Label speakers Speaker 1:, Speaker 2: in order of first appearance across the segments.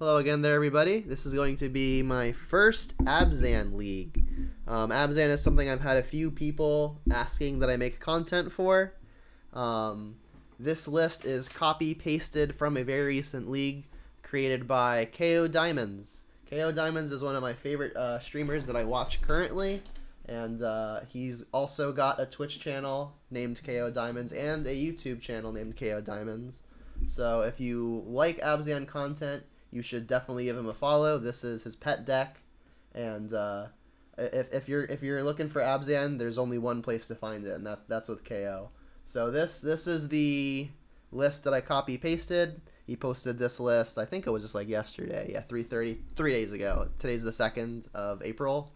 Speaker 1: Hello again there, everybody. This is going to be my first Abzan League. Abzan is something I've had a few people asking that I make content for. This list is copy-pasted from a very recent league created by KoDiamonds. KoDiamonds is one of my favorite streamers that I watch currently, and he's also got a Twitch channel named KoDiamonds and a YouTube channel named KoDiamonds. So if you like Abzan content, you should definitely give him a follow. This is his pet deck, and if you're looking for Abzan, there's only one place to find it, and that's with KO. So this is the list that I copy pasted. He posted this list, I think it was just like yesterday. Yeah, 3 days ago. Today's the 2nd of April.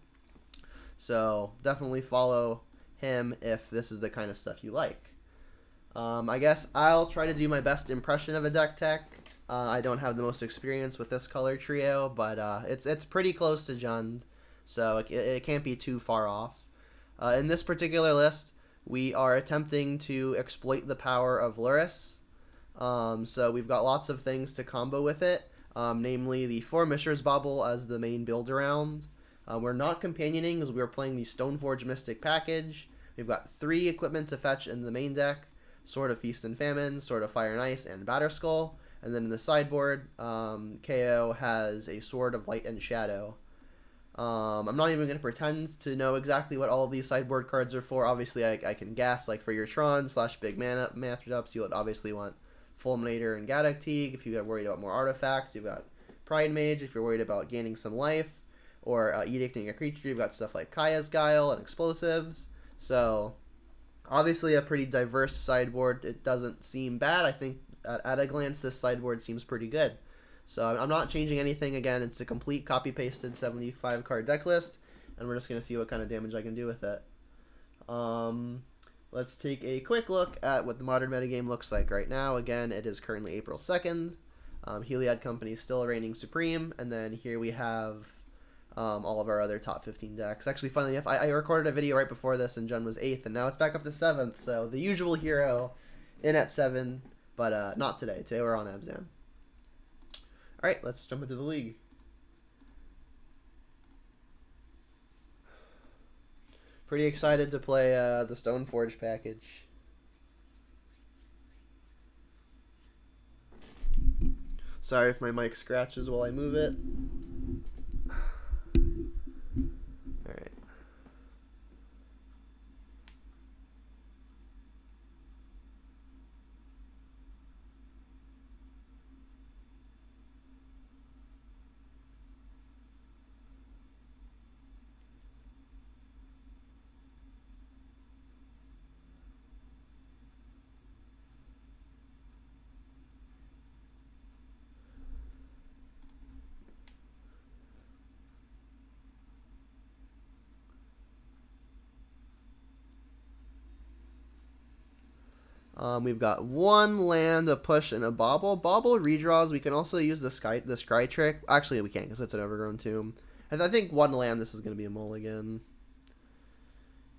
Speaker 1: So definitely follow him if this is the kind of stuff you like. I guess I'll try to do my best impression of a deck tech. I don't have the most experience with this color trio, but it's pretty close to Jund, so it can't be too far off. In this particular list, we are attempting to exploit the power of Lurrus. So we've got lots of things to combo with it, namely the 4 Mishra's Bauble as the main build around. We're not companioning because we're playing the Stoneforge Mystic package. We've got 3 equipment to fetch in the main deck: Sword of Feast and Famine, Sword of Fire and Ice, and Batterskull. And then in the sideboard, KO has a Sword of Light and Shadow. I'm not even going to pretend to know exactly what all of these sideboard cards are for. Obviously, I can guess, like for your Tron / big mana matchups, you'll obviously want Fulminator and Gaddock Teeg. If you get worried about more artifacts, you've got Pride Mage. If you're worried about gaining some life or edicting a creature, you've got stuff like Kaya's Guile and Explosives. So obviously a pretty diverse sideboard. It doesn't seem bad. I think at a glance this sideboard seems pretty good. So I'm not changing anything. Again, it's a complete copy-pasted 75 card deck list, and we're just going to see what kind of damage I can do with it. Let's take a quick look at what the modern metagame looks like right now. Again, it is currently April 2nd. Heliod Company is still reigning supreme, and then here we have all of our other top 15 decks. Actually, funnily enough, I recorded a video right before this, and Jund was 8th, and now it's back up to 7th, so the usual hero in at 7, but not today. Today we're on Abzan. Alright, let's jump into the league. Pretty excited to play the Stoneforge package. Sorry if my mic scratches while I move it. Alright. We've got 1 land, a push, and a bauble. Bauble redraws. We can also use the scry trick. Actually, we can't because it's an overgrown tomb. And I think 1 land, this is going to be a mulligan.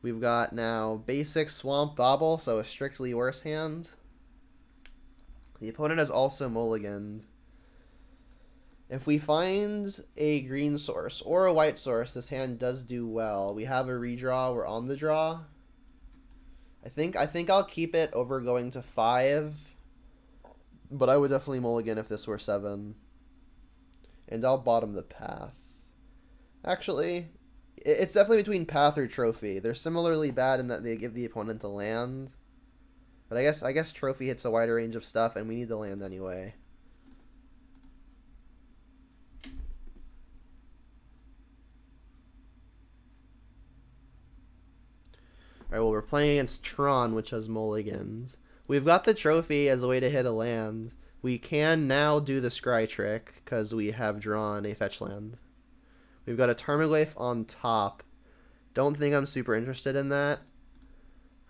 Speaker 1: We've got now basic swamp bauble, so a strictly worse hand. The opponent has also mulliganed. If we find a green source or a white source, this hand does do well. We have a redraw. We're on the draw. I think I'll keep it over going to 5, but I would definitely mulligan if this were 7. And I'll bottom the path. Actually, it's definitely between path or trophy. They're similarly bad in that they give the opponent a land, but I guess trophy hits a wider range of stuff, and we need the land anyway. Alright, well, we're playing against Tron, which has mulligans. We've got the trophy as a way to hit a land. We can now do the scry trick, because we have drawn a fetch land. We've got a Tarmogoyf on top. Don't think I'm super interested in that.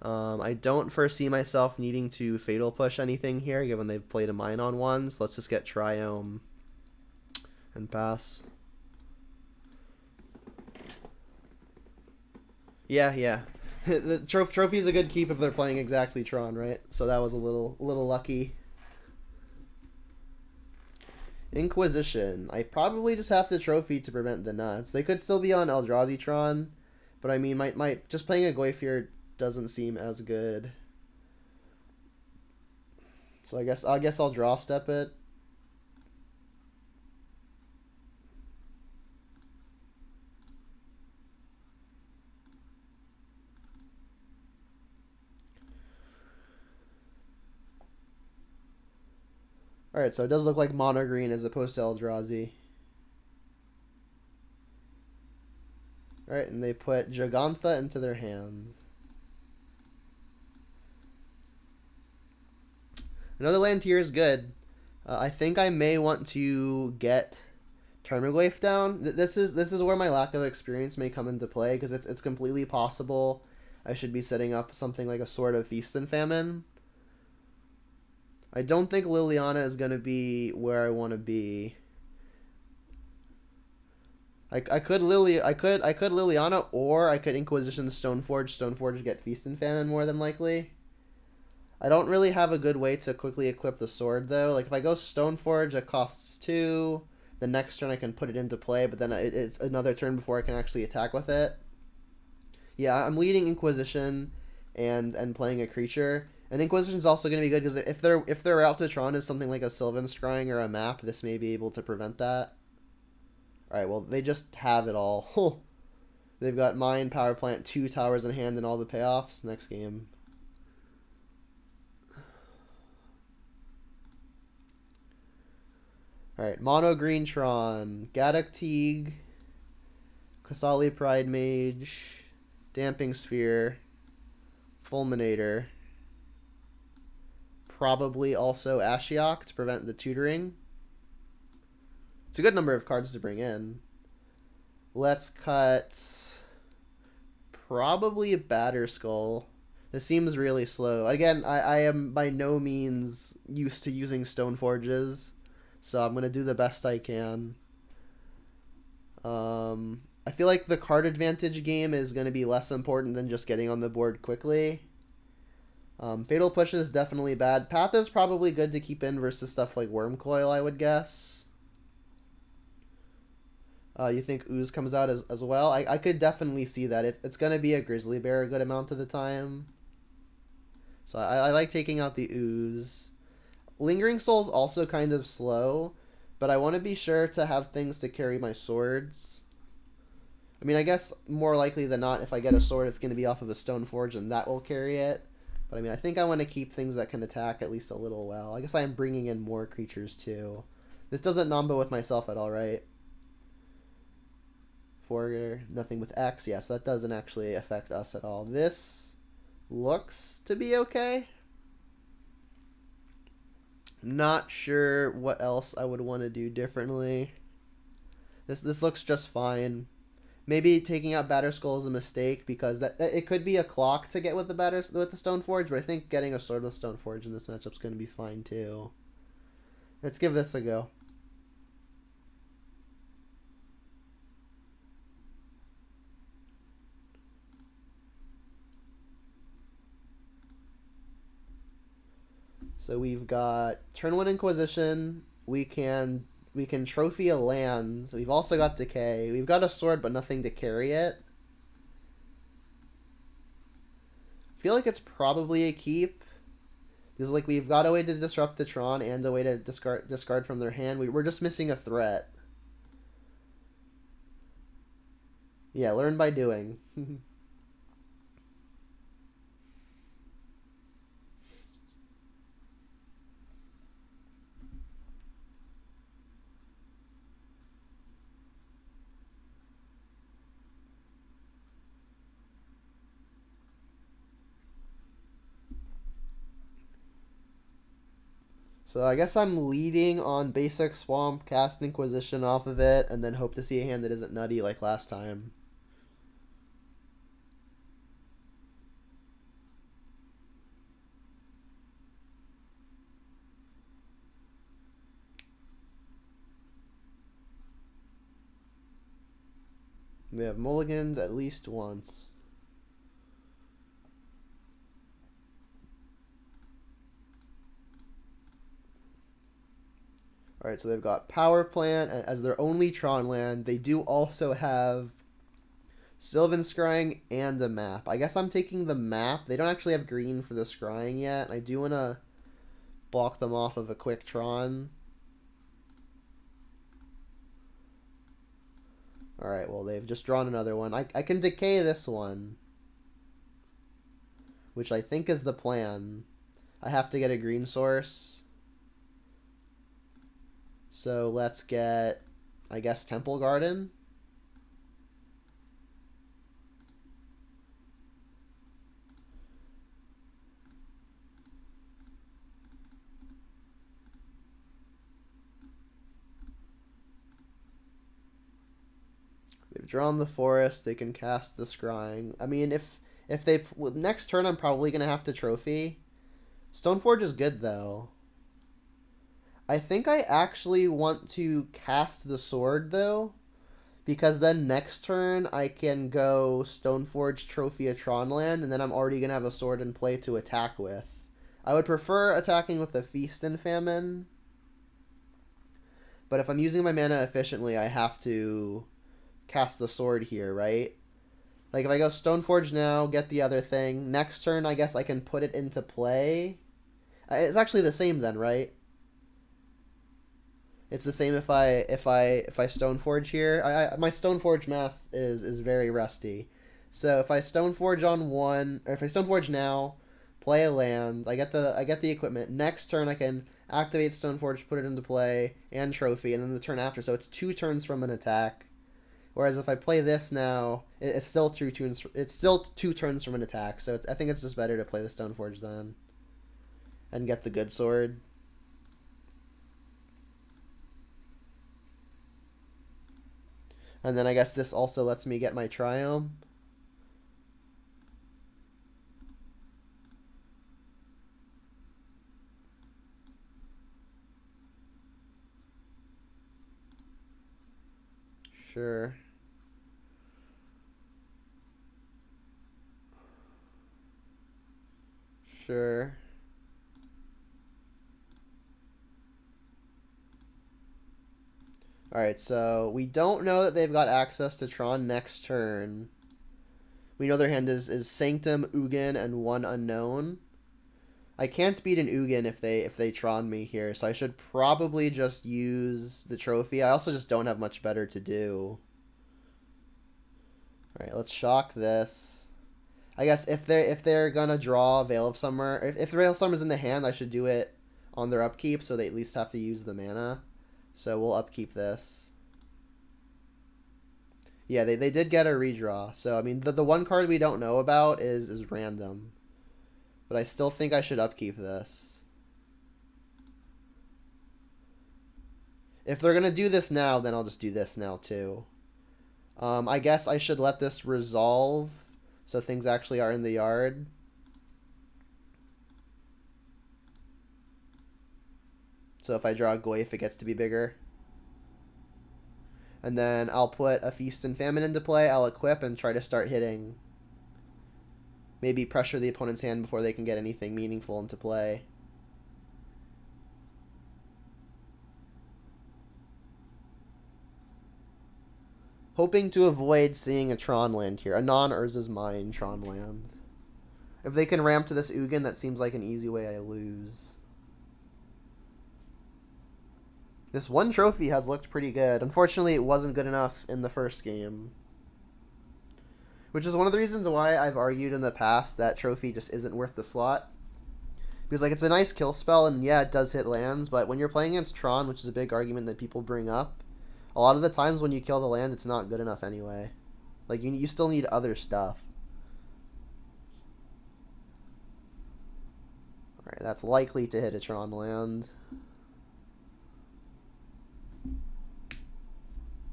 Speaker 1: I don't foresee myself needing to Fatal Push anything here, given they've played a mine on 1, so let's just get Triome and pass. Yeah. The trophy is a good keep if they're playing exactly Tron, right? So that was a little lucky. Inquisition. I probably just have to trophy to prevent the nuts. They could still be on Eldrazi Tron, but I mean, might just playing a Goyfier doesn't seem as good. So I guess I'll draw step it. Alright, so it does look like mono green as opposed to Eldrazi. Alright, and they put Jogantha into their hands. Another land tier is good. I think I may want to get Termaglyph down. This is where my lack of experience may come into play, because it's completely possible I should be setting up something like a Sword of Feast and Famine. I don't think Liliana is going to be where I want to be. I could Liliana, or I could Inquisition Stoneforge get Feast and Famine more than likely. I don't really have a good way to quickly equip the sword though. Like if I go Stoneforge, it costs 2. The next turn I can put it into play, but then it's another turn before I can actually attack with it. Yeah, I'm leading Inquisition and playing a creature. And Inquisition is also going to be good because if their route to Tron is something like a Sylvan Scrying or a map, this may be able to prevent that. Alright, well, they just have it all. They've got Mine, Power Plant, 2 towers in hand, and all the payoffs. Next game. Alright, Mono Green Tron, Gaddock Teague, Kasali Pride Mage, Damping Sphere, Fulminator. Probably also Ashiok to prevent the tutoring. It's a good number of cards to bring in. Let's cut probably a Batterskull. This seems really slow. Again, I am by no means used to using Stoneforges, so I'm going to do the best I can. I feel like the card advantage game is going to be less important than just getting on the board quickly. Fatal Push is definitely bad. Path is probably good to keep in versus stuff like Wormcoil, I would guess. You think Ooze comes out as well? I could definitely see that. It's going to be a Grizzly Bear a good amount of the time. So I like taking out the Ooze. Lingering Soul's also kind of slow, but I want to be sure to have things to carry my swords. I mean, I guess more likely than not, if I get a sword, it's going to be off of a Stoneforge, and that will carry it. But I mean, I think I want to keep things that can attack at least a little well. I guess I am bringing in more creatures too. This doesn't Namba with myself at all, right? For nothing with X. Yes, that doesn't actually affect us at all. This looks to be okay. Not sure what else I would want to do differently. This looks just fine. Maybe taking out Batterskull is a mistake because that it could be a clock to get with the Stoneforge, but I think getting a sword with Stoneforge in this matchup is going to be fine too. Let's give this a go. So we've got turn 1 Inquisition. We can trophy a land. We've also got Decay. We've got a sword, but nothing to carry it. I feel like it's probably a keep. Because like we've got a way to disrupt the Tron and a way to discard from their hand. We're just missing a threat. Yeah, learn by doing. So I guess I'm leading on basic Swamp, cast Inquisition off of it, and then hope to see a hand that isn't nutty like last time. We have mulliganed at least once. Alright, so they've got Power Plant as their only Tron land. They do also have Sylvan Scrying and a map. I guess I'm taking the map. They don't actually have green for the Scrying yet. I do want to block them off of a quick Tron. Alright, well, they've just drawn another one. I can decay this one, which I think is the plan. I have to get a green source. So let's get, I guess, Temple Garden. They've drawn the forest. They can cast the Scrying. I mean, if they next turn, I'm probably gonna have to trophy. Stoneforge is good though. I think I actually want to cast the sword though, because then next turn I can go Stoneforge trophy a Tron land, and then I'm already gonna have a sword in play to attack with. I would prefer attacking with the Feast and Famine, but if I'm using my mana efficiently, I have to cast the sword here, right? Like if I go Stoneforge now, get the other thing. Next turn, I guess I can put it into play. It's actually the same then, right? It's the same if I Stoneforge here. My Stoneforge math is very rusty. So if I Stoneforge on one, or if I Stoneforge now, play a land, I get the equipment. Next turn I can activate Stoneforge, put it into play, and trophy, and then the turn after. So it's 2 turns from an attack. Whereas if I play this now, it's still 2 turns. It's still 2 turns from an attack. So I think it's just better to play the Stoneforge then, and get the good sword. And then I guess this also lets me get my Triumph. Sure. Sure. Alright, so we don't know that they've got access to Tron next turn. We know their hand is Sanctum, Ugin, and 1 unknown. I can't beat an Ugin if they Tron me here, so I should probably just use the trophy. I also just don't have much better to do. Alright, let's shock this. I guess if they're gonna draw Veil of Summer, if Veil of Summer's in the hand, I should do it on their upkeep, so they at least have to use the mana. So we'll upkeep this. Yeah, they did get a redraw. So I mean the one card we don't know about is random. But I still think I should upkeep this. If they're gonna do this now, then I'll just do this now too. I guess I should let this resolve so things actually are in the yard. So if I draw a Goyf, it gets to be bigger. And then I'll put a Feast and Famine into play. I'll equip and try to start hitting. Maybe pressure the opponent's hand before they can get anything meaningful into play. Hoping to avoid seeing a Tron land here. A non-Urza's Mine Tron land. If they can ramp to this Ugin, that seems like an easy way I lose. This one trophy has looked pretty good. Unfortunately, it wasn't good enough in the first game. Which is one of the reasons why I've argued in the past that trophy just isn't worth the slot. Because, like, it's a nice kill spell, and yeah, it does hit lands, but when you're playing against Tron, which is a big argument that people bring up, a lot of the times when you kill the land, it's not good enough anyway. Like, you still need other stuff. Alright, that's likely to hit a Tron land.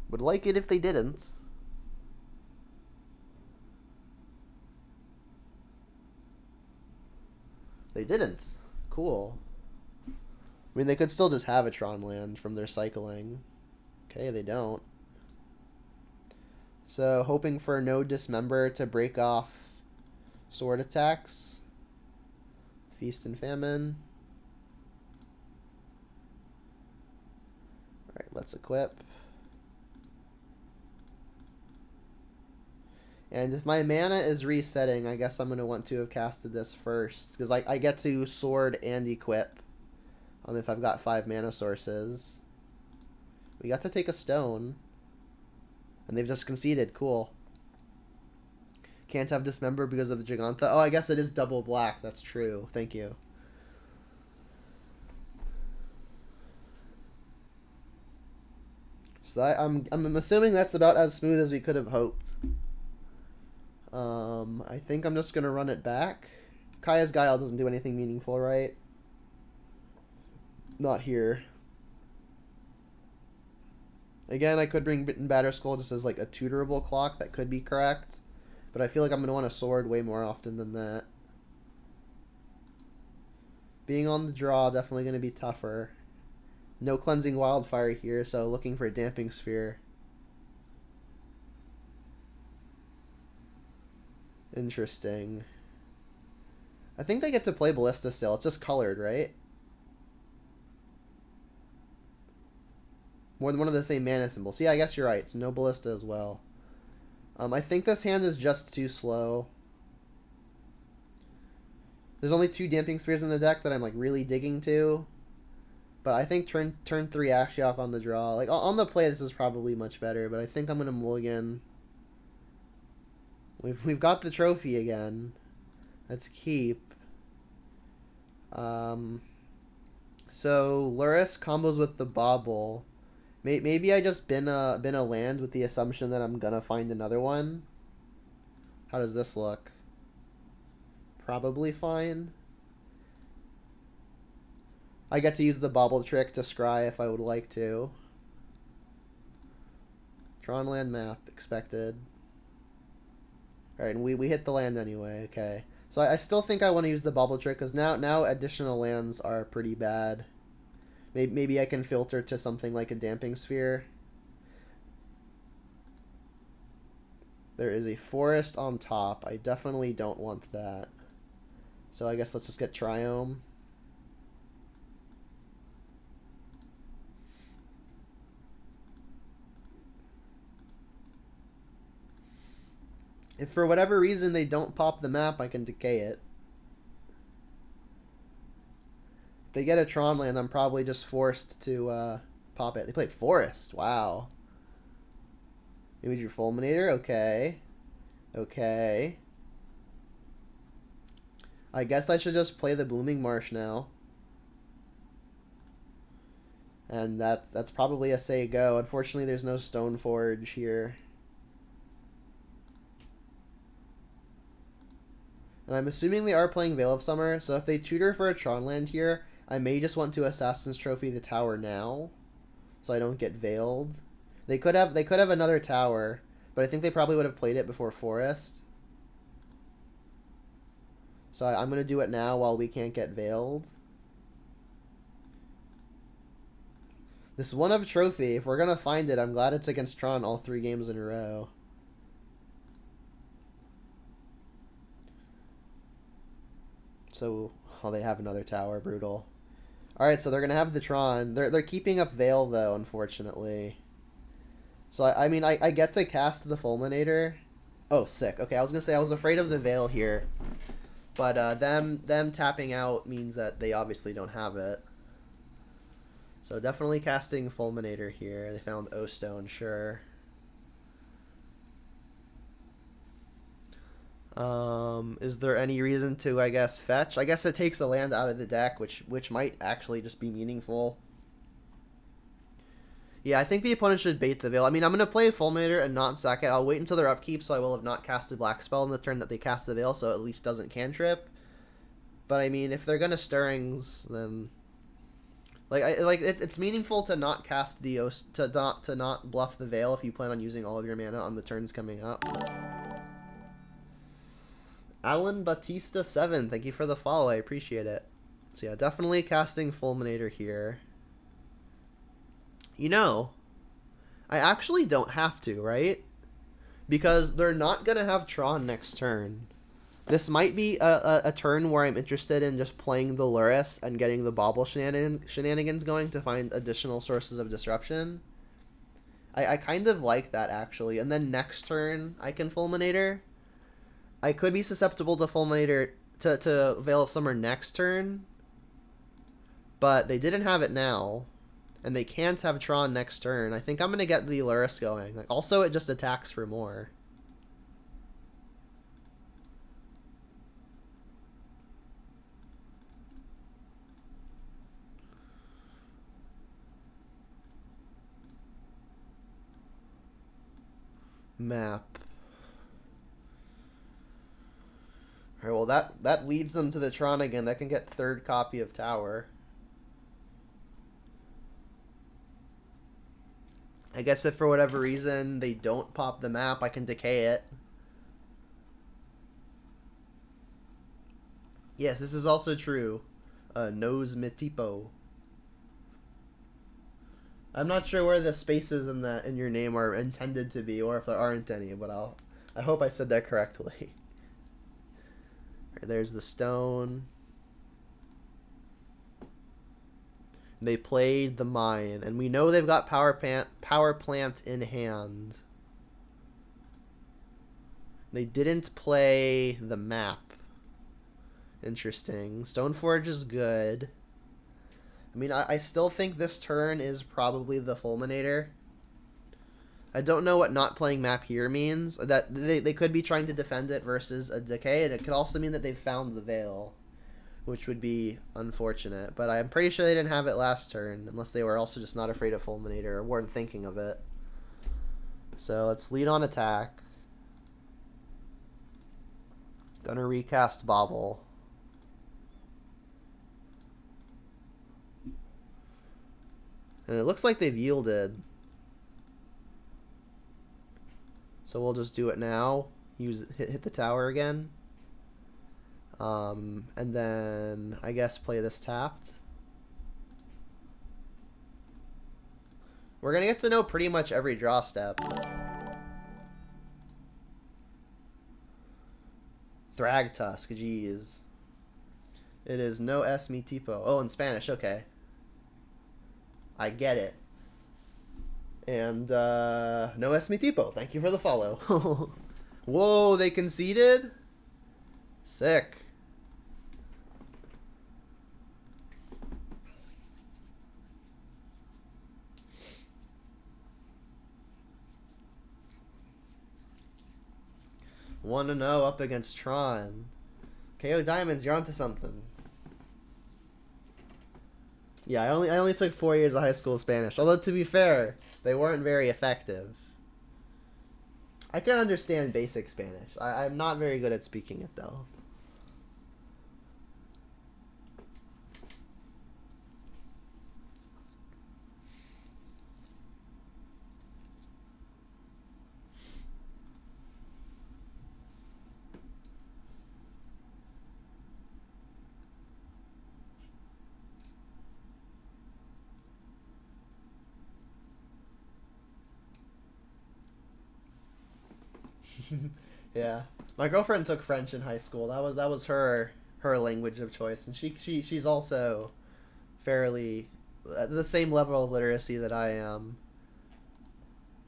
Speaker 1: Would like it if they didn't. They didn't. Cool. I mean, they could still just have a Tron land from their cycling. Okay, they don't. So, hoping for no Dismember to break off sword attacks. Feast and Famine. Alright, let's equip. And if my mana is resetting, I guess I'm going to want to have casted this first. Because I get to sword and equip. If I've got 5 mana sources. We got to take a stone. And they've just conceded. Cool. Can't have Dismember because of the Giganta. Oh, I guess it is double black. That's true. Thank you. So I'm assuming that's about as smooth as we could have hoped. I think I'm just going to run it back. Kaya's Guile doesn't do anything meaningful, right? Not here. Again, I could bring Bitten Batterskull just as like a tutorable clock. That could be correct. But I feel like I'm going to want a sword way more often than that. Being on the draw, definitely going to be tougher. No Cleansing Wildfire here, so looking for a Damping Sphere. Interesting. I think they get to play Ballista still. It's just colored, right? More than one of the same mana symbols. Yeah, I guess you're right. So no Ballista as well. I think this hand is just too slow. There's only 2 Damping Spheres in the deck that I'm like really digging to. But I think turn 3 Ashiok on the draw. Like on the play, this is probably much better. But I think I'm gonna mulligan. We've got the trophy again. Let's keep. So Luris combos with the Bauble. Maybe I just bin a land with the assumption that I'm gonna find another one. How does this look? Probably fine. I get to use the Bauble trick to scry if I would like to. Tron land map expected. Alright, and we hit the land anyway. Okay. So I still think I want to use the Bauble trick because now additional lands are pretty bad. Maybe I can filter to something like a Damping Sphere. There is a forest on top. I definitely don't want that. So I guess let's just get Triome. If for whatever reason they don't pop the map, I can decay it. If they get a Tron land, I'm probably just forced to pop it. They played Forest. Wow. Maybe your Fulminator. Okay. Okay. I guess I should just play the Blooming Marsh now. And that's probably a say go. Unfortunately, there's no Stoneforge here. And I'm assuming they are playing Veil of Summer, so if they tutor for a Tron land here, I may just want to Assassin's Trophy the tower now, so I don't get veiled. They could have another tower, but I think they probably would have played it before Forest. So I'm going to do it now while we can't get veiled. This one of Trophy, if we're going to find it, I'm glad it's against Tron all 3 games in a row. So, oh, they have another tower. Brutal. Alright, so they're going to have the Tron. They're keeping up Veil, though, unfortunately. So, I mean, I get to cast the Fulminator. Oh, sick. Okay, I was going to say I was afraid of the Veil here. But them tapping out means that they obviously don't have it. So, definitely casting Fulminator here. They found O-Stone, sure. Is there any reason to, I guess, fetch? I guess it takes a land out of the deck, which might actually just be meaningful. Yeah, I think the opponent should bait the Veil. I mean, I'm going to play Fulminator and not sack it. I'll wait until their upkeep, so I will have not casted Black Spell in the turn that they cast the Veil, so it at least doesn't cantrip. But, I mean, if they're going to Stirrings, then... It's meaningful to not cast the... to not bluff the Veil if you plan on using all of your mana on the turns coming up. Alan Batista 7, thank you for the follow. I appreciate it. So yeah, definitely casting Fulminator here. You know, I actually don't have to, right? Because they're not going to have Tron next turn. This might be a turn where I'm interested in just playing the Lurrus and getting the bauble shenanigans going to find additional sources of disruption. I kind of like that, actually. And then next turn, I can Fulminator. I could be susceptible to Fulminator, to Veil of Summer next turn. But they didn't have it now. And they can't have Tron next turn. I think I'm going to get the Lurrus going. Like, also, it just attacks for more. Map. Alright, well that leads them to the Tron again. That can get third copy of Tower. I guess if for whatever reason they don't pop the map, I can decay it. Yes, this is also true. Nose Mitipo. I'm not sure where the spaces in your name are intended to be, or if there aren't any, but I hope I said that correctly. Right, there's the stone. They played the mine, and we know they've got power plant in hand. They didn't play the map. Interesting. Stoneforge is good. I mean, I still think this turn is probably the Fulminator. I don't know what not playing map here means. That they could be trying to defend it versus a decay, and it could also mean that they've found the Veil, which would be unfortunate. But I'm pretty sure they didn't have it last turn, unless they were also just not afraid of Fulminator or weren't thinking of it. So let's lead on attack. Gonna recast Bauble. And it looks like they've yielded. So we'll just do it now. Hit the tower again. And then I guess play this tapped. We're gonna get to know pretty much every draw step. Thragtusk, jeez. It is no es mi tipo. Oh, in Spanish, okay. I get it. And, no es mi tipo. Thank you for the follow. Whoa, they conceded? Sick. One to 0 up against Tron. KoDiamonds, you're onto something. Yeah, I only took 4 years of high school Spanish. Although, to be fair, they weren't very effective. I can understand basic Spanish. I'm not very good at speaking it, though. Yeah, my girlfriend took French in high school. That was her language of choice, and she's also fairly at the same level of literacy that I am.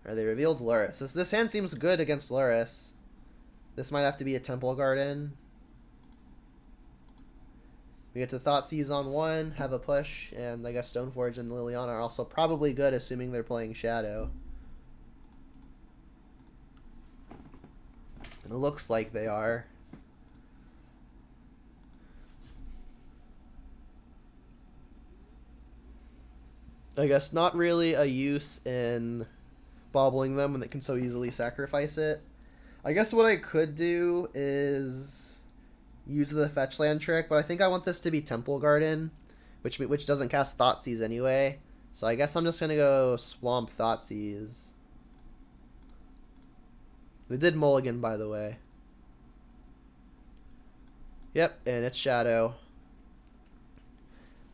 Speaker 1: Or they revealed Lurrus. This hand seems good against Lurrus. This might have to be a Temple Garden. We get to Thoughtseize on one, have a push, and I guess Stoneforge and Liliana are also probably good, assuming they're playing Shadow. And it looks like they are. I guess not really a use in bobbling them when they can so easily sacrifice it. I guess what I could do is use the fetch land trick, but I think I want this to be Temple Garden, which doesn't cast Thoughtseize anyway. So I guess I'm just gonna go Swamp Thoughtseize. They did mulligan, by the way. Yep, and it's Shadow.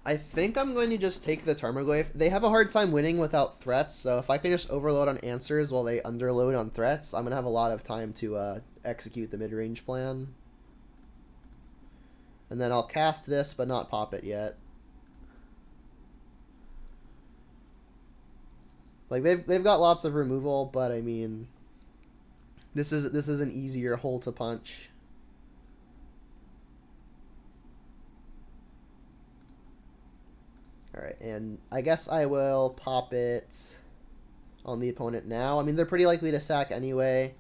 Speaker 1: I think I'm going to just take the Tarmogoyf. They have a hard time winning without threats, so if I can just overload on answers while they underload on threats, I'm going to have a lot of time to execute the mid-range plan. And then I'll cast this, but not pop it yet. Like they've got lots of removal, but I mean, this is an easier hole to punch. All right, and I guess I will pop it on the opponent now. I mean, they're pretty likely to sack anyway,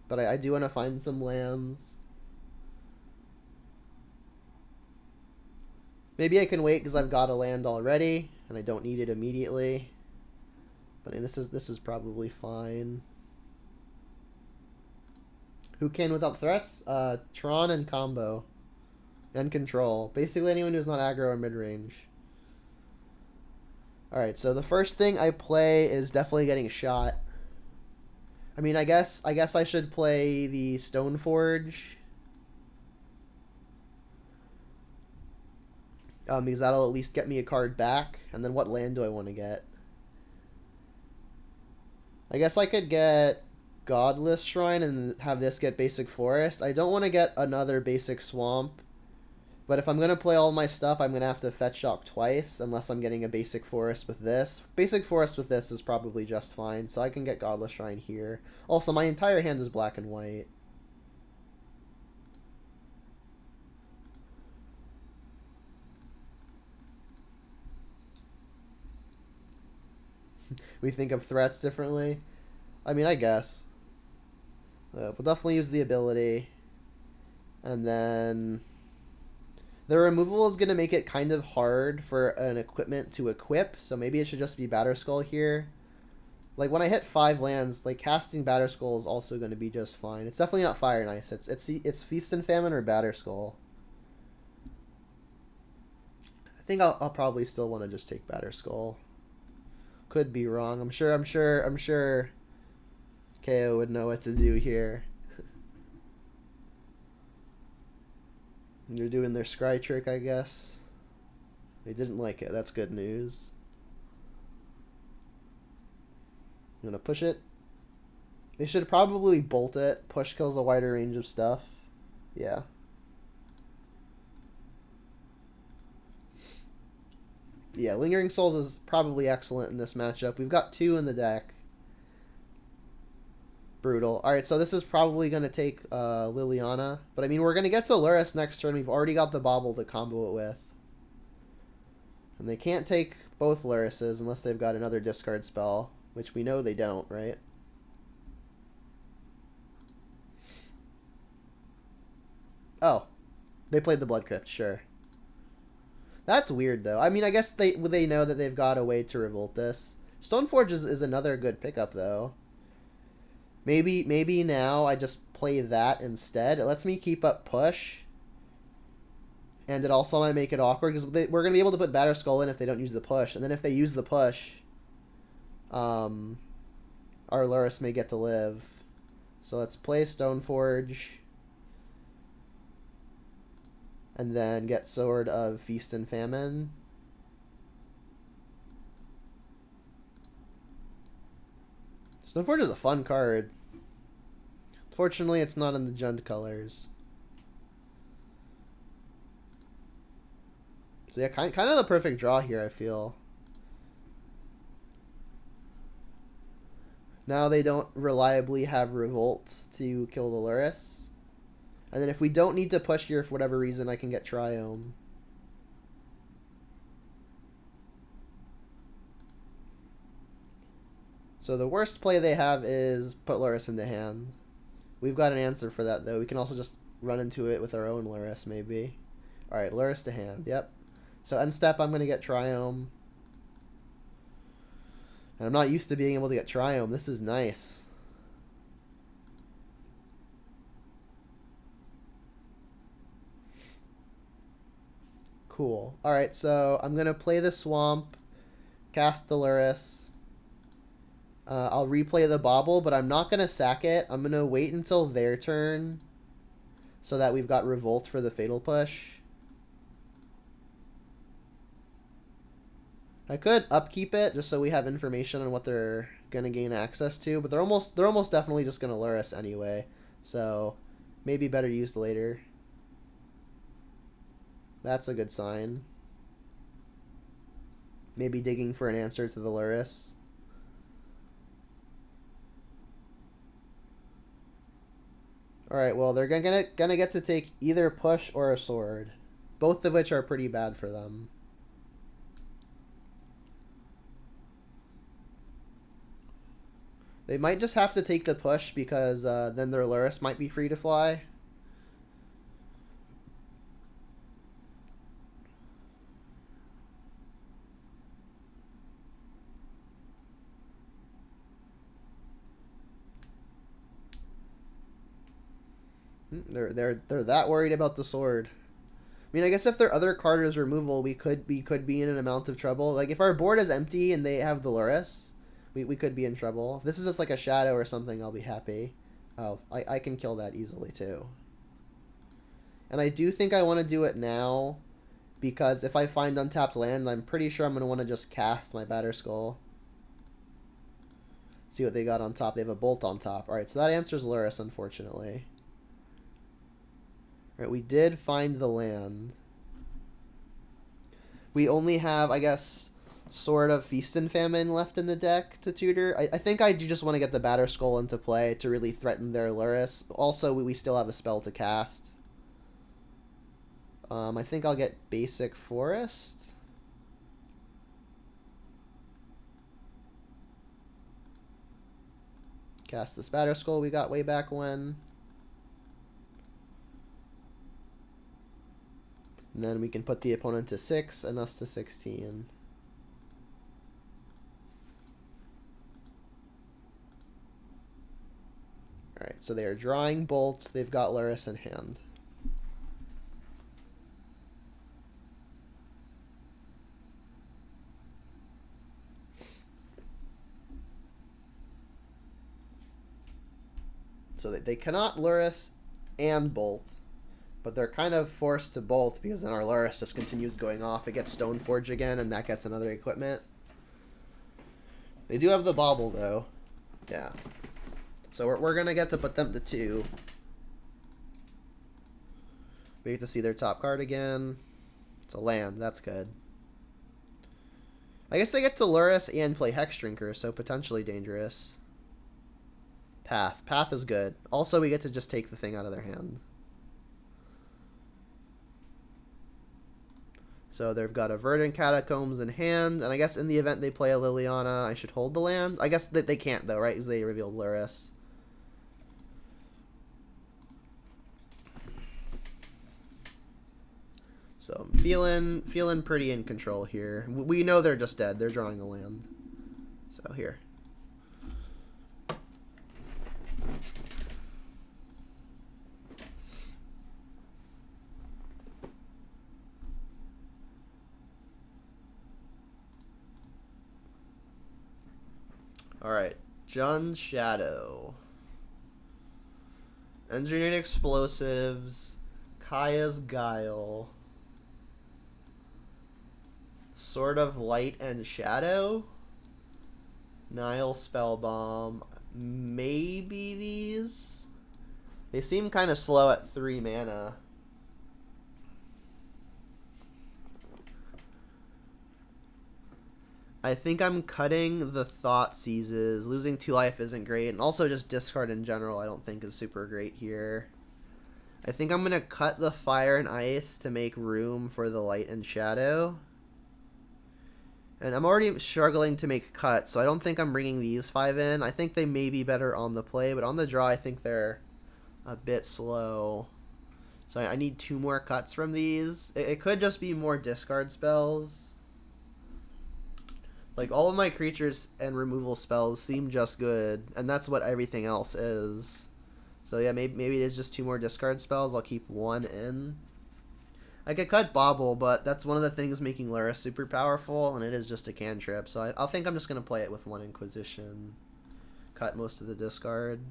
Speaker 1: but I do want to find some lands. Maybe I can wait because I've got a land already and I don't need it immediately. But I mean, this is probably fine. Who can without threats? Tron and combo. And control. Basically anyone who's not aggro or mid-range. Alright, so the first thing I play is definitely getting shot. I mean, I guess I should play the Stoneforge. Because that'll at least get me a card back. And then what land do I want to get? I guess I could get Godless Shrine and have this get Basic Forest. I don't want to get another Basic Swamp. But if I'm going to play all my stuff, I'm going to have to Fetch Shock twice, unless I'm getting a Basic Forest with this. Basic Forest with this is probably just fine, so I can get Godless Shrine here. Also, my entire hand is black and white. We think of threats differently. I mean, I guess. We'll definitely use the ability. And then the removal is going to make it kind of hard for an equipment to equip, so maybe it should just be Batterskull here. Like, when I hit 5 lands, like, casting Batterskull is also going to be just fine. It's definitely not Fire and Ice. It's Feast and Famine or Batterskull. I think I'll probably still want to just take Batterskull. Could be wrong. I'm sure KO would know what to do here. They're doing their scry trick, I guess. They didn't like it. That's good news. I'm gonna push it. They should probably bolt it. Push kills a wider range of stuff. Yeah. Yeah, Lingering Souls is probably excellent in this matchup. We've got 2 in the deck. Brutal. Alright, so this is probably going to take Liliana. But I mean, we're going to get to Lurrus next turn. We've already got the Bauble to combo it with. And they can't take both Lurruses unless they've got another discard spell. Which we know they don't, right? Oh. They played the Blood Crypt, sure. That's weird, though. I mean, I guess they know that they've got a way to revolt this. Stoneforge is another good pickup, though. Maybe now I just play that instead. It lets me keep up push. And it also might make it awkward, because we're going to be able to put Batterskull in if they don't use the push. And then if they use the push, our Lurrus may get to live. So let's play Stoneforge. And then get Sword of Feast and Famine. Stoneforge is a fun card. Fortunately, it's not in the Jund colors. So yeah, kind of the perfect draw here, I feel. Now they don't reliably have Revolt to kill the Lurrus. And then if we don't need to push here for whatever reason, I can get Triome. So the worst play they have is put Lurrus into hand. We've got an answer for that, though. We can also just run into it with our own Lurrus, maybe. Alright, Lurrus to hand. Yep. So end step, I'm going to get Triome. And I'm not used to being able to get Triome. This is nice. Cool. Alright, so I'm going to play the Swamp, cast the Lurrus. I'll replay the Bauble, but I'm not going to sack it. I'm going to wait until their turn so that we've got Revolt for the Fatal Push. I could upkeep it just so we have information on what they're going to gain access to, but they're almost definitely just going to Lurrus anyway. So maybe better used later. That's a good sign. Maybe digging for an answer to the Lurrus. Alright, well, they're gonna get to take either push or a sword. Both of which are pretty bad for them. They might just have to take the push because then their Lurrus might be free to fly. They're that worried about the sword. I mean, I guess if their other card is removal, we could be in an amount of trouble. Like if our board is empty and they have the Lurrus, we could be in trouble. If this is just like a shadow or something, I'll be happy. Oh, I can kill that easily too. And I do think I want to do it now because if I find untapped land, I'm pretty sure I'm going to want to just cast my Batter Skull. See what they got on top. They have a Bolt on top. Alright, so that answers Lurrus, unfortunately. Right, we did find the land. We only have, I guess, sort of Feast and Famine left in the deck to tutor. I think I do just want to get the Batter Skull into play to really threaten their Lurrus. Also, we still have a spell to cast. I think I'll get Basic Forest. Cast this Batter Skull we got way back when. And then we can put the opponent to 6 and us to 16. Alright, so they are drawing bolts. They've got Lurrus in hand. So they cannot Lurrus and bolt. But they're kind of forced to both because then our Lurrus just continues going off. It gets Stoneforge again, and that gets another equipment. They do have the Bauble, though. Yeah. So we're going to get to put them to 2. We get to see their top card again. It's a land. That's good. I guess they get to Lurrus and play Hex Drinker, so potentially dangerous. Path. Path is good. Also, we get to just take the thing out of their hand. So they've got a Verdant Catacombs in hand, and I guess in the event they play a Liliana, I should hold the land. I guess that they can't though, right? Because they revealed Lurrus. So I'm feeling pretty in control here. We know they're just dead. They're drawing a land. So here. Alright, Jun's Shadow. Engineered Explosives. Kaya's Guile. Sword of Light and Shadow. Nile Spellbomb. Maybe these? They seem kind of slow at 3 mana. I think I'm cutting the Thoughtseizes. Losing 2 life isn't great. And also just discard in general I don't think is super great here. I think I'm going to cut the Fire and Ice to make room for the Light and Shadow. And I'm already struggling to make cuts, so I don't think I'm bringing these 5 in. I think they may be better on the play, but on the draw I think they're a bit slow. So I need 2 more cuts from these. It could just be more discard spells. Like, all of my creatures and removal spells seem just good, and that's what everything else is. So yeah, maybe it is just 2 more discard spells. I'll keep 1 in. I could cut Bauble, but that's one of the things making Lurrus super powerful, and it is just a cantrip. So I think I'm just going to play it with 1 Inquisition. Cut most of the discard.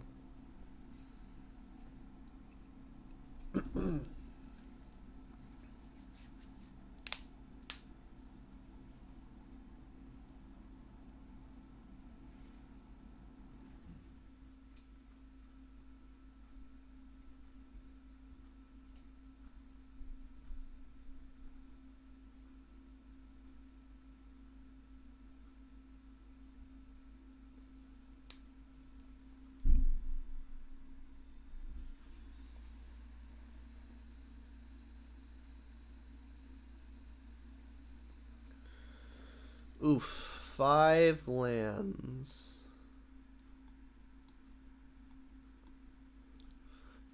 Speaker 1: Oof. 5 lands.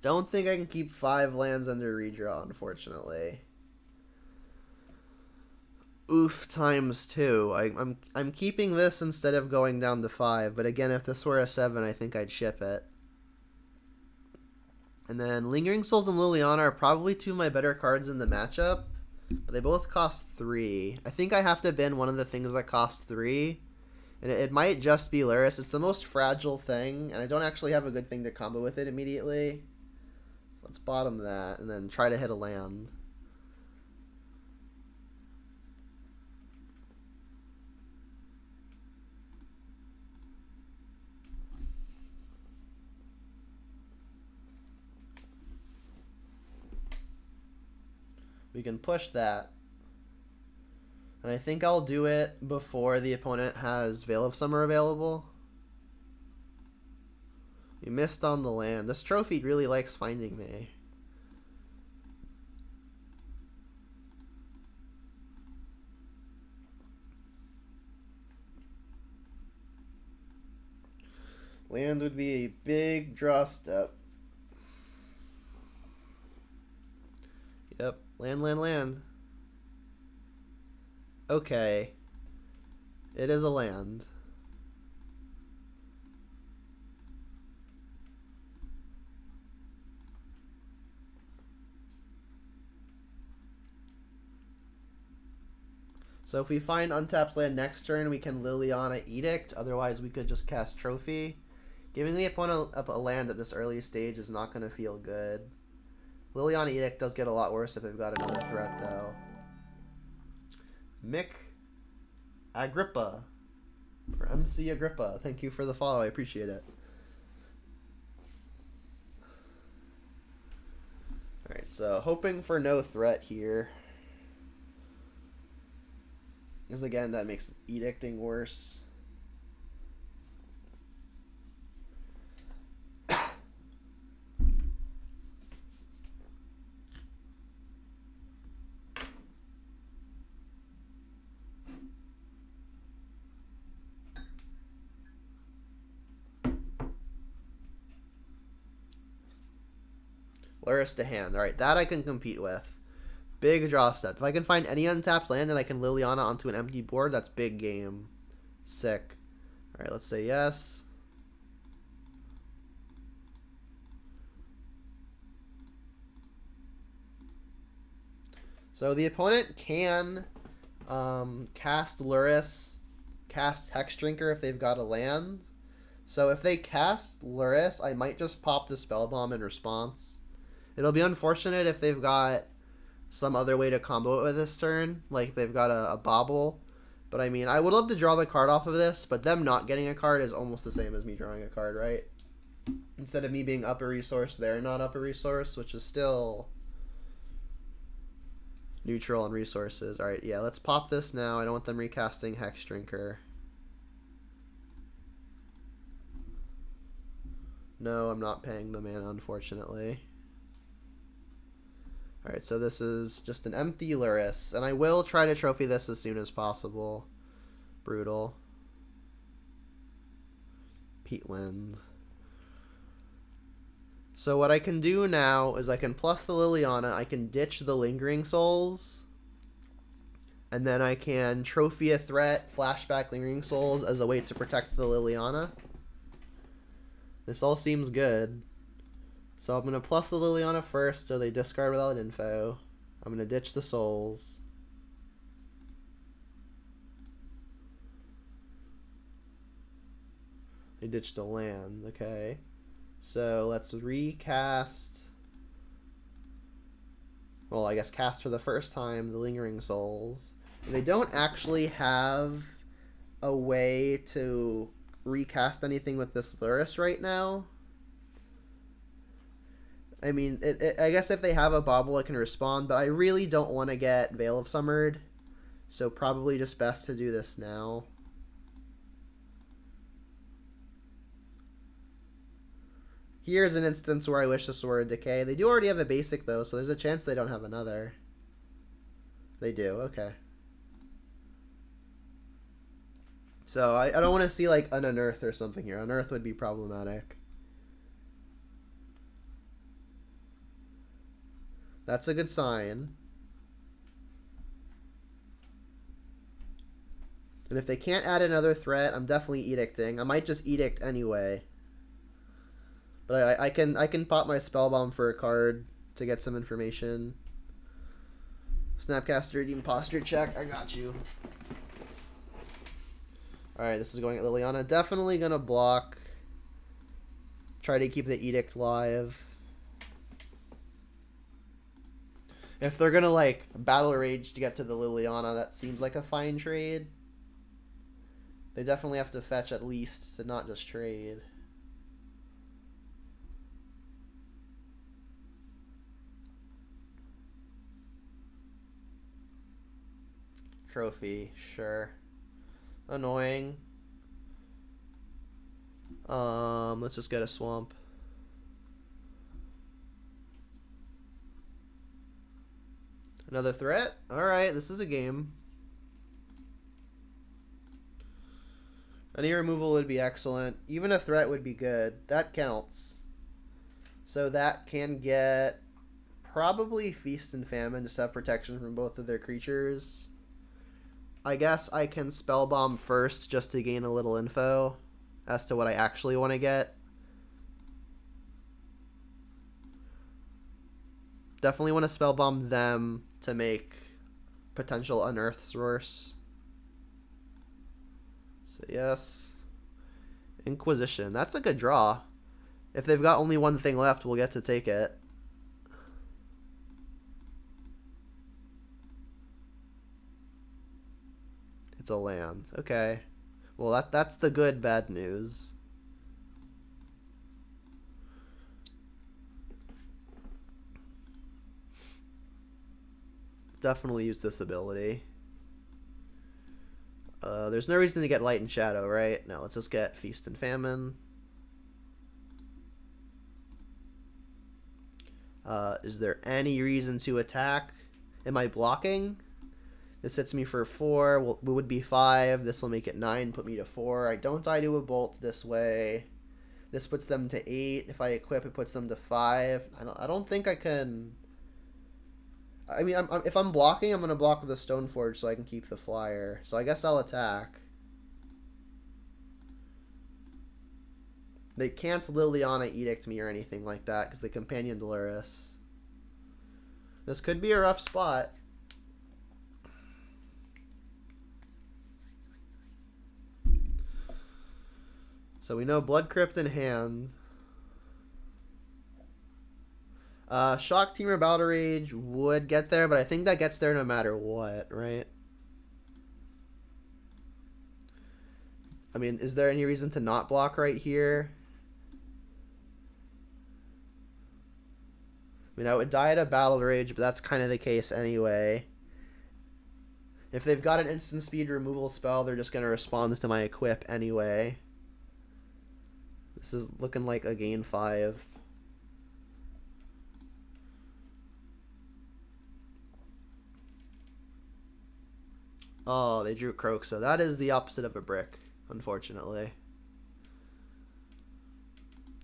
Speaker 1: Don't think I can keep 5 lands under redraw, unfortunately. Oof times 2. I'm keeping this instead of going down to 5, but again, if this were a 7, I think I'd ship it. And then Lingering Souls and Liliana are probably 2 of my better cards in the matchup, but they both cost 3. I think I have to bin one of the things that cost 3, and it might just be Lurrus. It's the most fragile thing, and I don't actually have a good thing to combo with it immediately. So let's bottom that, and then try to hit a land. We can push that. And I think I'll do it before the opponent has Veil of Summer available. You missed on the land. This trophy really likes finding me. Land would be a big draw step. Yep. Land. Okay. It is a land. So if we find untapped land next turn, we can Liliana Edict. Otherwise, we could just cast Trophy. Giving the opponent up a land at this early stage is not going to feel good. Liliana Edict does get a lot worse if they've got another threat, though. Mick Agrippa, or MC Agrippa, thank you for the follow. I appreciate it. Alright, so hoping for no threat here. Because again, that makes edicting worse. Lurrus to hand. Alright, that I can compete with. Big draw step. If I can find any untapped land and I can Liliana onto an empty board, that's big game. Sick. Alright, let's say yes. So the opponent can cast Lurrus, cast Hex Drinker if they've got a land. So if they cast Lurrus, I might just pop the Spell Bomb in response. It'll be unfortunate if they've got some other way to combo it with this turn, like they've got a bobble. But I mean, I would love to draw the card off of this, but them not getting a card is almost the same as me drawing a card, right? Instead of me being up a resource, they're not up a resource, which is still neutral on resources. Alright, yeah, let's pop this now. I don't want them recasting Hex Drinker. No, I'm not paying the mana, unfortunately. Alright, so this is just an empty Lurrus, and I will try to trophy this as soon as possible. Brutal. Peatland. So what I can do now is I can plus the Liliana, I can ditch the Lingering Souls, and then I can trophy a threat, flashback Lingering Souls as a way to protect the Liliana. This all seems good. So I'm going to plus the Liliana first, so they discard without info. I'm going to ditch the souls. They ditched a land, okay. So let's recast. Well, I guess cast for the first time the Lingering Souls. They don't actually have a way to recast anything with this Lurrus right now. I mean, I guess if they have a bobble, it can respond, but I really don't want to get Veil of Summered, so probably just best to do this now. Here's an instance where I wish this were a Decay. They do already have a basic, though, so there's a chance they don't have another. They do, okay. So I don't want to see like an unearth or something here. Unearth would be problematic. That's a good sign. And if they can't add another threat, I'm definitely edicting. I might just edict anyway. But I can pop my spellbomb for a card to get some information. Snapcaster, Redeem Posture check. I got you. Alright, this is going at Liliana. Definitely gonna block. Try to keep the edict live. If they're gonna like battle rage to get to the Liliana, that seems like a fine trade. They definitely have to fetch at least to not just trade. Trophy, sure. Annoying. Let's just get a swamp. Another threat? Alright, this is a game. Any removal would be excellent. Even a threat would be good. That counts. So that can get probably Feast and Famine, just to have protection from both of their creatures. I guess I can Spellbomb first just to gain a little info as to what I actually want to get. Definitely want to Spellbomb them to make potential unearths worse. So yes. Inquisition. That's a good draw. If they've got only one thing left, we'll get to take it. It's a land. Okay. Well, that's the good bad news. Definitely use this ability. There's no reason to get Light and Shadow, right? No, let's just get Feast and Famine. Is there any reason to attack? Am I blocking? This hits me for 4. Well, it would be 5. This will make it 9, put me to 4. I don't die to a bolt this way. This puts them to 8. If I equip, it puts them to 5. I don't think I can... I mean, if I'm blocking, I'm going to block with a Stoneforge so I can keep the flyer. So I guess I'll attack. They can't Liliana Edict me or anything like that because they Companion Dolores. This could be a rough spot. So we know Blood Crypt in hand. Shock Team or Battle Rage would get there, but I think that gets there no matter what, right? I mean, is there any reason to not block right here? I mean, I would die at a Battle Rage, but that's kind of the case anyway. If they've got an instant speed removal spell, they're just going to respond to my equip anyway. This is looking like a gain 5. Oh, they drew Croxa. That is the opposite of a brick, unfortunately.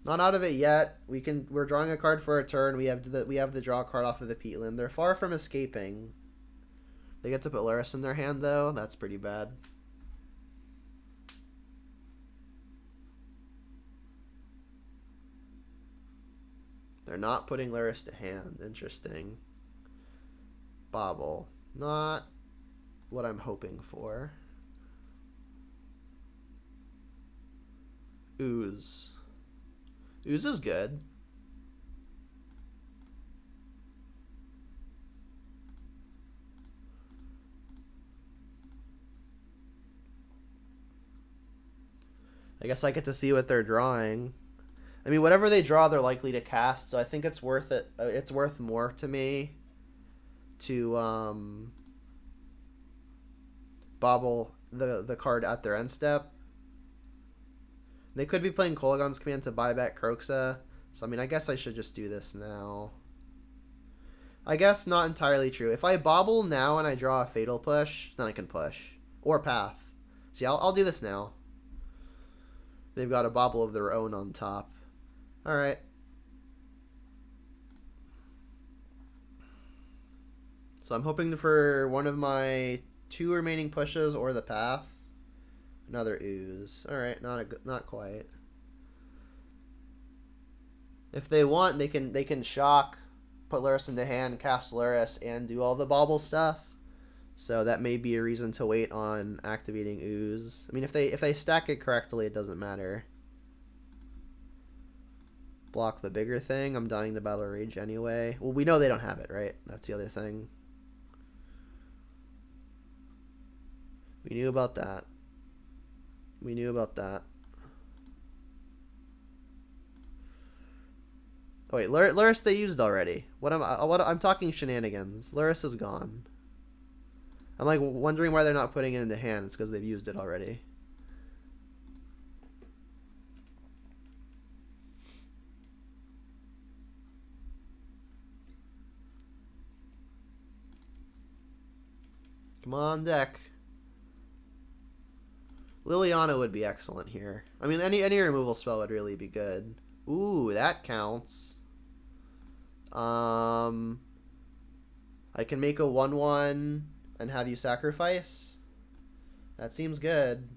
Speaker 1: Not out of it yet. We're drawing a card for a turn. We have the draw card off of the Peatland. They're far from escaping. They get to put Laris in their hand though. That's pretty bad. They're not putting Laris to hand. Interesting. Bobble. Not what I'm hoping for. Ooze. Ooze is good. I guess I get to see what they're drawing. I mean, whatever they draw, they're likely to cast, so I think it's worth it. It's worth more to me to bobble the card at their end step. They could be playing Kolaghan's Command to buy back Croxa, so I mean, I guess I should just do this now. I guess not entirely true. If I bobble now and I draw a Fatal Push, then I can push. Or Path. See, I'll do this now. They've got a bauble of their own on top. Alright. So I'm hoping for one of my 2 remaining pushes or the path. Another ooze. Alright, not quite. If they want, they can shock, put Luris into hand, cast Luris, and do all the bauble stuff. So that may be a reason to wait on activating ooze. I mean, if they stack it correctly, it doesn't matter. Block the bigger thing. I'm dying to Battle Rage anyway. Well, we know they don't have it, right? That's the other thing. We knew about that. We knew about that. Oh wait, Luris they used already. I'm talking shenanigans. Luris is gone. I'm like wondering why they're not putting it into hand. It's because they've used it already. Come on, deck. Liliana would be excellent here. I mean, any removal spell would really be good. Ooh, that counts. I can make a 1/1 and have you sacrifice. That seems good.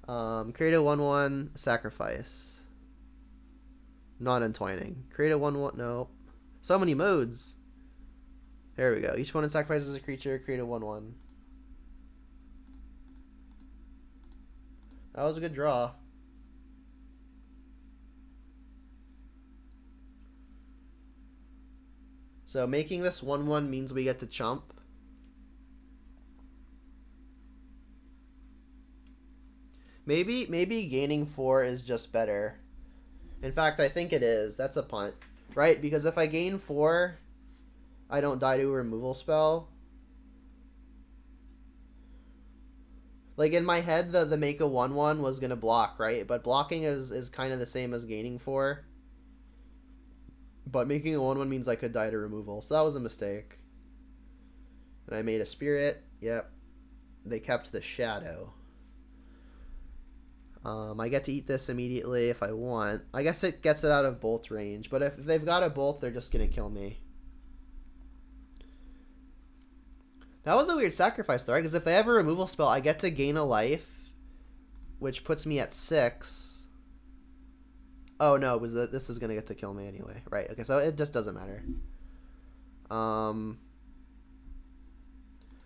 Speaker 1: Create a 1/1, sacrifice. Not entwining. Create a 1/1. No. So many modes. There we go. Each one sacrifices a creature. Create a 1/1. That was a good draw. So making this 1/1 means we get to chump. Maybe gaining 4 is just better. In fact, I think it is. That's a punt. Right? Because if I gain 4, I don't die to a removal spell. Like in my head, the make a 1/1 was gonna block, right? But blocking is kind of the same as gaining 4. But making a 1/1 means I could die to removal, so that was a mistake. And I made a spirit. Yep. They kept the shadow. I get to eat this immediately if I want. I guess it gets it out of bolt range, but if they've got a bolt, they're just gonna kill me. That was a weird sacrifice though, right? Because if they have a removal spell, I get to gain a life, which puts me at 6. Oh no, it was this is gonna get to kill me anyway. Right, okay, so it just doesn't matter.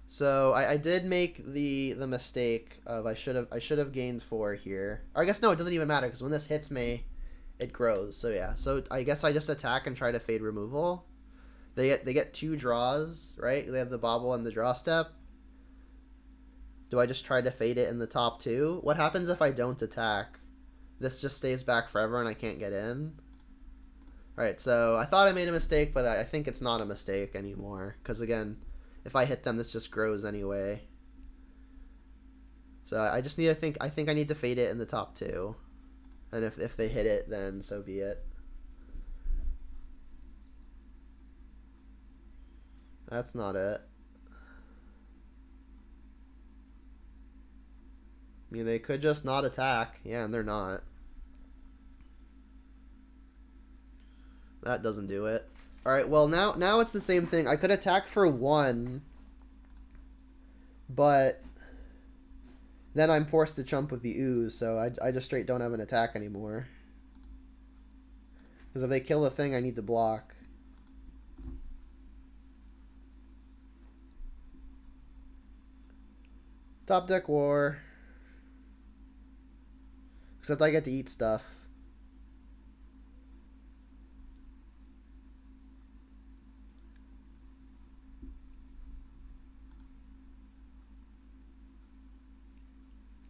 Speaker 1: So I did make the mistake of I should have gained 4 here. Or I guess no, it doesn't even matter because when this hits me, it grows. So yeah, so I guess I just attack and try to fade removal. They get 2 draws, right? They have the bauble and the draw step. Do I just try to fade it in the top 2? What happens if I don't attack? This just stays back forever and I can't get in. Alright, so I thought I made a mistake, but I think it's not a mistake anymore. Because again, if I hit them, this just grows anyway. So I just need to think. I think I need to fade it in the top 2. And if they hit it, then so be it. That's not it. I mean, they could just not attack. Yeah, and they're not. That doesn't do it. Alright, well, now it's the same thing. I could attack for 1, but then I'm forced to chump with the ooze, so I just straight don't have an attack anymore. Because if they kill the thing, I need to block. Top deck war. Except I get to eat stuff.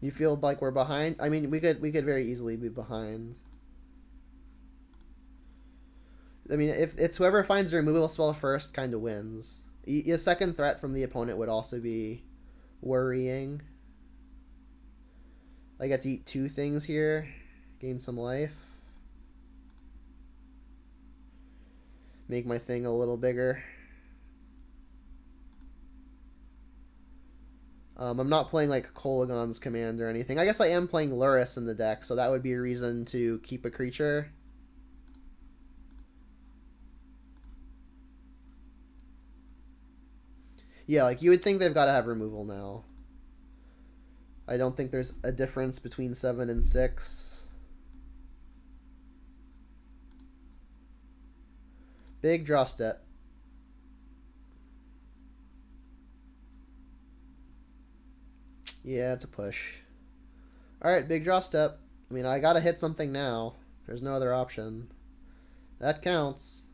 Speaker 1: You feel like we're behind? I mean, we could very easily be behind. I mean, if it's whoever finds the removal spell first kind of wins. A second threat from the opponent would also be worrying. I get to eat 2 things here. Gain some life. Make my thing a little bigger. I'm not playing like KoDiamonds Command or anything. I guess I am playing Lurrus in the deck, so that would be a reason to keep a creature. Yeah, like you would think they've got to have removal now. I don't think there's a difference between 7 and 6. Big draw step. Yeah, it's a push. Alright, big draw step. I mean, I gotta hit something now. There's no other option. That counts.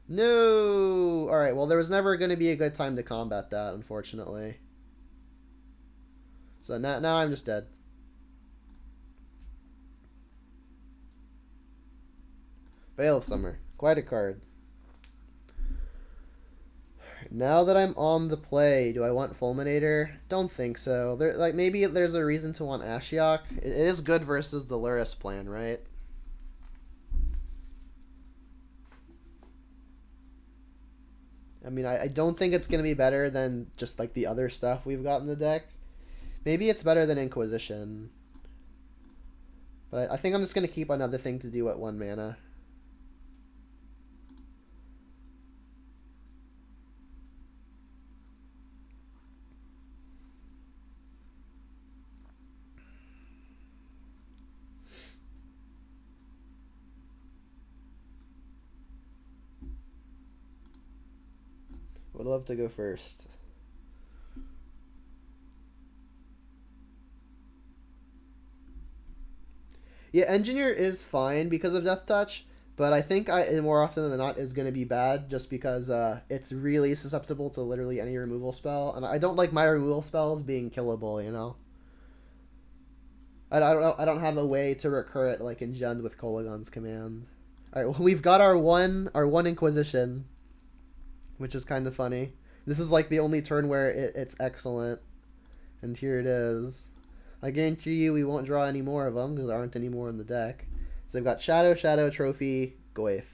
Speaker 1: No! Alright, well, there was never going to be a good time to combat that, unfortunately. So now I'm just dead. Veil of Summer. Quite a card. Now that I'm on the play, do I want Fulminator? Don't think so. Maybe there's a reason to want Ashiok. It is good versus the Lurrus plan, right? I mean, I don't think it's going to be better than just like the other stuff we've got in the deck. Maybe it's better than Inquisition. But I think I'm just going to keep another thing to do at 1 mana. Would love to go first. Yeah, Engineer is fine because of Death Touch, but I think more often than not is going to be bad just because it's really susceptible to literally any removal spell, and I don't like my removal spells being killable, you know? I don't have a way to recur it like in Jund with KoDiamonds Command. Alright, well, we've got our one Inquisition, which is kind of funny. This is like the only turn where it's excellent. And here it is. I guarantee you we won't draw any more of them because there aren't any more in the deck. So they've got Shadow, Trophy, Goyf.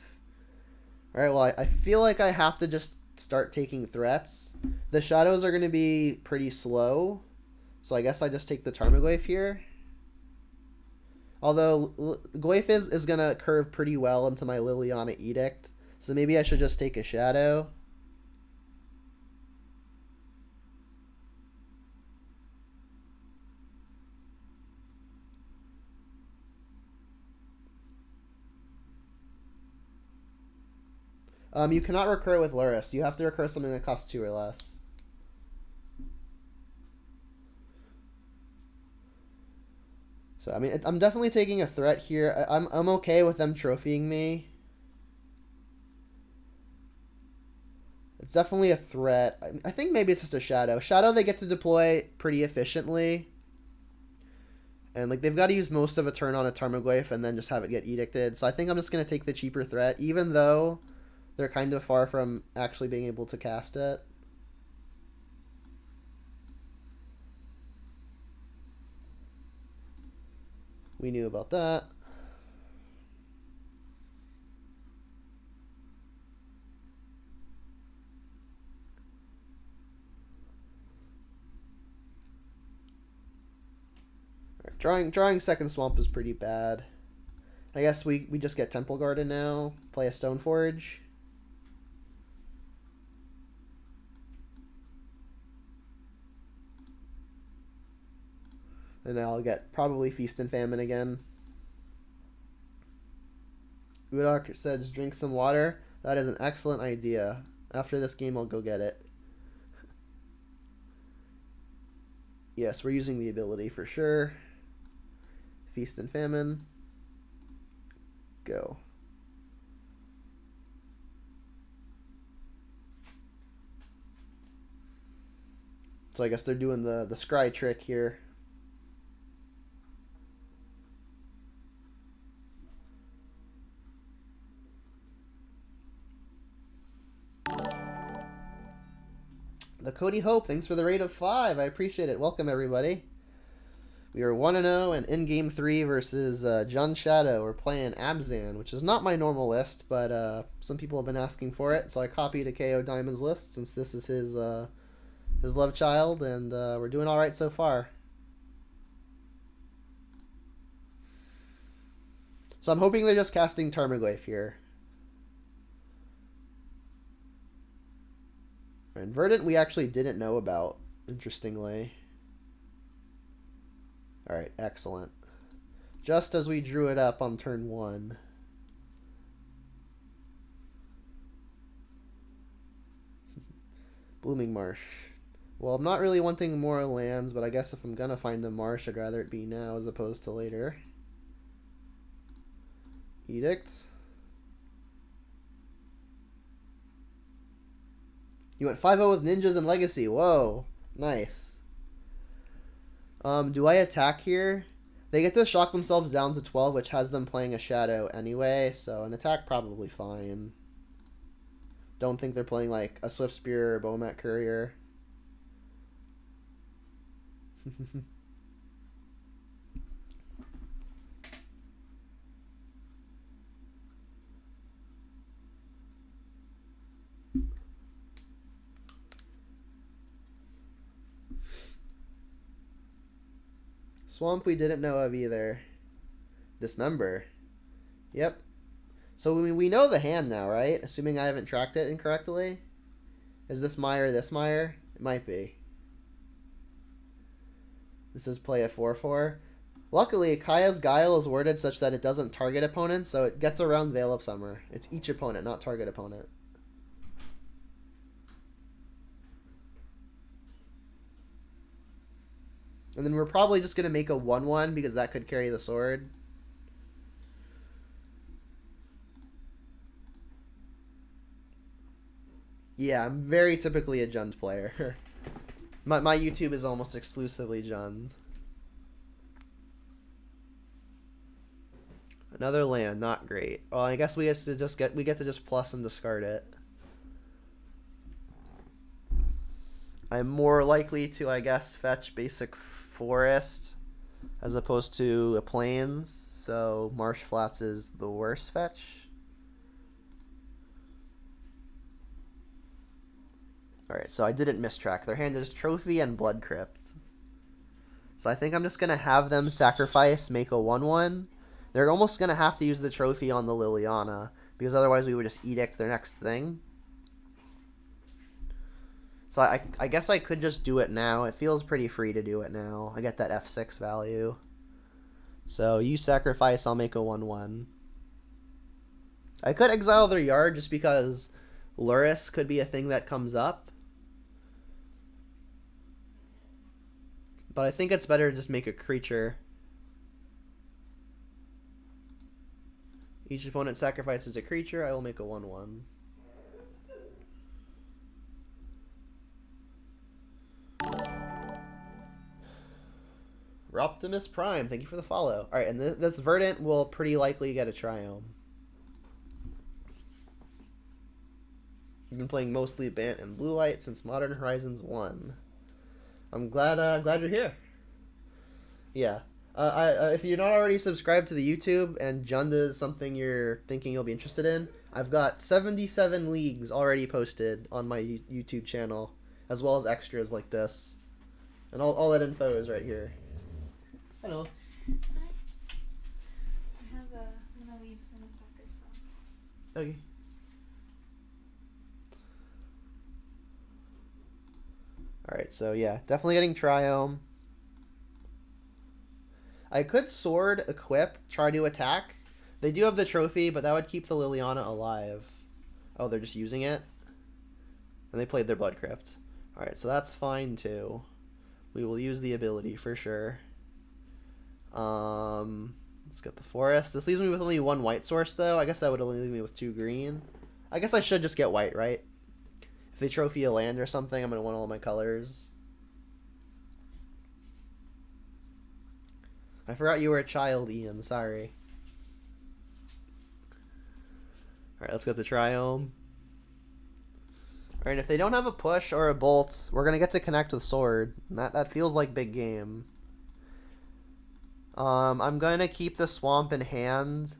Speaker 1: Alright, well, I feel like I have to just start taking threats. The Shadows are going to be pretty slow. So I guess I just take the Tarmogoyf here. Although Goyf is going to curve pretty well into my Liliana Edict. So maybe I should just take a Shadow. You cannot recur with Lurrus. You have to recur something that costs 2 or less. So, I mean, I'm definitely taking a threat here. I'm okay with them trophying me. It's definitely a threat. I think maybe it's just a Shadow. Shadow they get to deploy pretty efficiently. And, like, they've got to use most of a turn on a Tarmogoyf and then just have it get Edicted. So I think I'm just going to take the cheaper threat, even though they're kind of far from actually being able to cast it. We knew about that. Right, drawing second swamp is pretty bad. I guess we just get Temple Garden now. Play a Stoneforge. And now I'll get probably Feast and Famine again. Udok says drink some water. That is an excellent idea. After this game, I'll go get it. Yes, we're using the ability for sure. Feast and Famine. Go. So I guess they're doing the scry trick here. The Cody Hope, thanks for the raid of 5. I appreciate it. Welcome, everybody. We are 1-0, and in game 3 versus Jun Shadow, we're playing Abzan, which is not my normal list, but some people have been asking for it, so I copied a KoDiamonds list since this is his love child, and we're doing all right so far. So I'm hoping they're just casting Tarmogoyf here. And Verdant we actually didn't know about, interestingly. Alright, excellent. Just as we drew it up on turn 1. Blooming Marsh. Well, I'm not really wanting more lands, but I guess if I'm gonna find a marsh, I'd rather it be now as opposed to later. Edict. You went 5-0 with ninjas and legacy. Whoa, nice. Do I attack here? They get to shock themselves down to 12, which has them playing a shadow anyway, so an attack probably fine. Don't think they're playing like a Swift Spear or Bomat Courier. Swamp we didn't know of either. Dismember. Yep. So we know the hand now, right? Assuming I haven't tracked it incorrectly. Is this Mire this Mire? It might be. This is play a 4/4. Luckily, Kaya's Guile is worded such that it doesn't target opponents, so it gets around Veil of Summer. It's each opponent, not target opponent. And then we're probably just going to make a 1/1 because that could carry the sword. Yeah, I'm very typically a Jund player. my YouTube is almost exclusively Jund. Another land, not great. Well, I guess we get to just plus and discard it. I'm more likely to, I guess, fetch basic forest as opposed to a plains, so Marsh Flats is the worst fetch. Alright, so I didn't mistrack. Their hand is Trophy and Blood Crypt. So I think I'm just going to have them sacrifice, make a 1/1. They're almost going to have to use the Trophy on the Liliana, because otherwise we would just Edict their next thing. So I guess I could just do it now. It feels pretty free to do it now. I get that F6 value. So you sacrifice, I'll make a 1/1. I could exile their yard just because Luris could be a thing that comes up. But I think it's better to just make a creature. Each opponent sacrifices a creature, I will make a 1/1. Optimus Prime, thank you for the follow. Alright, and this Verdant will pretty likely get a Triome. You've been playing mostly Bant and Blue White since Modern Horizons 1. I'm glad you're here. Yeah. If you're not already subscribed to the YouTube and Jund is something you're thinking you'll be interested in, I've got 77 leagues already posted on my YouTube channel, as well as extras like this. And all that info is right here. Hello.
Speaker 2: Hi. I'm gonna leave in a second, so.
Speaker 1: Okay. Alright, so yeah, definitely getting Triome. I could Sword, equip, try to attack. They do have the Trophy, but that would keep the Liliana alive. Oh, they're just using it? And they played their Blood Crypt. Alright, so that's fine too. We will use the ability for sure. Let's get the forest. This leaves me with only 1 white source though. I guess that would only leave me with 2 green. I guess I should just get white, right? If they trophy a land or something, I'm gonna want all my colors. I forgot you were a child, Ian. Sorry. Alright, let's get the Triome. Alright, if they don't have a push or a bolt, we're gonna get to connect with sword. That feels like big game. I'm gonna keep the swamp in hand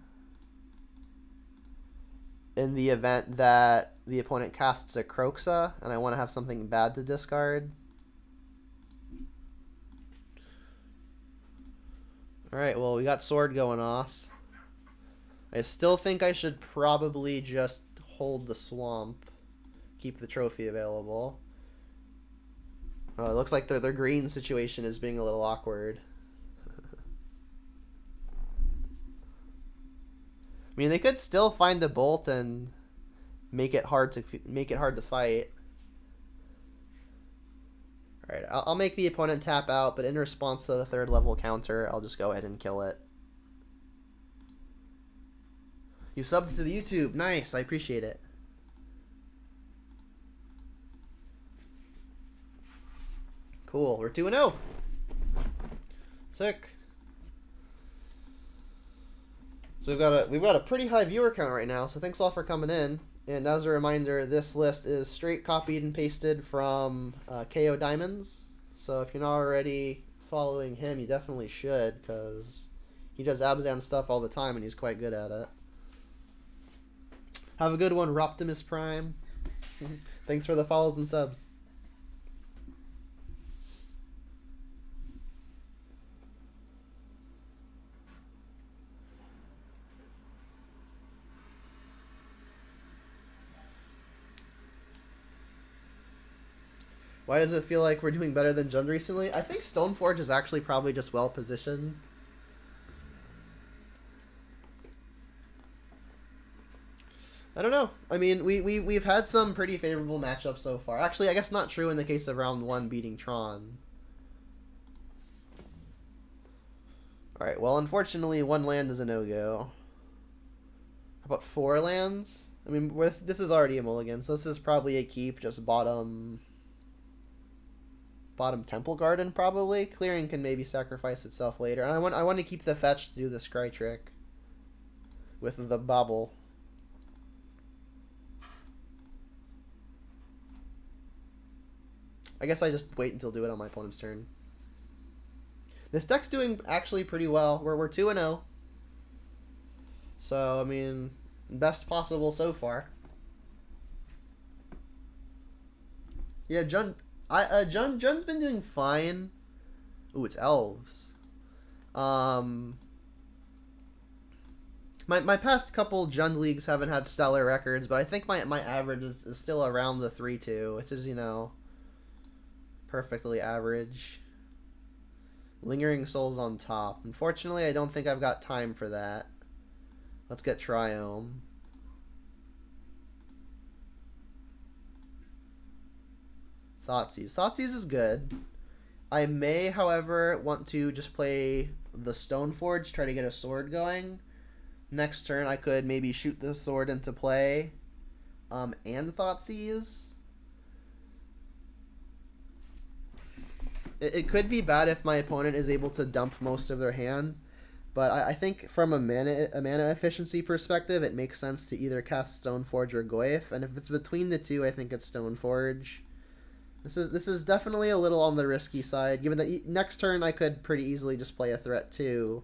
Speaker 1: in the event that the opponent casts a Kroxa, and I want to have something bad to discard. Alright, well, we got sword going off. I still think I should probably just hold the swamp. Keep the trophy available. Oh, it looks like their green situation is being a little awkward. I mean, they could still find a bolt and make it hard to fight. All right, I'll make the opponent tap out, but in response to the 3rd level counter, I'll just go ahead and kill it. You subbed to the YouTube. Nice, I appreciate it. Cool, we're 2-0. Sick. So we've got a pretty high viewer count right now, so thanks all for coming in. And as a reminder, this list is straight copied and pasted from KoDiamonds. So if you're not already following him, you definitely should, because he does Abzan stuff all the time and he's quite good at it. Have a good one, Roptimus Prime. Thanks for the follows and subs. Why does it feel like we're doing better than Jund recently? I think Stoneforge is actually probably just well positioned. I don't know. I mean, we've had some pretty favorable matchups so far. Actually, I guess not true in the case of round 1 beating Tron. Alright, well, unfortunately, 1 land is a no-go. How about 4 lands? I mean, this is already a mulligan, so this is probably a keep, just bottom Temple Garden, probably. Clearing can maybe sacrifice itself later. And I want to keep the fetch to do the scry trick with the bobble. I guess I just wait until do it on my opponent's turn. This deck's doing actually pretty well. We're 2-0. So, I mean, best possible so far. Yeah, Jund's been doing fine. Ooh, it's Elves. My past couple Jund leagues haven't had stellar records, but I think my average is still around the 3-2, which is, you know, perfectly average. Lingering Souls on top. Unfortunately, I don't think I've got time for that. Let's get Triome. Thoughtseize. Thoughtseize is good. I may, however, want to just play the Stoneforge, try to get a sword going. Next turn, I could maybe shoot the sword into play, and Thoughtseize. It could be bad if my opponent is able to dump most of their hand, but I think from a mana efficiency perspective, it makes sense to either cast Stoneforge or Goyf, and if it's between the two, I think it's Stoneforge. This is definitely a little on the risky side, given that next turn I could pretty easily just play a threat too.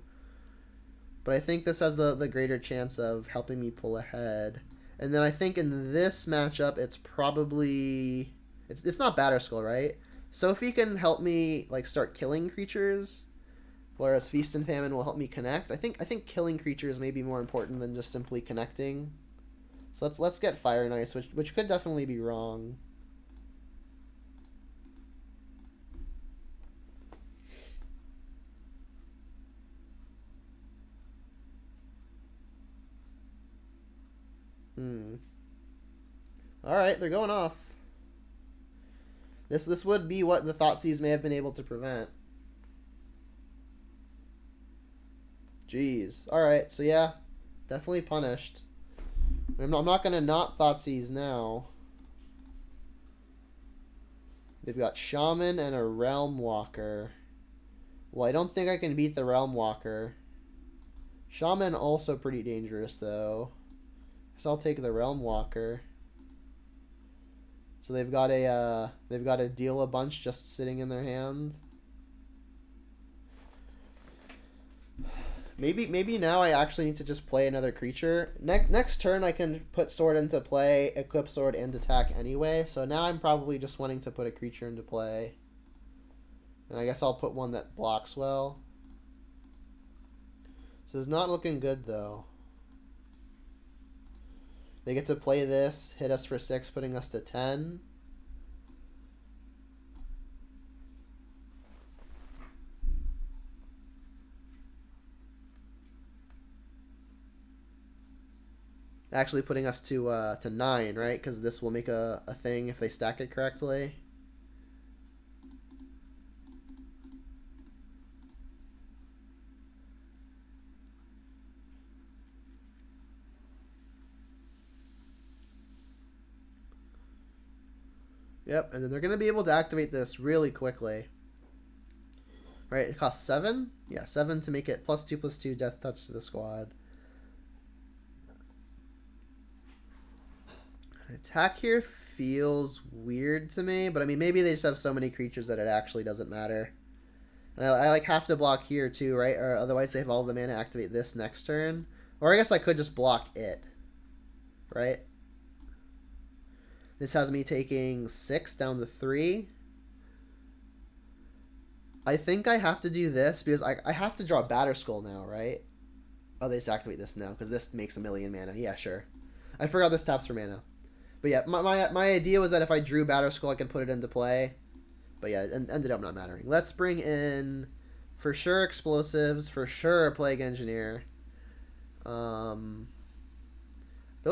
Speaker 1: But I think this has the greater chance of helping me pull ahead. And then I think in this matchup, it's probably... It's not Batterskull, right? Sophie can help me like start killing creatures, whereas Feast and Famine will help me connect. I think killing creatures may be more important than just simply connecting. So let's get Fire Knights, which could definitely be wrong. Alright, they're going off. This would be what the Thoughtseize may have been able to prevent. Jeez. Alright, so yeah. Definitely punished. I'm not going to not Thoughtseize now. They've got Shaman and a Realm Walker. Well, I don't think I can beat the Realm Walker. Shaman also pretty dangerous, though. So I'll take the Realm Walker. So they've got a deal a bunch just sitting in their hand. Maybe now I actually need to just play another creature. Next turn I can put sword into play, equip sword, and attack anyway. So now I'm probably just wanting to put a creature into play. And I guess I'll put one that blocks well. So it's not looking good though. They get to play this, hit us for 6, putting us to 10. Actually putting us to 9, right? Because this will make a thing if they stack it correctly. Yep, and then they're going to be able to activate this really quickly. Right, it costs 7? Yeah, 7 to make it +2/+2 death touch to the squad. Attack here feels weird to me, but I mean, maybe they just have so many creatures that it actually doesn't matter. And I like have to block here too, right? Or otherwise they have all the mana to activate this next turn. Or I guess I could just block it, right? This has me taking 6 down to 3. I think I have to do this because I have to draw Batterskull now, right? Oh, they just activate this now because this makes 1,000,000 mana. Yeah, sure. I forgot this taps for mana. But yeah, my idea was that if I drew Batterskull, I could put it into play. But yeah, it ended up not mattering. Let's bring in, for sure, Explosives. For sure, Plague Engineer. Those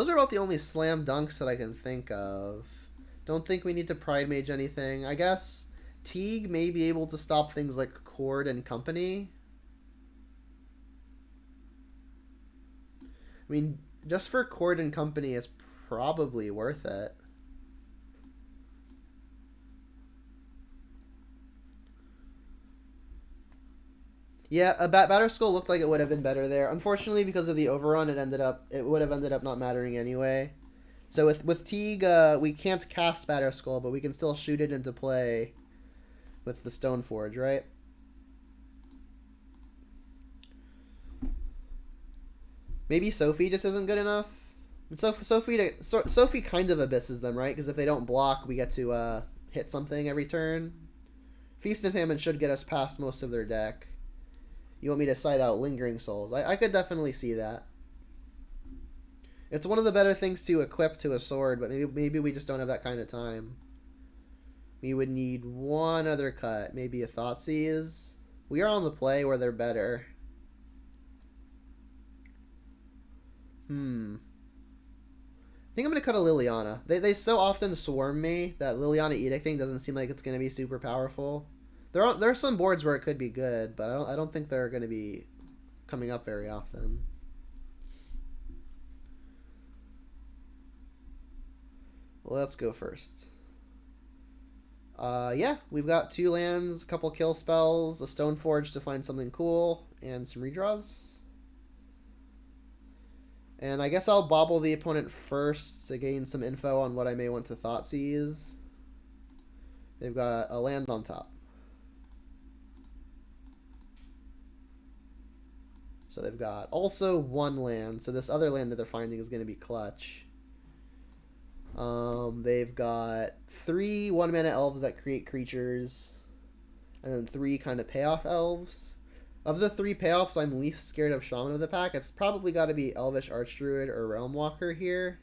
Speaker 1: are about the only slam dunks that I can think of. Don't think we need to Pride Mage anything. I guess Teague may be able to stop things like Cord and Company. I mean, just for Cord and Company, it's probably worth it. Yeah, a Batterskull looked like it would have been better there. Unfortunately, because of the overrun, it would have ended up not mattering anyway. So with Teague, we can't cast Batterskull, but we can still shoot it into play with the Stoneforge, right? Maybe Sophie just isn't good enough. Sophie kind of abysses them, right? Because if they don't block, we get to hit something every turn. Feast and Famine should get us past most of their deck. You want me to side out Lingering Souls? I could definitely see that. It's one of the better things to equip to a sword, but maybe we just don't have that kind of time. We would need one other cut. Maybe a Thoughtseize. We are on the play where they're better. I think I'm going to cut a Liliana. They so often swarm me that Liliana Edicting doesn't seem like it's going to be super powerful. There are some boards where it could be good, but I don't think they're going to be coming up very often. Well, let's go first. Yeah, we've got 2 lands, a couple kill spells, a Stoneforge to find something cool, and some redraws. And I guess I'll bobble the opponent first to gain some info on what I may want to Thoughtseize. They've got a land on top. So they've got also 1 land. So this other land that they're finding is going to be clutch. They've got 3 1-mana elves that create creatures. And then 3 kind of payoff elves. Of the 3 payoffs, I'm least scared of Shaman of the Pack. It's probably got to be Elvish Archdruid or Realm Walker here.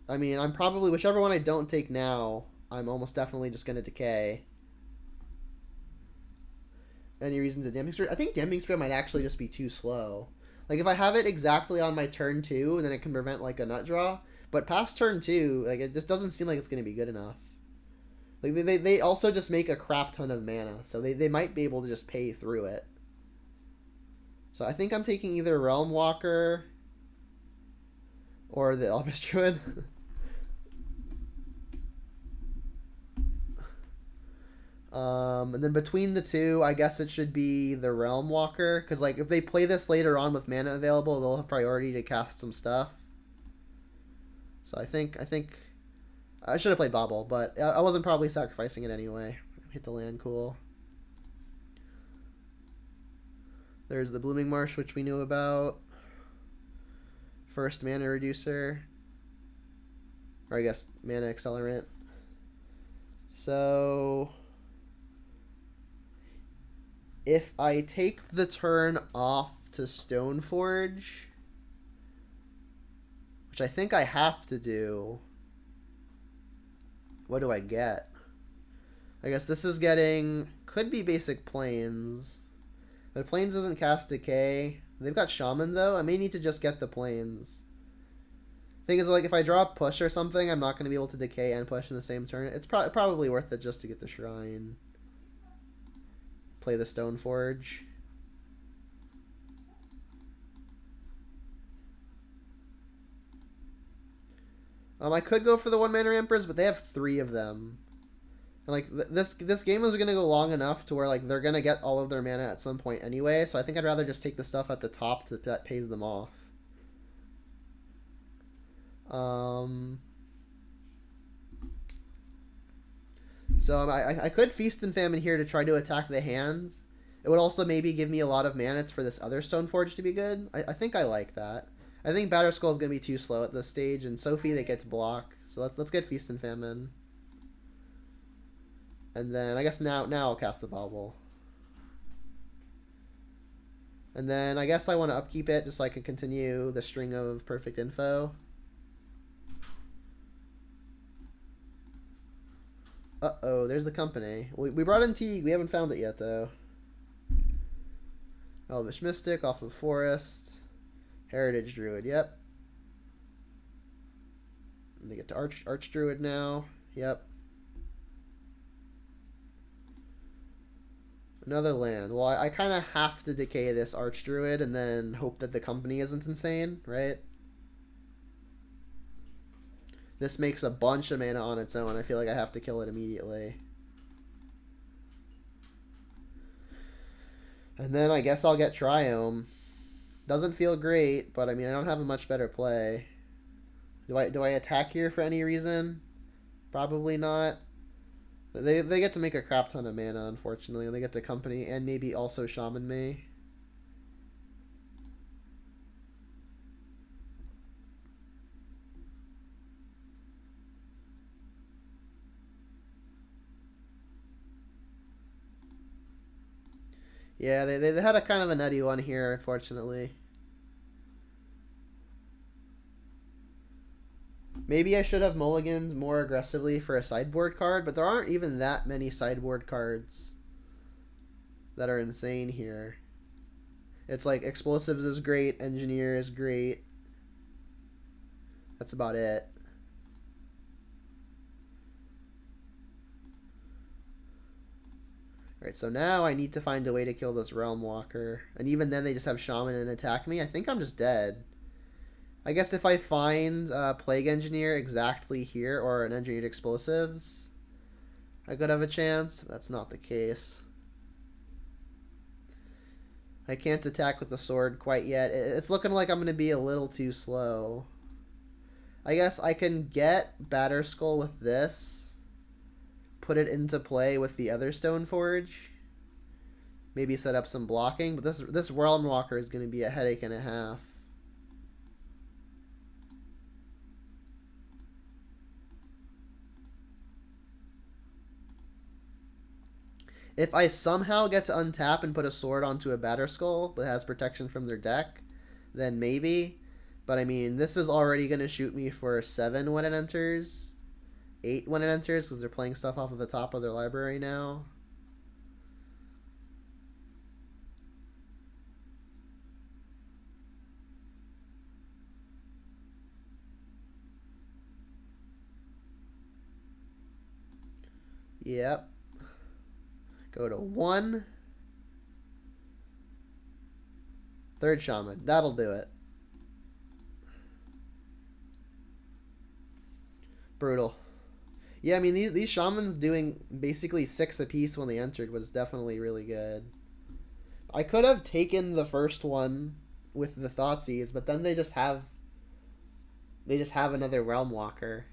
Speaker 1: I mean, I'm probably, whichever one I don't take now, I'm almost definitely just going to decay. Any reason to Damping Spirit? I think Damping Spirit might actually just be too slow. Like, if I have it exactly on my turn 2, then it can prevent, like, a nut draw. But past turn 2, like, it just doesn't seem like it's going to be good enough. Like, they also just make a crap ton of mana, so they might be able to just pay through it. So I think I'm taking either Realm Walker or the Elvish Druid. And then between the two, I guess it should be the Realm Walker, because like if they play this later on with mana available, they'll have priority to cast some stuff. So I think I should have played Bobble, but I wasn't probably sacrificing it anyway. Hit the land, cool. There's the Blooming Marsh, which we knew about. First mana reducer. Or I guess mana accelerant. So if I take the turn off to Stoneforge, which I think I have to do, what do I get? I guess this is getting, could be basic Plains. But Plains doesn't cast Decay. They've got Shaman though. I may need to just get the Plains. Thing is, like, if I draw a push or something, I'm not going to be able to Decay and push in the same turn. It's probably worth it just to get the Shrine. Play the Stoneforge. I could go for the 1-mana Emperors, but they have 3 of them. And, like, this game is going to go long enough to where, like, they're going to get all of their mana at some point anyway, so I think I'd rather just take the stuff at the top that pays them off. So I could Feast and Famine here to try to attack the hands. It would also maybe give me a lot of mana for this other Stoneforge to be good. I think I like that. I think Batterskull is going to be too slow at this stage, and Sophie, they get to block. So let's get Feast and Famine. And then I guess now I'll cast the Bauble. And then I guess I want to upkeep it just so I can continue the string of perfect info. Uh-oh, there's the company. We brought in Teague. We haven't found it yet, though. Elvish Mystic off of Forest. Heritage Druid, yep. And they get to Arch Druid now. Yep. Another land. Well, I kind of have to decay this Arch Druid and then hope that the company isn't insane, right? This makes a bunch of mana on its own. I feel like I have to kill it immediately. And then I guess I'll get Triome. Doesn't feel great, but I mean, I don't have a much better play. Do I attack here for any reason? Probably not. They get to make a crap ton of mana, unfortunately. And they get to company and maybe also Shaman me. Yeah, they had a kind of a nutty one here, unfortunately. Maybe I should have mulliganed more aggressively for a sideboard card, but there aren't even that many sideboard cards that are insane here. It's like Explosives is great, Engineer is great. That's about it. Alright, so now I need to find a way to kill this Realm Walker. And even then they just have Shaman and attack me. I think I'm just dead. I guess if I find Plague Engineer exactly here, or an Engineered Explosives, I could have a chance. That's not the case. I can't attack with the sword quite yet. It's looking like I'm going to be a little too slow. I guess I can get Batterskull with this. Put it into play with the other Stoneforge. Maybe set up some blocking. But this Realm Walker is going to be a headache and a half. If I somehow get to untap and put a sword onto a Batterskull that has protection from their deck, then maybe. But I mean, this is already going to shoot me for 7 when it enters. 8 when it enters, because they're playing stuff off of the top of their library now. Yep. Go to 1. Third Shaman. That'll do it. Brutal. Yeah, I mean, these Shamans doing basically 6 apiece when they entered was definitely really good. I could have taken the first one with the Thoughtseize, but then they just have another Realm Walker.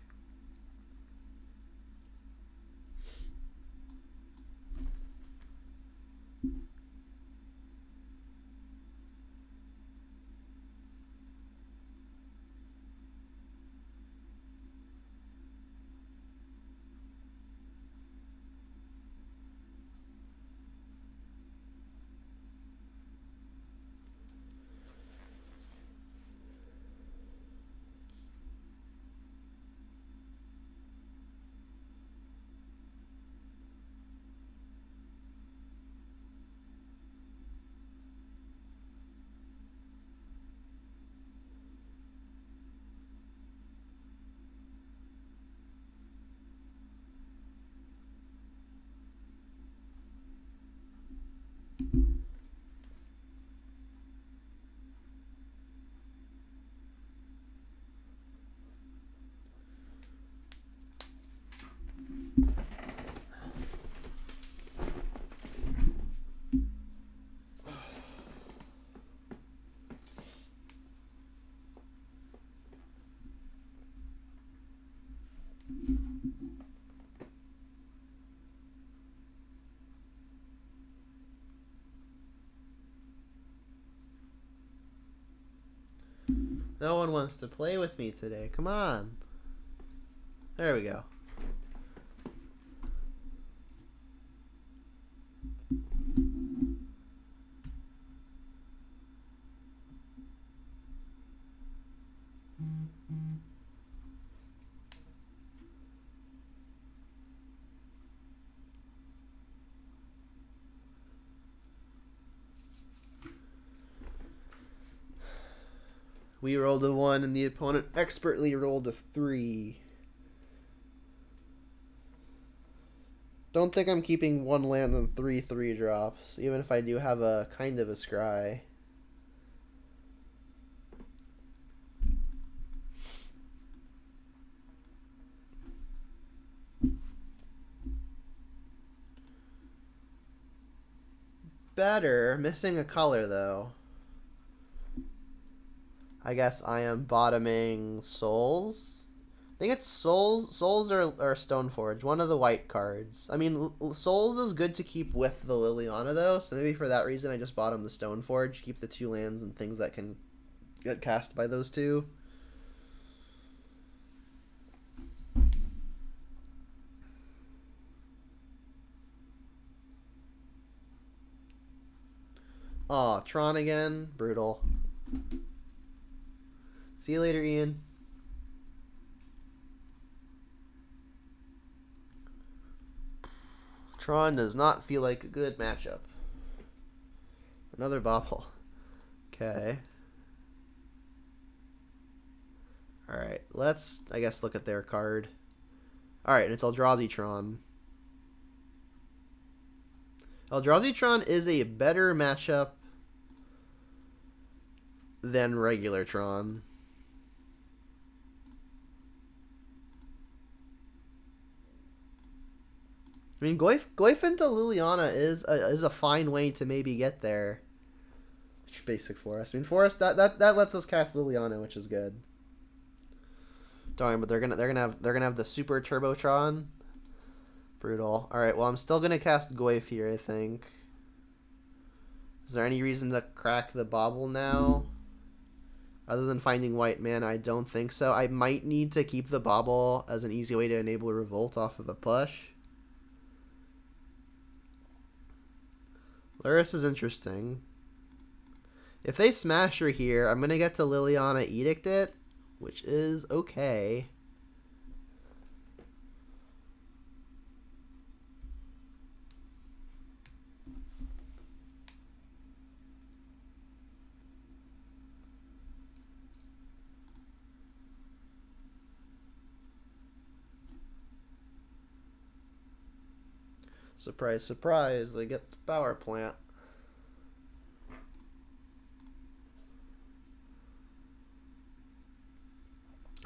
Speaker 1: No one wants to play with me today. Come on. There we go. We rolled a 1 and the opponent expertly rolled a 3. Don't think I'm keeping 1 land and 3/3 drops, even if I do have a kind of a scry. Better. Missing a color, though. I guess I am bottoming Souls. I think it's Souls. Souls or Stoneforge. One of the white cards. I mean, Souls is good to keep with the Liliana, though. So maybe for that reason, I just bottom the Stoneforge. Keep the 2 lands and things that can get cast by those 2. Aw, Tron again. Brutal. See you later, Ian. Tron does not feel like a good matchup. Another bobble. Okay. Alright, let's, I guess, look at their card. Alright, and it's Eldrazi Tron. Eldrazi Tron is a better matchup than regular Tron. I mean, Goyf into Liliana is a fine way to maybe get there. Basic Forest. I mean, Forest that lets us cast Liliana, which is good. Darn, but they're gonna have the Super Turbotron. Brutal. All right, well, I'm still gonna cast Goyf here, I think. Is there any reason to crack the bobble now? Other than finding white mana, I don't think so. I might need to keep the bobble as an easy way to enable a revolt off of a push. Luris is interesting. If they smash her here, I'm going to get to Liliana Edict it, which is okay. Surprise, surprise, they get the power plant.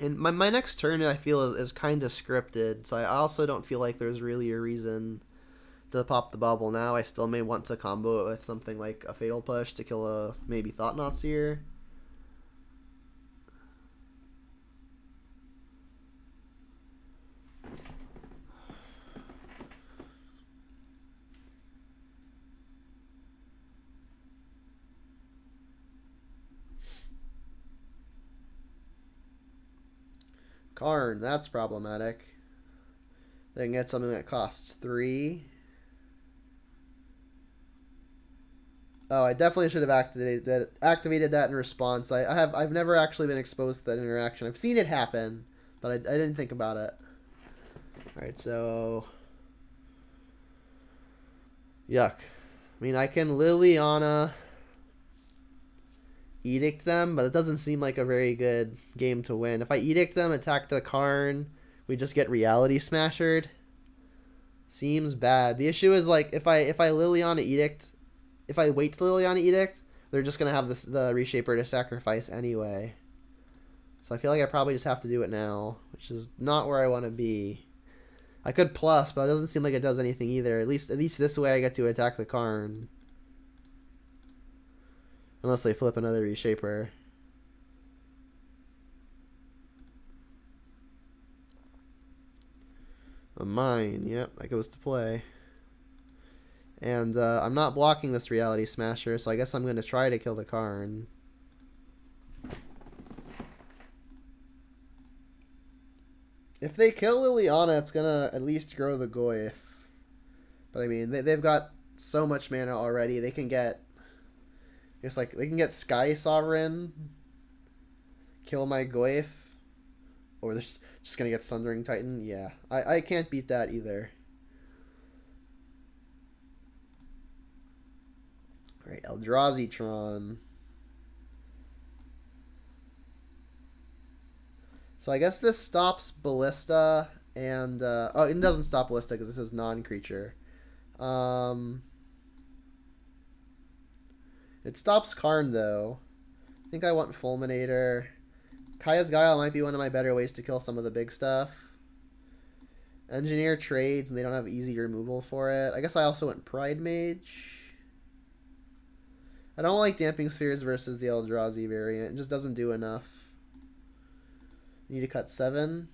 Speaker 1: And my next turn, I feel, is kind of scripted, so I also don't feel like there's really a reason to pop the bubble now. I still may want to combo it with something like a Fatal Push to kill a maybe Thought-Knot Seer. Karn, that's problematic. They can get something that costs 3. Oh, I definitely should have activated that in response. I've never actually been exposed to that interaction. I've seen it happen, but I didn't think about it. Alright, so yuck. I mean, I can Liliana Edict them, but it doesn't seem like a very good game to win. If I Edict them, attack the Karn, we just get Reality Smashered. Seems bad. The issue is, like, if I Liliana Edict, if I wait to Liliana Edict, they're just gonna have the Reshaper to sacrifice anyway. So I feel like I probably just have to do it now, which is not where I want to be. I could plus, but it doesn't seem like it does anything either. At least this way I get to attack the Karn. Unless they flip another Reshaper. A mine, yep, that goes to play. And I'm not blocking this Reality Smasher, so I guess I'm going to try to kill the Karn. If they kill Liliana, it's gonna at least grow the Goyf. But I mean, they've got so much mana already. They can get, it's like they can get Sky Sovereign, kill my Goyf, or they're just gonna get Sundering Titan. Yeah, I can't beat that either. All right, Eldrazi Tron. So I guess this stops Ballista and oh, it doesn't stop Ballista because this is non-creature. It stops Karn though. I think I want Fulminator. Kaya's Guile might be one of my better ways to kill some of the big stuff. Engineer trades and they don't have easy removal for it. I guess I also went Pride Mage. I don't like Damping Spheres versus the Eldrazi variant. It just doesn't do enough. Need to cut 7.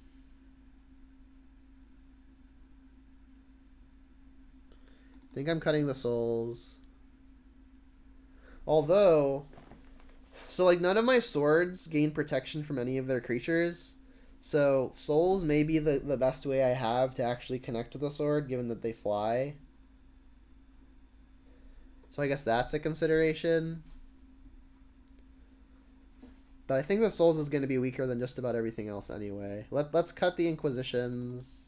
Speaker 1: I think I'm cutting the souls. Although, so like none of my swords gain protection from any of their creatures. So souls may be the best way I have to actually connect to the sword, given that they fly. So I guess that's a consideration. But I think the souls is going to be weaker than just about everything else anyway. Let's cut the Inquisitions.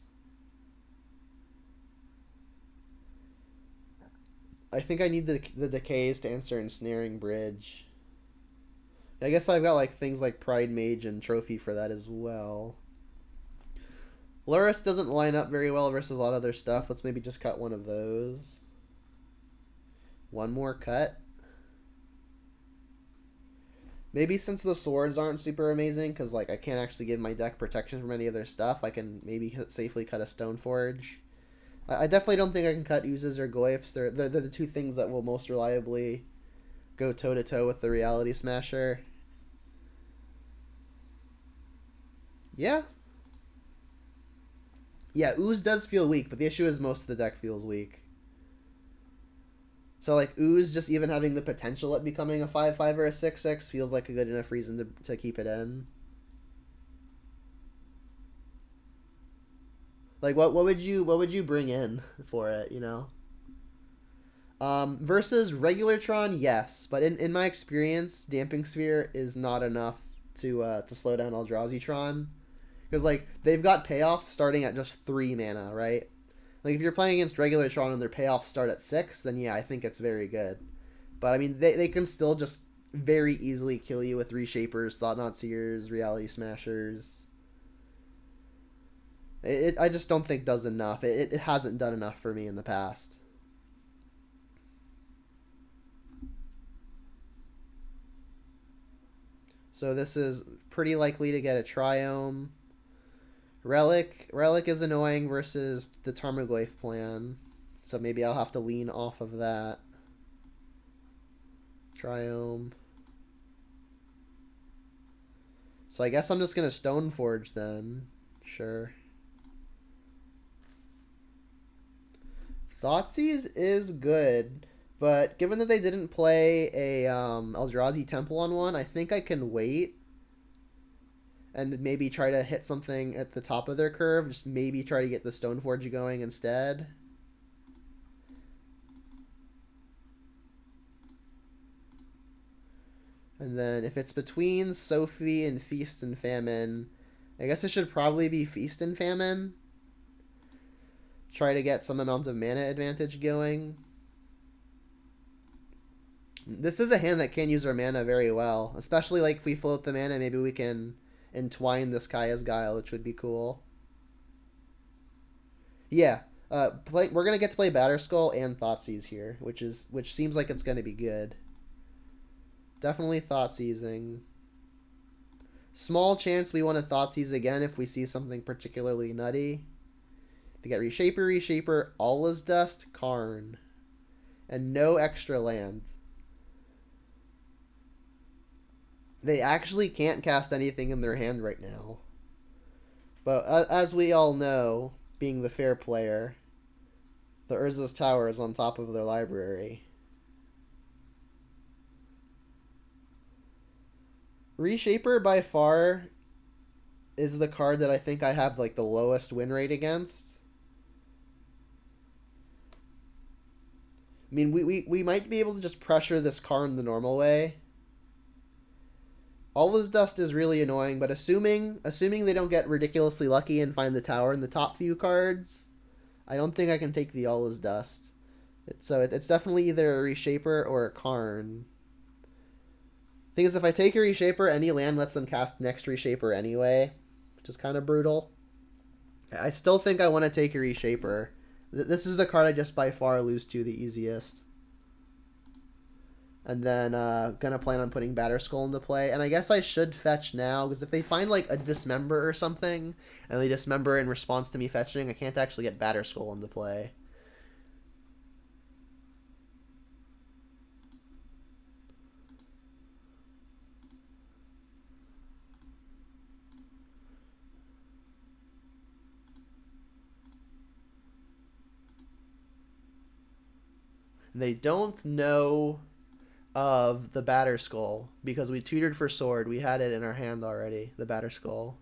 Speaker 1: I think I need the decays to answer Ensnaring Bridge. I guess I've got like things like Pride Mage and Trophy for that as well. Lurrus doesn't line up very well versus a lot of other stuff. Let's maybe just cut one of those. One more cut. Maybe since the swords aren't super amazing, because like I can't actually give my deck protection from any of their stuff, I can maybe safely cut a Stoneforge. I definitely don't think I can cut Oozes or Goyfs. They're the two things that will most reliably go toe-to-toe with the Reality Smasher. Yeah. Yeah, Ooze does feel weak, but the issue is most of the deck feels weak. So, like, Ooze just even having the potential at becoming a 5/5 or a 6/6 feels like a good enough reason to keep it in. Like, what would you bring in for it, you know? Versus regular Tron, yes. But in my experience, Damping Sphere is not enough to slow down Eldrazi Tron. Because, like, they've got payoffs starting at just 3 mana, right? Like, if you're playing against regular Tron and their payoffs start at 6, then yeah, I think it's very good. But, I mean, they can still just very easily kill you with Reshapers, Thought-Knot Seers, Reality Smashers. I just don't think does enough. It hasn't done enough for me in the past. So this is pretty likely to get a Triome. Relic is annoying versus the Tarmogoyf plan. So maybe I'll have to lean off of that. Triome. So I guess I'm just going to Stoneforge then. Sure. Thoughtseize is good, but given that they didn't play a Eldrazi Temple on one, I think I can wait and maybe try to hit something at the top of their curve. Just maybe try to get the Stoneforge going instead. And then if it's between Sophie and Feast and Famine, I guess it should probably be Feast and Famine. Try to get some amount of mana advantage going. This is a hand that can use our mana very well. Especially like if we float the mana, maybe we can entwine this Kaya's Guile, which would be cool. Yeah. We're going to get to play Batterskull and Thoughtseize here, which seems like it's going to be good. Definitely Thoughtseizing. Small chance we want to Thoughtseize again if we see something particularly nutty. They get Reshaper, All is Dust, Karn. And no extra land. They actually can't cast anything in their hand right now. But as we all know, being the fair player, the Urza's Tower is on top of their library. Reshaper by far is the card that I think I have like the lowest win rate against. I mean, we might be able to just pressure this Karn the normal way. All his dust is really annoying, but assuming they don't get ridiculously lucky and find the tower in the top few cards, I don't think I can take the all his dust. It's definitely either a Reshaper or a Karn. Thing is, if I take a Reshaper, any land lets them cast next Reshaper anyway, which is kind of brutal. I still think I want to take a Reshaper. This is the card I just by far lose to the easiest. And then gonna plan on putting Batterskull into play. And I guess I should fetch now, because if they find like a Dismember or something, and they Dismember in response to me fetching, I can't actually get Batterskull into play. They don't know of the Batterskull because we tutored for sword. We had it in our hand already, the Batterskull.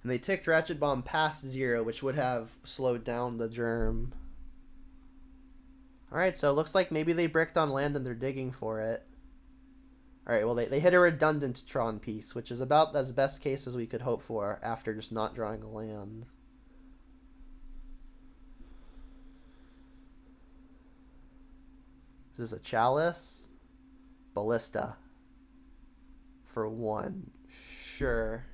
Speaker 1: And they ticked Ratchet Bomb past 0, which would have slowed down the germ. Alright, so it looks like maybe they bricked on land and they're digging for it. Alright, well, they hit a redundant Tron piece, which is about as best case as we could hope for after just not drawing a land. This is a Chalice. Ballista. For 1. Sure.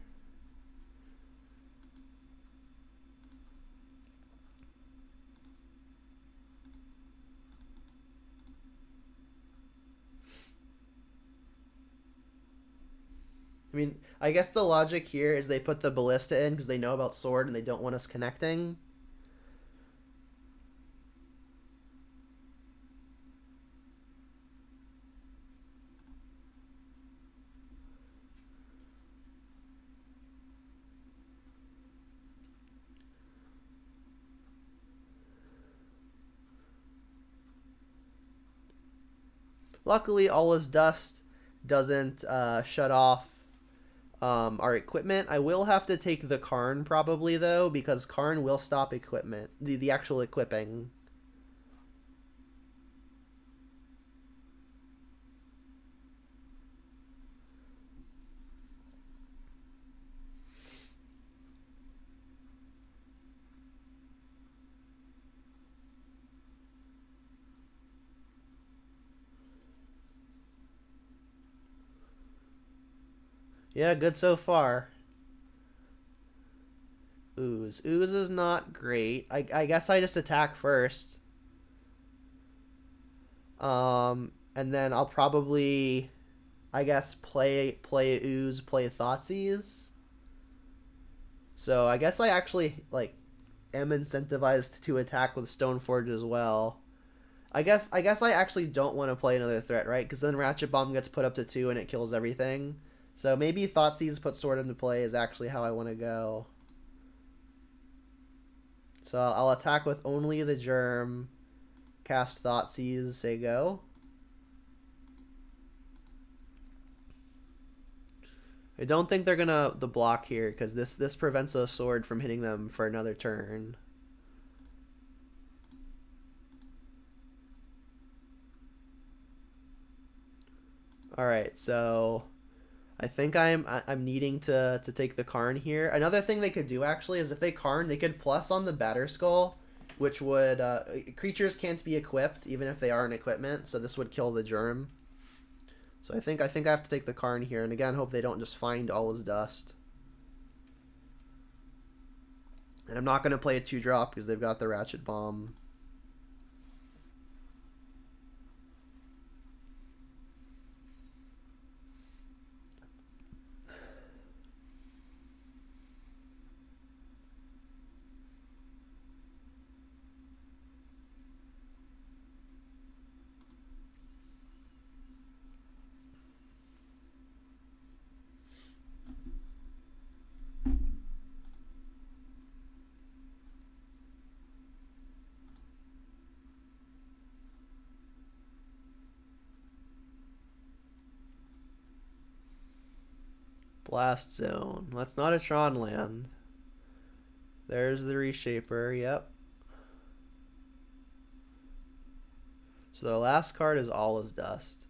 Speaker 1: I mean, I guess the logic here is they put the Ballista in because they know about sword and they don't want us connecting. Luckily, all his dust doesn't shut off our equipment. I will have to take the Karn probably, though, because Karn will stop equipment. The actual equipping. Yeah, good so far. Ooze. Ooze is not great. I guess I just attack first. And then I'll probably, I guess, play Ooze, play Thoughtseize. So I guess I actually, like, am incentivized to attack with Stoneforge as well. I guess I actually don't want to play another threat, right? Because then Ratchet Bomb gets put up to 2 and it kills everything. So maybe Thoughtseize put Sword into play is actually how I want to go. So I'll attack with only the Germ, cast Thoughtseize, say go. I don't think they're gonna the block here because this prevents a sword from hitting them for another turn. All right, so I think I'm needing to take the Karn here. Another thing they could do actually is if they Karn, they could plus on the Batterskull, which would creatures can't be equipped even if they are an equipment, so this would kill the Germ. So I think I have to take the Karn here, and again, hope they don't just find all his dust. And I'm not going to play a 2-drop because they've got the Ratchet Bomb. Blast Zone. That's not a Tron land. There's the Reshaper, yep. So the last card is All Is Dust.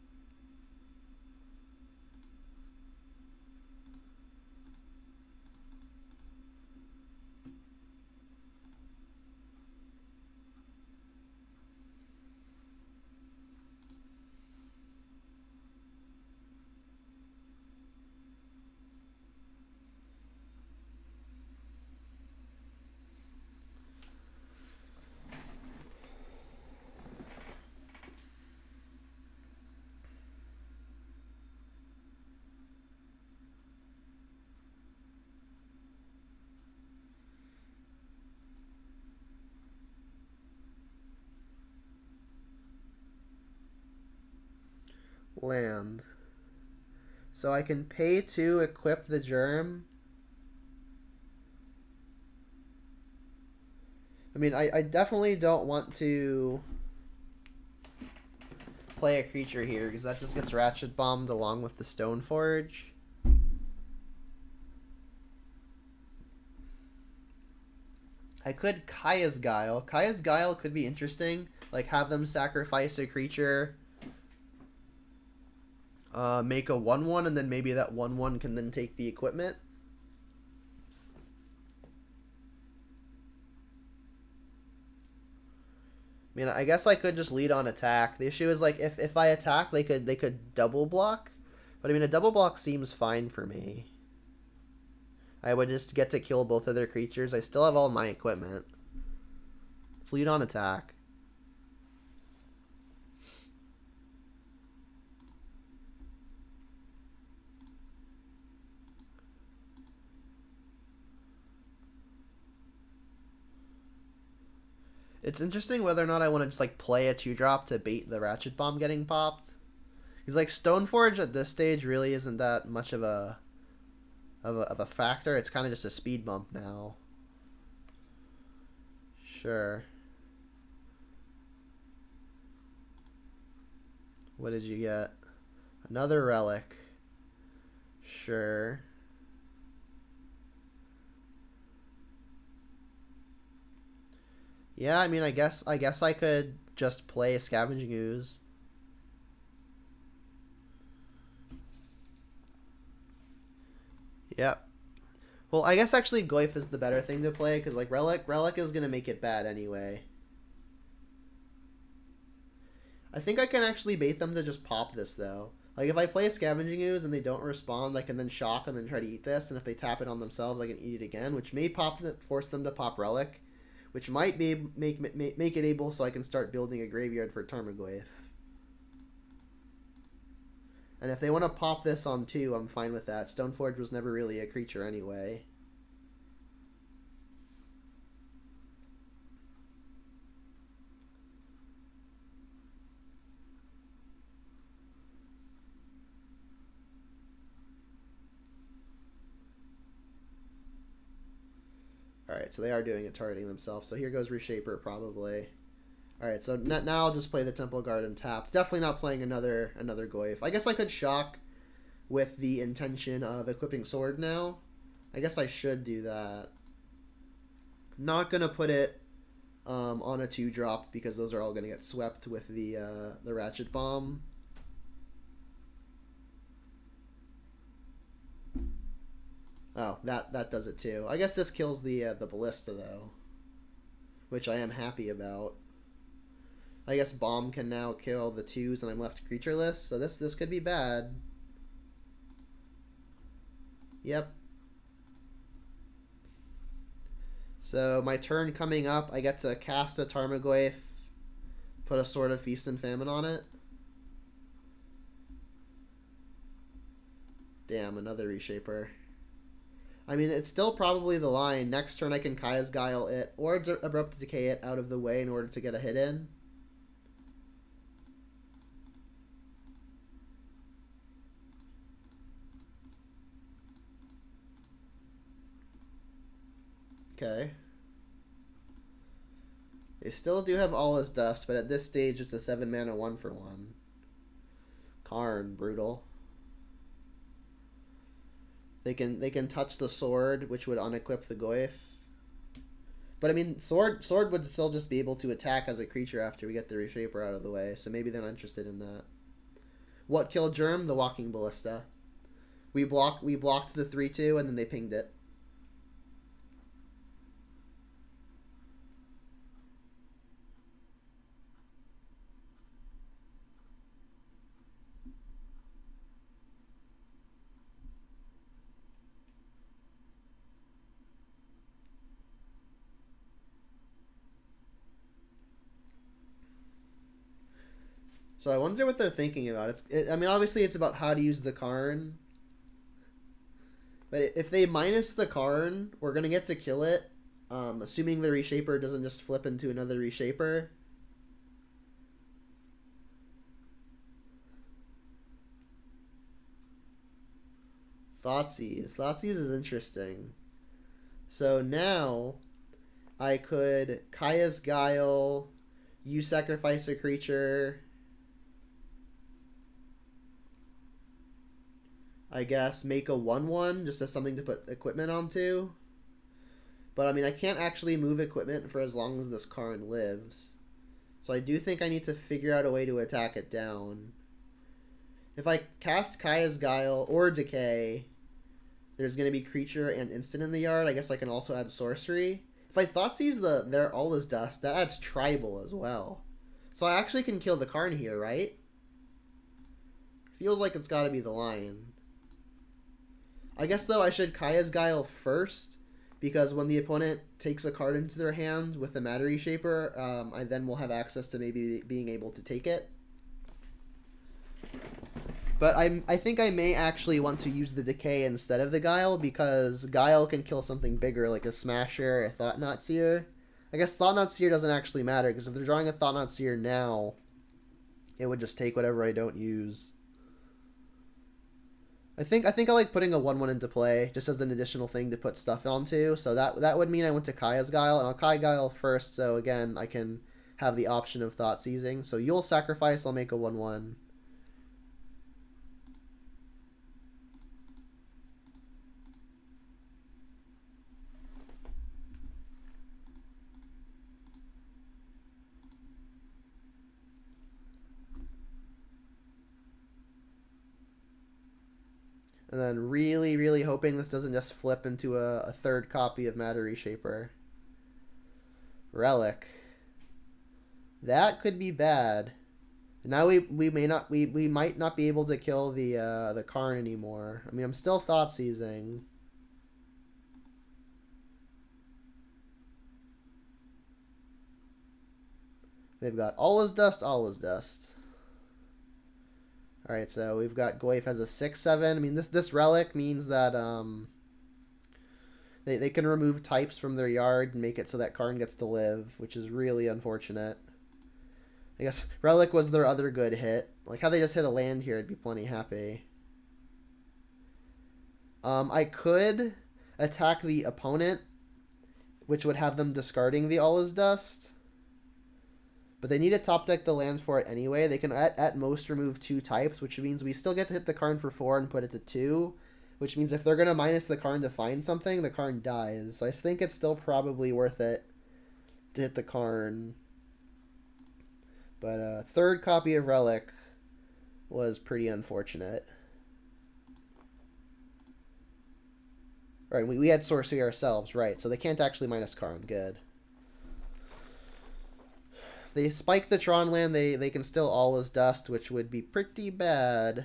Speaker 1: Land. So I can pay to equip the Germ. I mean, I definitely don't want to play a creature here because that just gets Ratchet Bombed along with the Stoneforge. I could Kaya's Guile. Kaya's Guile could be interesting. Like, have them sacrifice a creature, make a 1/1, and then maybe that 1/1 can then take the equipment. I mean, I guess I could just lead on attack. The issue is, like, if I attack, they could double block. But I mean, a double block seems fine for me. I would just get to kill both of their creatures. I still have all my equipment. Let's lead on attack. It's interesting whether or not I want to just like play a 2-drop to bait the Ratchet Bomb getting popped. Because like Stoneforge at this stage really isn't that much of a factor. It's kind of just a speed bump now. Sure. What did you get? Another relic. Sure. Yeah, I mean, I guess I could just play a Scavenging Ooze. Yep. Well, I guess actually Goyf is the better thing to play because like Relic is gonna make it bad anyway. I think I can actually bait them to just pop this though. Like if I play a Scavenging Ooze and they don't respond, I can then shock and then try to eat this, and if they tap it on themselves, I can eat it again, which may force them to pop Relic, which might be make it able so I can start building a graveyard for Tarmogoyf. And if they want to pop this on 2, I'm fine with that. Stoneforge was never really a creature anyway. Alright, so they are doing it, targeting themselves. So here goes Reshaper, probably. Alright, so now I'll just play the Temple Garden tapped. Definitely not playing another Goyf. I guess I could shock with the intention of equipping Sword now. I guess I should do that. Not going to put it on a 2-drop because those are all going to get swept with the Ratchet Bomb. Oh, that does it too. I guess this kills the Ballista though, which I am happy about. I guess Bomb can now kill the 2s and I'm left creatureless, so this could be bad. Yep. So my turn coming up, I get to cast a Tarmogoyf, put a Sword of Feast and Famine on it. Damn, another Reshaper. I mean, it's still probably the line. Next turn I can Kaya's Guile it, or Abrupt Decay it out of the way in order to get a hit in. Okay. They still do have All Is Dust, but at this stage it's a 7-mana 1/1. Karn, brutal. They can touch the sword, which would unequip the Goyf. But I mean, sword would still just be able to attack as a creature after we get the Reshaper out of the way. So maybe they're not interested in that. What killed Germ? The Walking Ballista. We blocked the 3/2 and then they pinged it. So I wonder what they're thinking about. I mean, obviously it's about how to use the Karn. But if they minus the Karn, we're going to get to kill it. Assuming the Reshaper doesn't just flip into another Reshaper. Thoughtseize. Thougtseize is interesting. So now I could Kaya's Guile, you sacrifice a creature. I guess make a 1/1 just as something to put equipment onto. But I mean, I can't actually move equipment for as long as this Karn lives. So I do think I need to figure out a way to attack it down. If I cast Kaya's Guile or Decay, there's going to be creature and instant in the yard. I guess I can also add sorcery. If I Thoughtseize their All is Dust, that adds tribal as well. So I actually can kill the Karn here, right? Feels like it's got to be the line. I guess, though, I should Kaya's Guile first, because when the opponent takes a card into their hand with the Matter Reshaper, I then will have access to maybe being able to take it. But I think I may actually want to use the Decay instead of the Guile, because Guile can kill something bigger, like a Smasher, a Thought-Knot Seer. I guess Thought-Knot Seer doesn't actually matter, because if they're drawing a Thought-Knot Seer now, it would just take whatever I don't use. I think I like putting a 1/1 into play just as an additional thing to put stuff onto. So that would mean I went to Kaya's Guile, and I'll Kai Guile first. So again, I can have the option of Thoughtseizing. So you'll sacrifice. I'll make a 1/1. And then really, really hoping this doesn't just flip into a third copy of Matter Reshaper. Relic. That could be bad. Now we might not be able to kill the Karn anymore. I mean, I'm still Thoughtseizing. They've got All is Dust, All is Dust. Alright, so we've got Goyf has a 6/7. I mean, this relic means that they can remove types from their yard and make it so that Karn gets to live, which is really unfortunate. I guess Relic was their other good hit. Like, how they just hit a land here, I'd be plenty happy. I could attack the opponent, which would have them discarding the All is Dust. But they need to top deck the land for it anyway. They can at most remove 2 types, which means we still get to hit the Karn for 4 and put it to 2. Which means if they're going to minus the Karn to find something, the Karn dies. So I think it's still probably worth it to hit the Karn. But third copy of Relic was pretty unfortunate. Right, we had sorcery ourselves, right. So they can't actually minus Karn. Good. They spike the Tron land, they can still All is Dust, which would be pretty bad.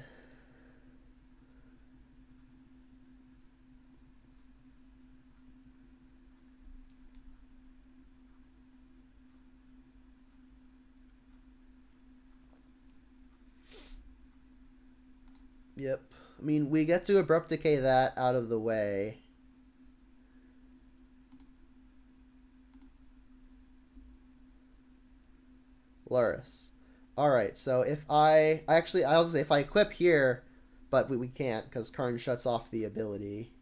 Speaker 1: Yep. I mean, we get to Abrupt Decay that out of the way. Luris. Alright, so if I was say if I equip here, but we can't because Karn shuts off the ability.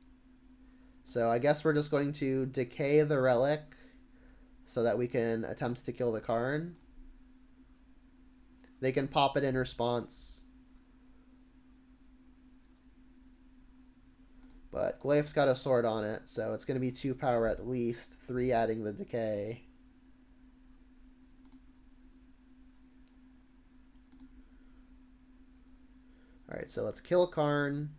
Speaker 1: So I guess we're just going to decay the relic so that we can attempt to kill the Karn. They can pop it in response. But Glyph's got a sword on it, so it's going to be 2 power at least, 3 adding the decay. Alright, so let's kill Karn.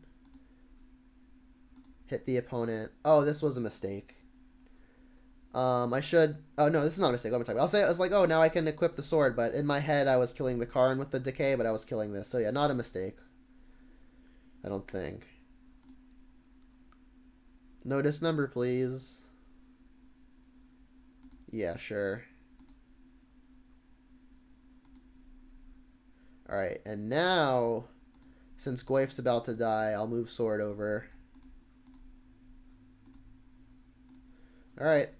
Speaker 1: Hit the opponent. Oh, this was a mistake. I should... Oh, no, this is not a mistake. What am I talking about? I was like, oh, now I can equip the sword, but in my head I was killing the Karn with the decay, but I was killing this. So yeah, not a mistake. I don't think. No dismember, please. Yeah, sure. Alright, and now... Since Glyph's about to die, I'll move sword over. Alright.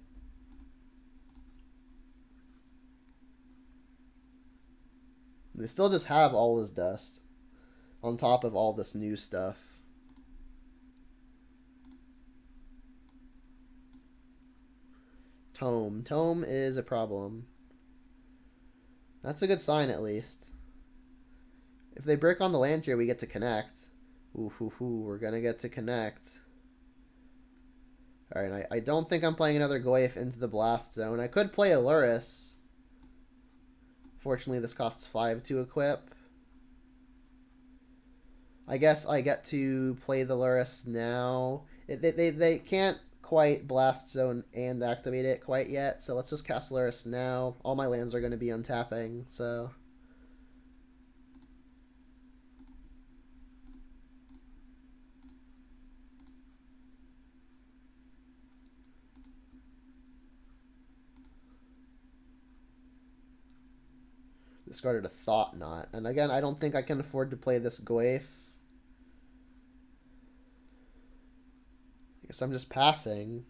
Speaker 1: They still just have all his dust. On top of all this new stuff. Tome. Tome is a problem. That's a good sign, at least. If they break on the land here, we get to connect. Ooh, we're gonna get to connect. Alright, I don't think I'm playing another Glyph into the blast zone. I could play a Luris. Fortunately, this costs 5 to equip. I guess I get to play the Luris now. They can't quite blast zone and activate it quite yet, so let's just cast Luris now. All my lands are going to be untapping, so... Discarded a Thought Knot. And again, I don't think I can afford to play this Glyph. I guess I'm just passing.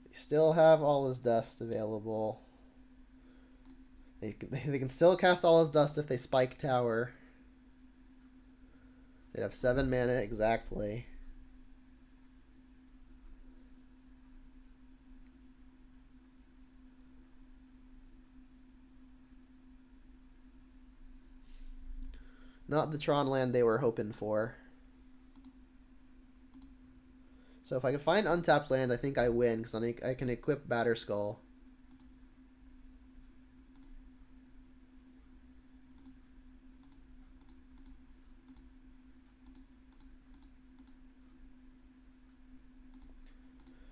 Speaker 1: They still have all his dust available. They can still cast all his dust if they spike tower. They'd have 7 mana exactly. Not the Tron land they were hoping for. So if I can find untapped land, I think I win, because I can equip Batterskull.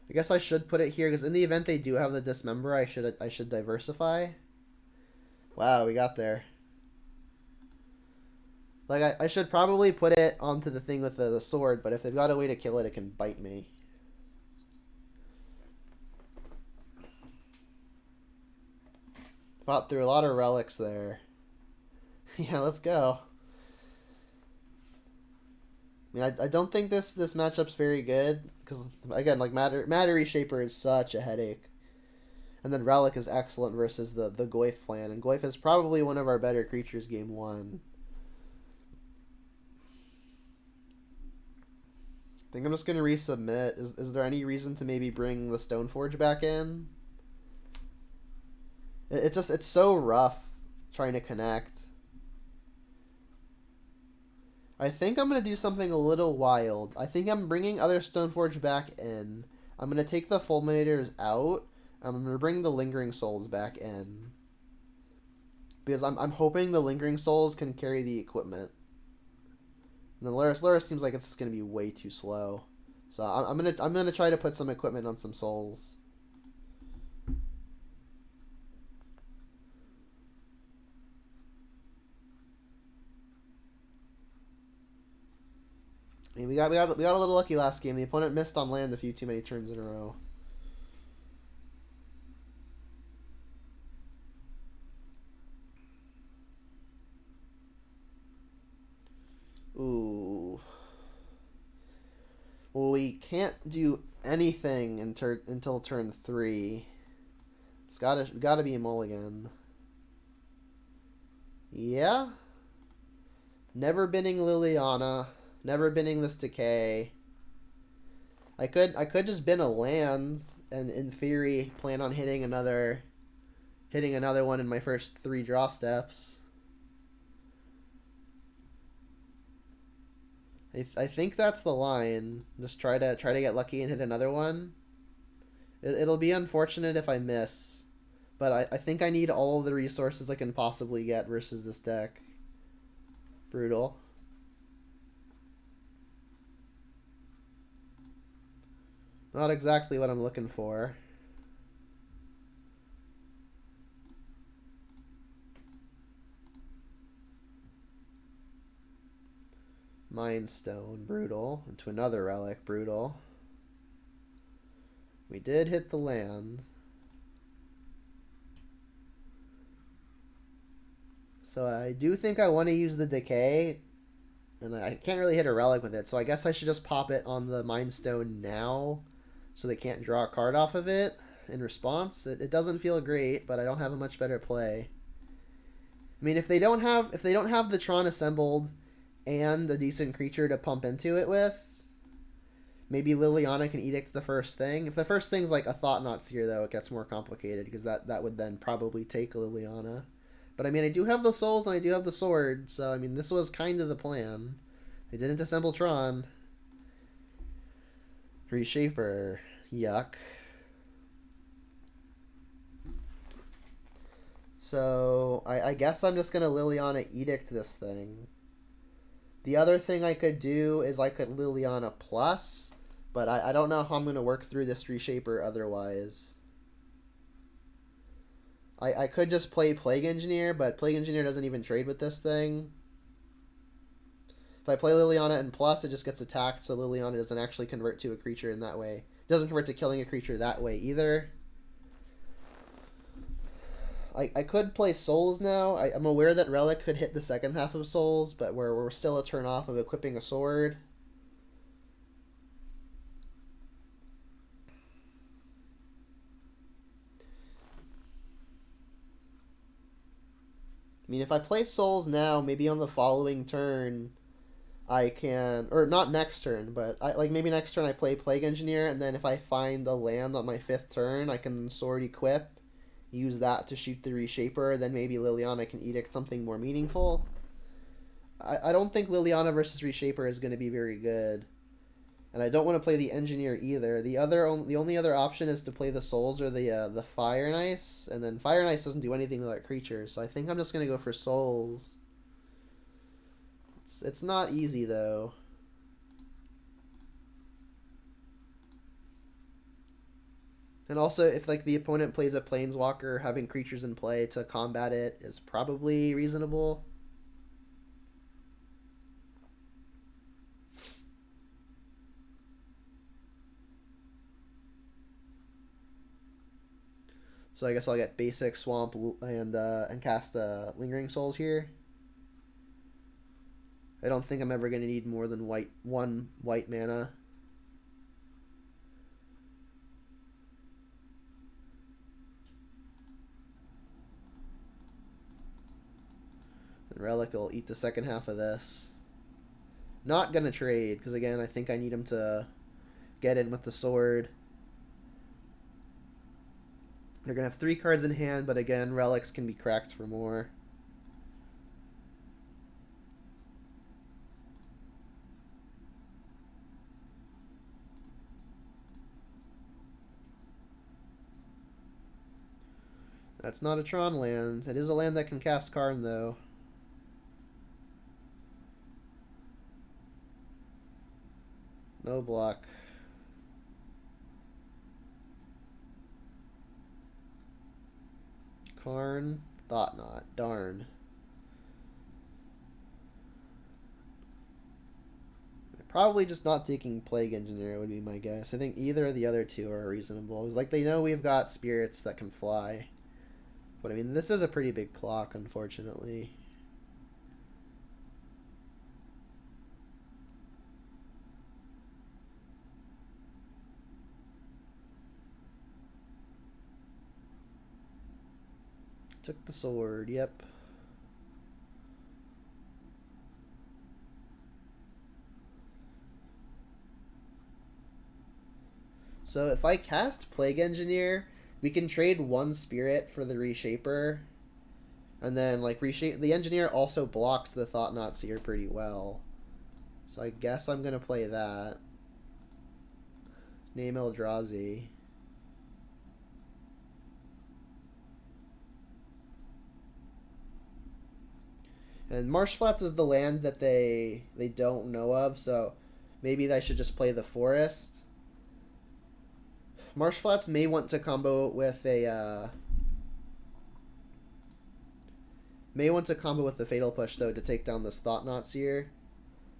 Speaker 1: I guess I should put it here, because in the event they do have the Dismember, I should diversify. Wow, we got there. Like, I should probably put it onto the thing with the sword, but if they've got a way to kill it, it can bite me. Fought through a lot of relics there. Yeah, let's go. I mean, I don't think this matchup's very good, because, again, like, Matter Reshaper is such a headache. And then Relic is excellent versus the Glyph plan, and Glyph is probably one of our better creatures game 1. I think I'm just going to resubmit. Is there any reason to maybe bring the Stoneforge back in? It's so rough trying to connect. I think I'm going to do something a little wild. I think I'm bringing other Stoneforge back in. I'm going to take the Fulminators out. I'm going to bring the Lingering Souls back in. Because I'm hoping the Lingering Souls can carry the equipment. And then Luris seems like it's going to be way too slow. So I'm gonna try to put some equipment on some souls. I mean, we got a little lucky last game. The opponent missed on land a few too many turns in a row. Ooh. Well, we can't do anything until turn 3. It's gotta be a mulligan. Yeah. Never binning Liliana. Never binning this decay. I could just bin a land and in theory plan on hitting another hitting another one in my first 3 draw steps. I think that's the line. Just try to get lucky and hit another one. It'll be unfortunate if I miss, but I think I need all of the resources I can possibly get versus this deck. Brutal. Not exactly what I'm looking for. Mind Stone, brutal. Into another relic, brutal. We did hit the land. So I do think I want to use the Decay. And I can't really hit a relic with it, so I guess I should just pop it on the Mind Stone now, so they can't draw a card off of it in response. It doesn't feel great, but I don't have a much better play. I mean, if they don't have the Tron assembled and a decent creature to pump into it with, maybe Liliana can Edict the first thing. If the first thing's like a Thought-Knot Seer, though, it gets more complicated, because that would then probably take Liliana. But I mean, I do have the souls and I do have the sword, so I mean, this was kind of the plan. They didn't assemble Tron. Reshaper. Yuck. So, I guess I'm just going to Liliana Edict this thing. The other thing I could do is I could Liliana Plus, but I don't know how I'm going to work through this Reshaper otherwise. I could just play Plague Engineer, but Plague Engineer doesn't even trade with this thing. If I play Liliana and Plus, it just gets attacked, so Liliana doesn't actually convert to a creature in that way. It doesn't convert to killing a creature that way either. I could play Souls now. I'm aware that Relic could hit the second half of Souls, but we're still a turn off of equipping a sword. I mean, if I play Souls now, maybe on the following turn, I can, or not next turn, but like maybe next turn I play Plague Engineer, and then if I find a land on my 5th turn, I can Sword Equip, use that to shoot the Reshaper, then maybe Liliana can Edict something more meaningful. I don't think Liliana versus Reshaper is going to be very good. And I don't want to play the Engineer either. The only other option is to play the Souls or the Fire and Ice, and then Fire and Ice doesn't do anything with that creature, so I think I'm just going to go for Souls. It's not easy, though. And also, if like the opponent plays a Planeswalker, having creatures in play to combat it is probably reasonable. So I guess I'll get basic Swamp and cast Lingering Souls here. I don't think I'm ever going to need more than one white mana. And Relic will eat the second half of this. Not going to trade, because again, I think I need him to get in with the sword. They're going to have 3 cards in hand, but again, relics can be cracked for more. That's not a Tron land. It is a land that can cast Karn, though. No block. Karn, Thought-Knot. Darn. Probably just not taking Plague Engineer would be my guess. I think either of the other two are reasonable. It's like they know we've got spirits that can fly. But I mean, this is a pretty big clock, unfortunately. Took the sword, yep. So if I cast Plague Engineer, We can trade one spirit for the Reshaper, and then like reshape. The Engineer also blocks the Thought-Knot Seer pretty well, so I guess I'm gonna play that. Name Eldrazi. And Marsh Flats is the land that they don't know of, so maybe I should just play the Forest. Marsh Flats may want to combo with a Fatal Push though to take down this Thought-Knot Seer.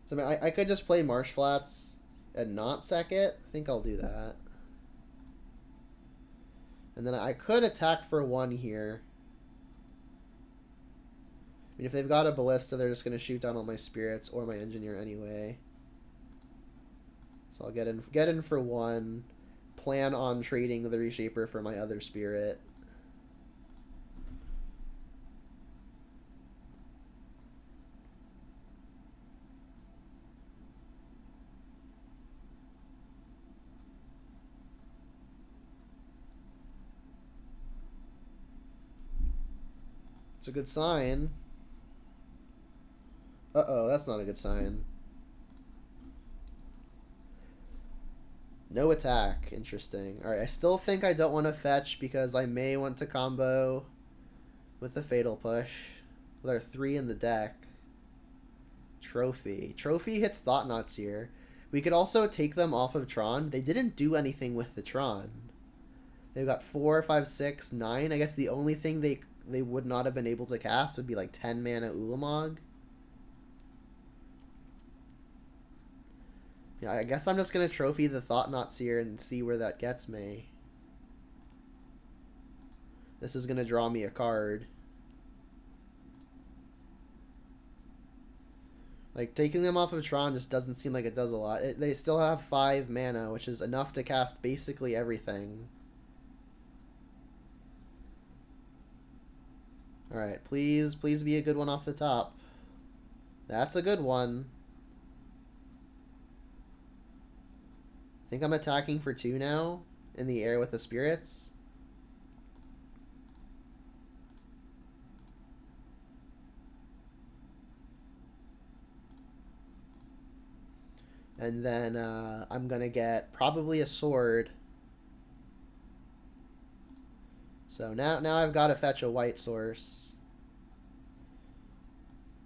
Speaker 1: So I mean, I could just play Marsh Flats and not sack it. I think I'll do that. And then I could attack for 1 here. I mean, if they've got a Ballista, they're just going to shoot down all my spirits or my Engineer anyway. So I'll get in for 1. Plan on trading the Reshaper for my other spirit. It's a good sign. Uh-oh, that's not a good sign. No attack. Interesting. Alright, I still think I don't want to fetch because I may want to combo with the Fatal Push. There are 3 in the deck. Trophy. Trophy hits Thought-Knot Seer. We could also take them off of Tron. They didn't do anything with the Tron. They've got 4, 5, 6, 9. I guess the only thing they would not have been able to cast would be like 10 mana Ulamog. Yeah, I guess I'm just going to trophy the Thought-Knot Seer and see where that gets me. This is going to draw me a card. Like, taking them off of Tron just doesn't seem like it does a lot. They still have 5 mana, which is enough to cast basically everything. Alright, please be a good one off the top. That's a good one. I think I'm attacking for 2 now in the air with the spirits. And then I'm going to get probably a sword. So now I've got to fetch a white source.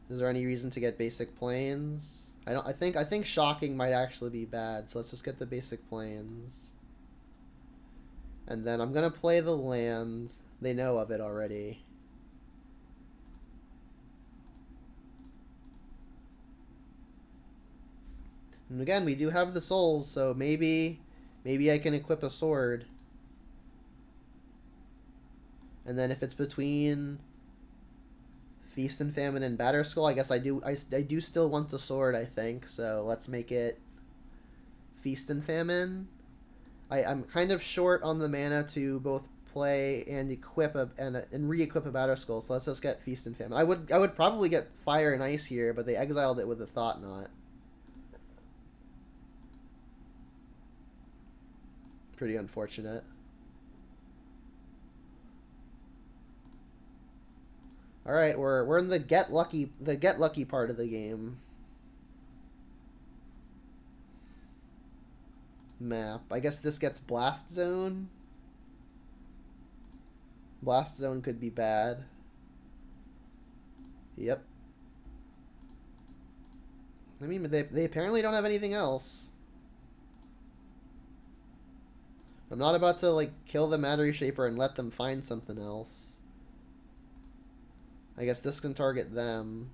Speaker 1: Is there any reason to get basic plains? I think shocking might actually be bad, so let's just get the basic plains. And then I'm gonna play the land. They know of it already. And again, we do have the souls, so maybe I can equip a sword. And then if it's between Feast and Famine and Batterskull, I guess I do still want the sword, I think. So let's make it Feast and Famine. I'm kind of short on the mana to both play and equip and re-equip a Batterskull, so let's just get Feast and Famine. I would probably get Fire and Ice here, but they exiled it with a Thought-Knot. Pretty unfortunate. All right, we're in the get lucky part of the game. Map. I guess this gets Blast Zone. Blast Zone could be bad. Yep. I mean, they apparently don't have anything else. I'm not about to like kill the Matter Shaper and let them find something else. I guess this can target them.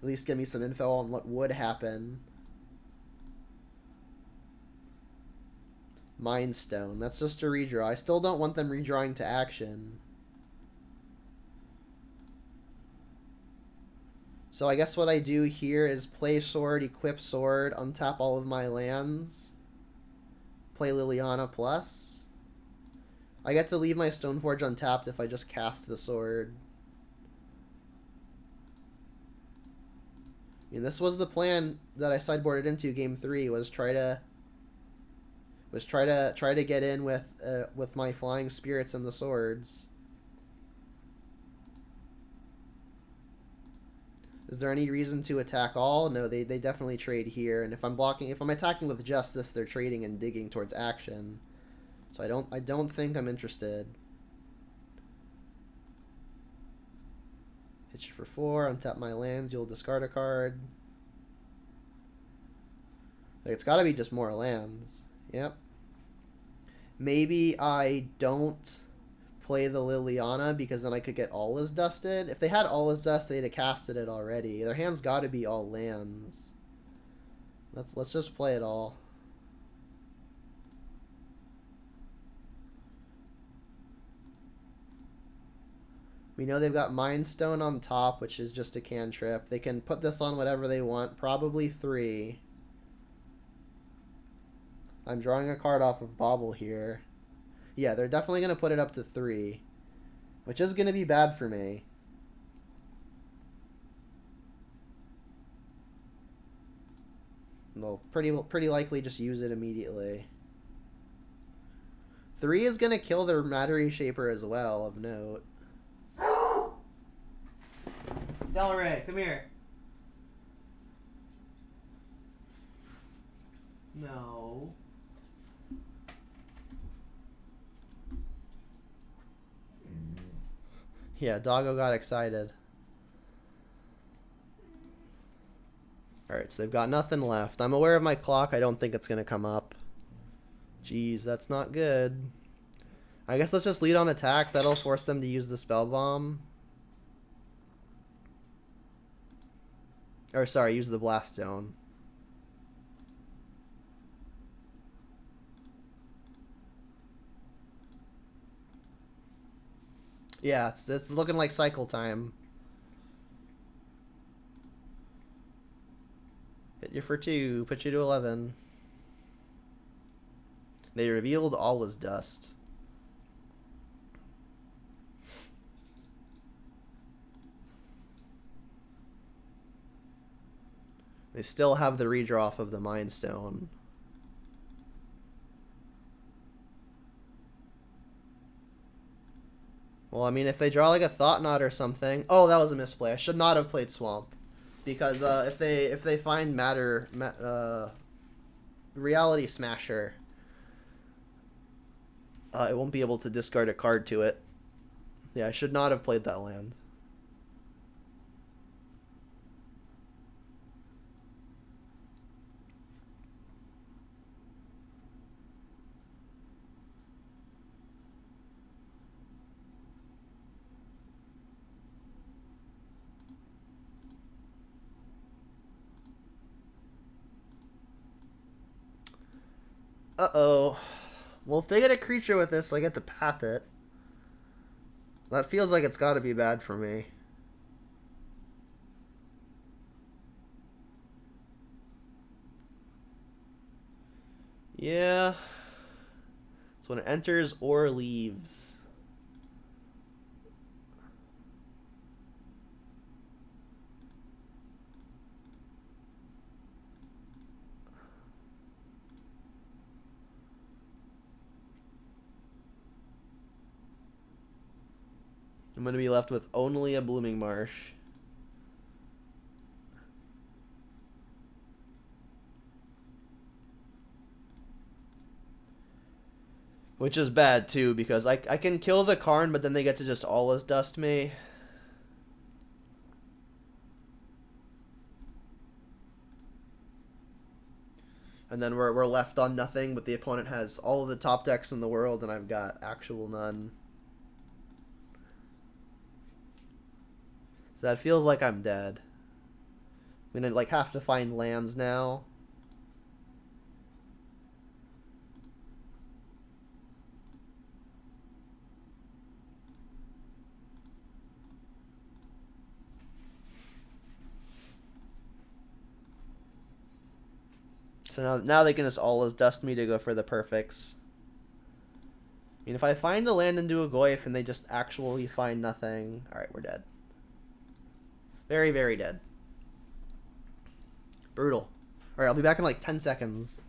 Speaker 1: At least give me some info on what would happen. Mind Stone. That's just a redraw. I still don't want them redrawing to action. So I guess what I do here is play sword, equip sword, untap all of my lands. Play Liliana plus. I get to leave my Stoneforge untapped if I just cast the sword. I mean, this was the plan that I sideboarded into game 3, was try to Was try to get in with my flying spirits and the swords. Is there any reason to attack all? No, they definitely trade here. And if I'm attacking with justice, they're trading and digging towards action. So I don't think I'm interested. Hit you for 4, untap my lands, you'll discard a card. Like, it's gotta be just more lands. Yep. Maybe I don't play the Liliana because then I could get all is dusted. If they had all is dust, they'd have casted it already. Their hand's got to be all lands. Let's just play it all. We know they've got Mind Stone on top, which is just a cantrip. They can put this on whatever they want, probably 3. I'm drawing a card off of Bauble here. Yeah, they're definitely going to put it up to 3, which is going to be bad for me. They'll pretty likely just use it immediately. 3 is going to kill their Matter Shaper as well, of note. Del Rey, come here. No. Yeah, Doggo got excited. Alright, so they've got nothing left. I'm aware of my clock. I don't think it's going to come up. Jeez, that's not good. I guess let's just lead on attack. That'll force them to use the Spell Bomb. Or, sorry, use the Blast Zone. Yeah, it's looking like cycle time. Hit you for 2, put you to 11. They revealed all is dust. They still have the redraw off of the Mind Stone. Well, I mean, if they draw like a Thought Knot or something... Oh, that was a misplay. I should not have played Swamp. Because if they find Reality Smasher, it won't be able to discard a card to it. Yeah, I should not have played that land. Uh-oh. Well, if they get a creature with this, I get to path it. That feels like it's got to be bad for me. Yeah. So when it enters or leaves. I'm going to be left with only a Blooming Marsh. Which is bad, too, because I can kill the Karn, but then they get to just all as dust me. And then we're left on nothing, but the opponent has all of the top decks in the world, and I've got actual none. So that feels like I'm dead. I'm gonna, like, have to find lands now. So now they can just all as dust me to go for the perfects. I mean, if I find a land and do a Goyf and they just actually find nothing... Alright, we're dead. Very, very dead. Brutal. Alright, I'll be back in like 10 seconds.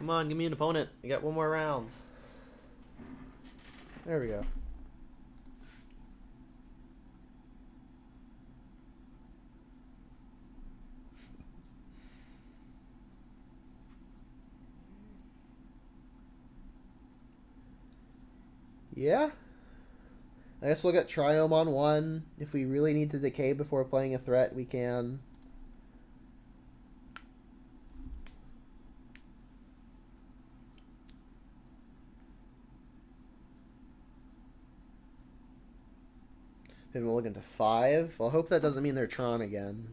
Speaker 1: Come on, give me an opponent. We got one more round. There we go. Yeah. I guess we'll get Triome on one. If we really need to decay before playing a threat, we can. Maybe we'll look into 5. Well, I hope that doesn't mean they're Tron again.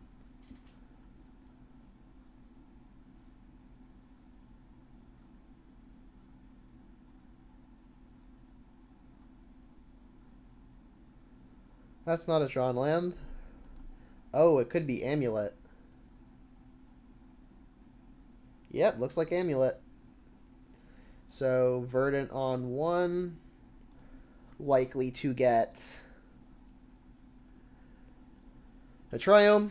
Speaker 1: That's not a Tron land. Oh, it could be Amulet. Yep, looks like Amulet. So, Verdant on 1. Likely to get a Triome.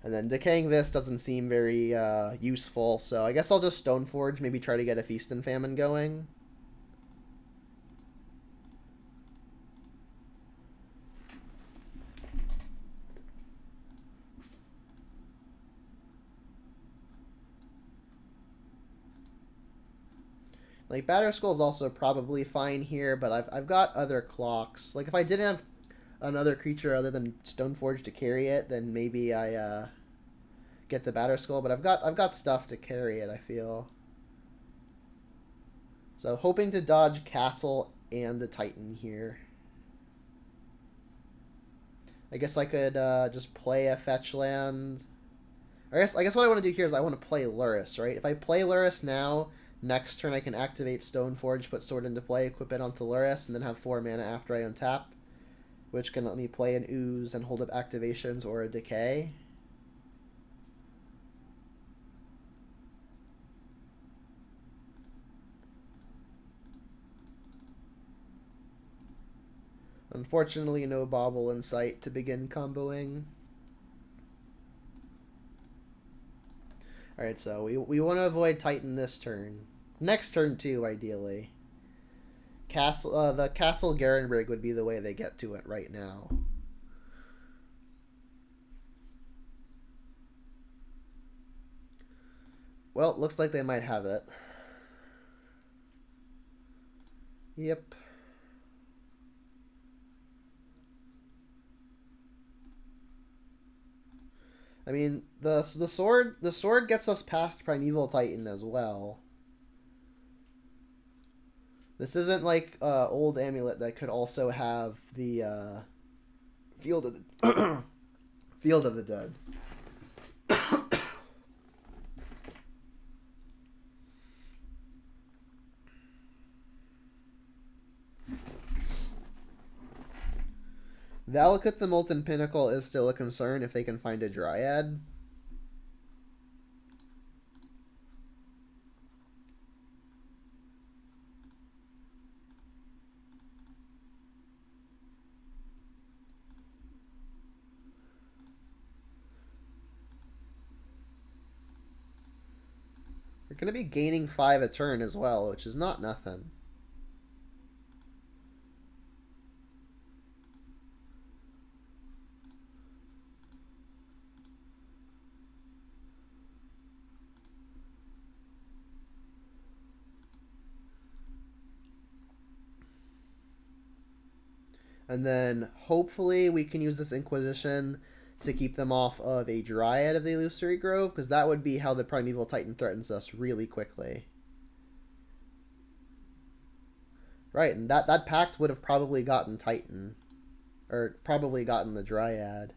Speaker 1: And then decaying this doesn't seem very useful, so I guess I'll just Stoneforge, maybe try to get a Feast and Famine going. Like, Batterskull is also probably fine here, but I've got other clocks. Like, if I didn't have another creature other than Stoneforge to carry it, then maybe I get the Batterskull. But I've got stuff to carry it, I feel. So hoping to dodge Castle and the Titan here. I guess I could just play a fetch land. I guess what I want to do here is I want to play Lurrus, right? If I play Lurrus now, next turn I can activate Stoneforge, put Sword into play, equip it onto Lurrus, and then have 4 mana after I untap, which can let me play an Ooze and hold up activations or a Decay. Unfortunately, no Bauble in sight to begin comboing. Alright, so we want to avoid Titan this turn. Next turn, too, ideally. The Castle Garenbrig would be the way they get to it right now. Well, looks like they might have it. Yep. I mean, the sword gets us past Primeval Titan as well. This isn't like old Amulet that could also have the Field of the Field of the Dead. Valakut the Molten Pinnacle is still a concern if they can find a Dryad. They're going to be gaining 5 a turn as well, which is not nothing. And then hopefully we can use this Inquisition to keep them off of a Dryad of the Illusory Grove, because that would be how the Primeval Titan threatens us really quickly. Right, and that pact would have probably gotten Titan. Or probably gotten the Dryad.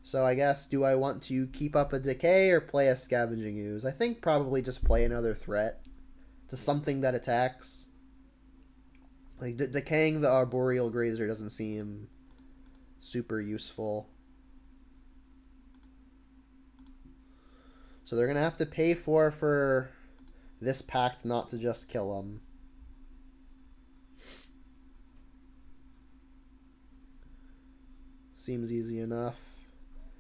Speaker 1: So I guess, do I want to keep up a Decay or play a Scavenging Ooze? I think probably just play another threat to something that attacks. Like, decaying the Arboreal Grazer doesn't seem super useful. So they're going to have to pay for this pact not to just kill them. Seems easy enough.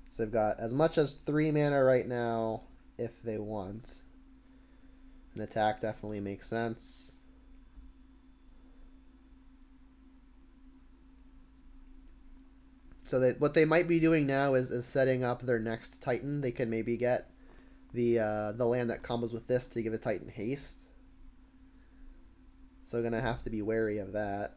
Speaker 1: So they've got as much as 3 mana right now if they want. An attack definitely makes sense. So what they might be doing now is setting up their next Titan. They can maybe get the land that combos with this to give a Titan haste. So gonna have to be wary of that.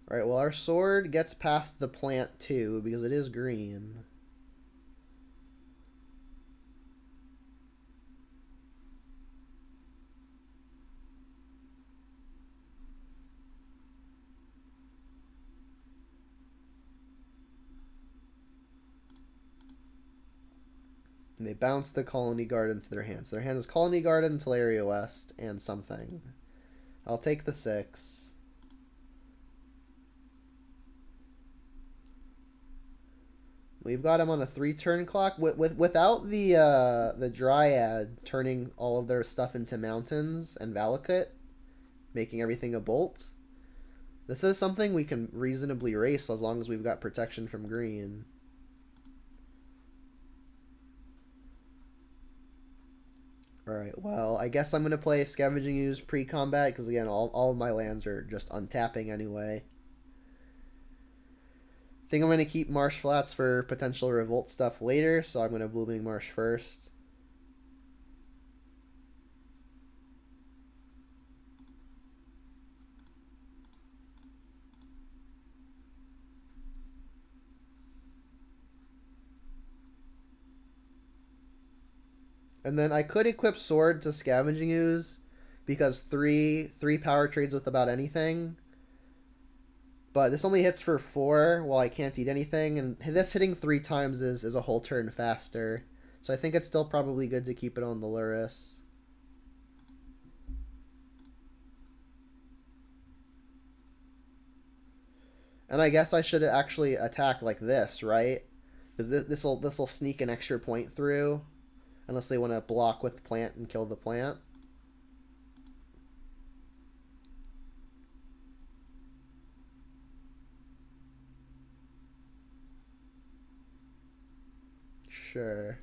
Speaker 1: Alright, well our sword gets past the plant too, because it is green. And they bounce the Colony Guard into their hands. Their hand is Colony Guard and Teleria West and something. I'll take the 6. We've got him on a 3-turn clock. Without the Dryad turning all of their stuff into mountains and Valakut, making everything a bolt, this is something we can reasonably race as long as we've got protection from green. Alright, well, I guess I'm going to play Scavenging Ooze pre-combat, because again, all of my lands are just untapping anyway. I think I'm going to keep Marsh Flats for potential Revolt stuff later, so I'm going to Blooming Marsh first. And then I could equip Sword to Scavenging Ooze, because 3 power trades with about anything. But this only hits for 4 while I can't eat anything, and this hitting 3 times is a whole turn faster. So I think it's still probably good to keep it on the Lurrus. And I guess I should actually attack like this, right? Because this'll sneak an extra point through, unless they want to block with the plant and kill the plant. Sure.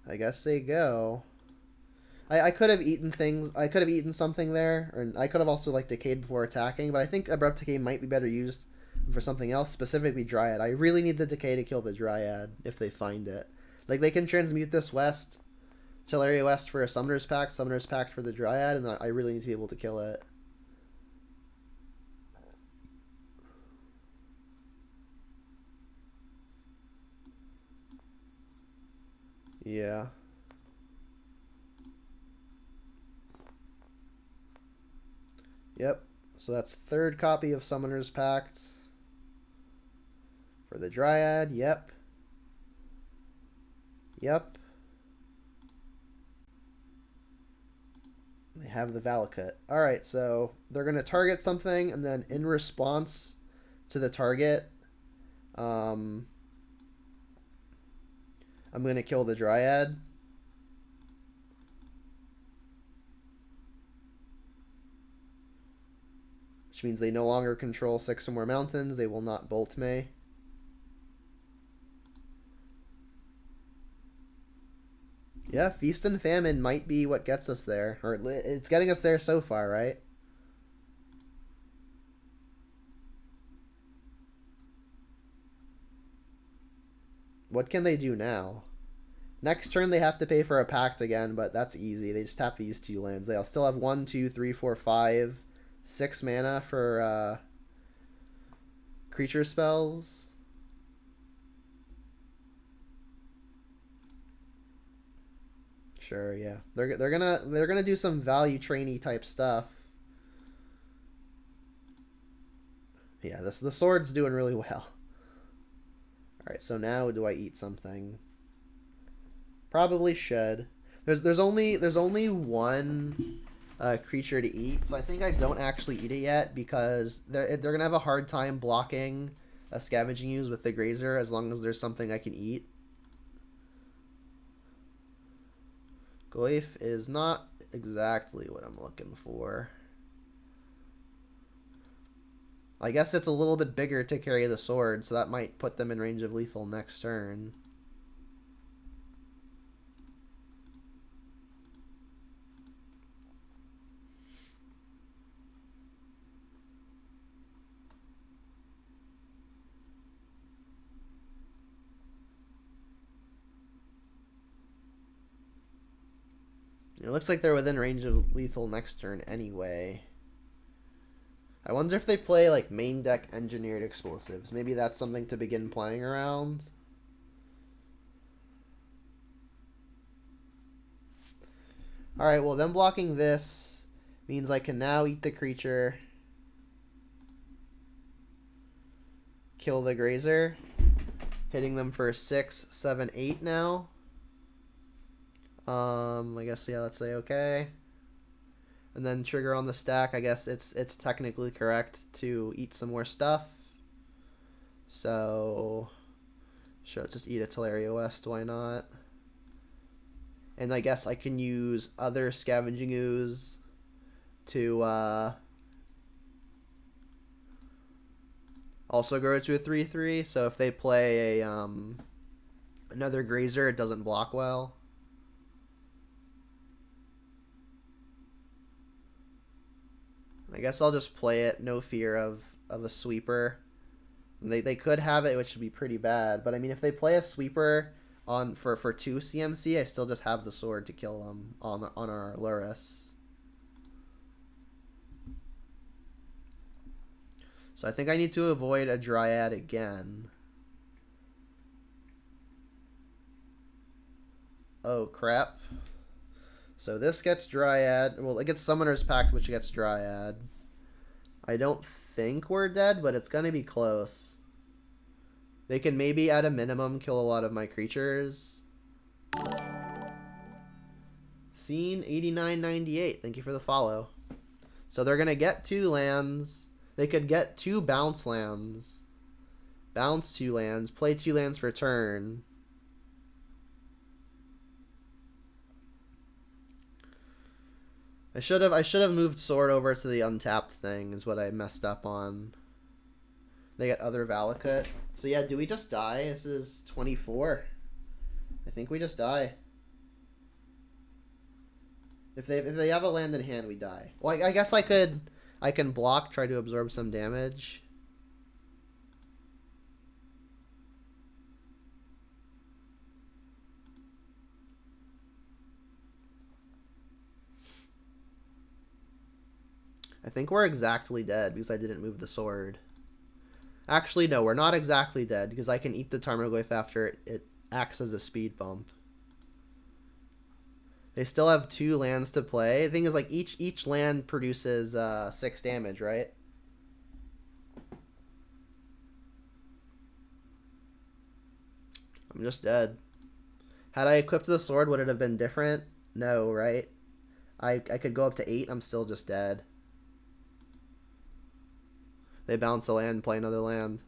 Speaker 1: I guess they go. I could have eaten things. I could have eaten something there, or I could have also like decayed before attacking. But I think Abrupt Decay might be better used for something else, specifically Dryad. I really need the Decay to kill the Dryad if they find it. Like they can transmute this West, Teleria West for a Summoner's Pact for the Dryad, and I really need to be able to kill it. Yeah. Yep. So that's 3rd copy of Summoner's Pact. For the Dryad, yep. Yep. They have the Valakut. Alright, so they're going to target something, and then in response to the target, I'm going to kill the Dryad. Which means they no longer control 6 or more mountains. They will not bolt me. Yeah, Feast and Famine might be what gets us there. Or it's getting us there so far, right? What can they do now? Next turn they have to pay for a pact again, but that's easy. They just tap these 2 lands. They'll still have 1, 2, 3, 4, 5, 6 mana for creature spells. sure. Yeah, they're gonna do some value trainee type stuff. Yeah, the sword's doing really well. All right, so now do I eat something? Probably should. There's only one creature to eat, so I think I don't actually eat it yet because they're gonna have a hard time blocking a scavenging ooze with the grazer as long as there's something I can eat. Goif is not exactly what I'm looking for. I guess it's a little bit bigger to carry the sword, so that might put them in range of lethal next turn. It looks like they're within range of lethal next turn anyway. I wonder if they play like main deck engineered explosives. Maybe that's something to begin playing around. Alright, well them blocking this means I can now eat the creature. Kill the grazer. Hitting them for 6, 7, 8 now. I guess, yeah, let's say okay. And then trigger on the stack. I guess it's technically correct to eat some more stuff. So, sure, let's just eat a Teleria West. Why not? And I guess I can use other Scavenging Ooze to also grow to a 3/3. So if they play a another Grazer, it doesn't block well. I guess I'll just play it, no fear of a sweeper. They could have it, which would be pretty bad. But I mean, if they play a sweeper on for 2 CMC, I still just have the sword to kill them on our Luris. So I think I need to avoid a Dryad again. Oh crap. So this gets Dryad. Well, it gets Summoner's Pact, which gets Dryad. I don't think we're dead, but it's going to be close. They can maybe, at a minimum, kill a lot of my creatures. Scene 8998. Thank you for the follow. So they're going to get 2 lands. They could get 2 bounce lands. Bounce 2 lands. Play 2 lands for turn. I should have moved Sword over to the untapped thing is what I messed up on. They get other Valakut. So yeah, do we just die? This is 24. I think we just die. If they have a land in hand, we die. Well, I guess I can block, try to absorb some damage. I think we're exactly dead because I didn't move the sword. Actually, no, we're not exactly dead because I can eat the Tarmogoyf after it acts as a speed bump. They still have 2 lands to play. The thing is, like, each land produces 6 damage, right? I'm just dead. Had I equipped the sword, would it have been different? No, right? I could go up to 8. I'm still just dead. They bounce a land, play another land.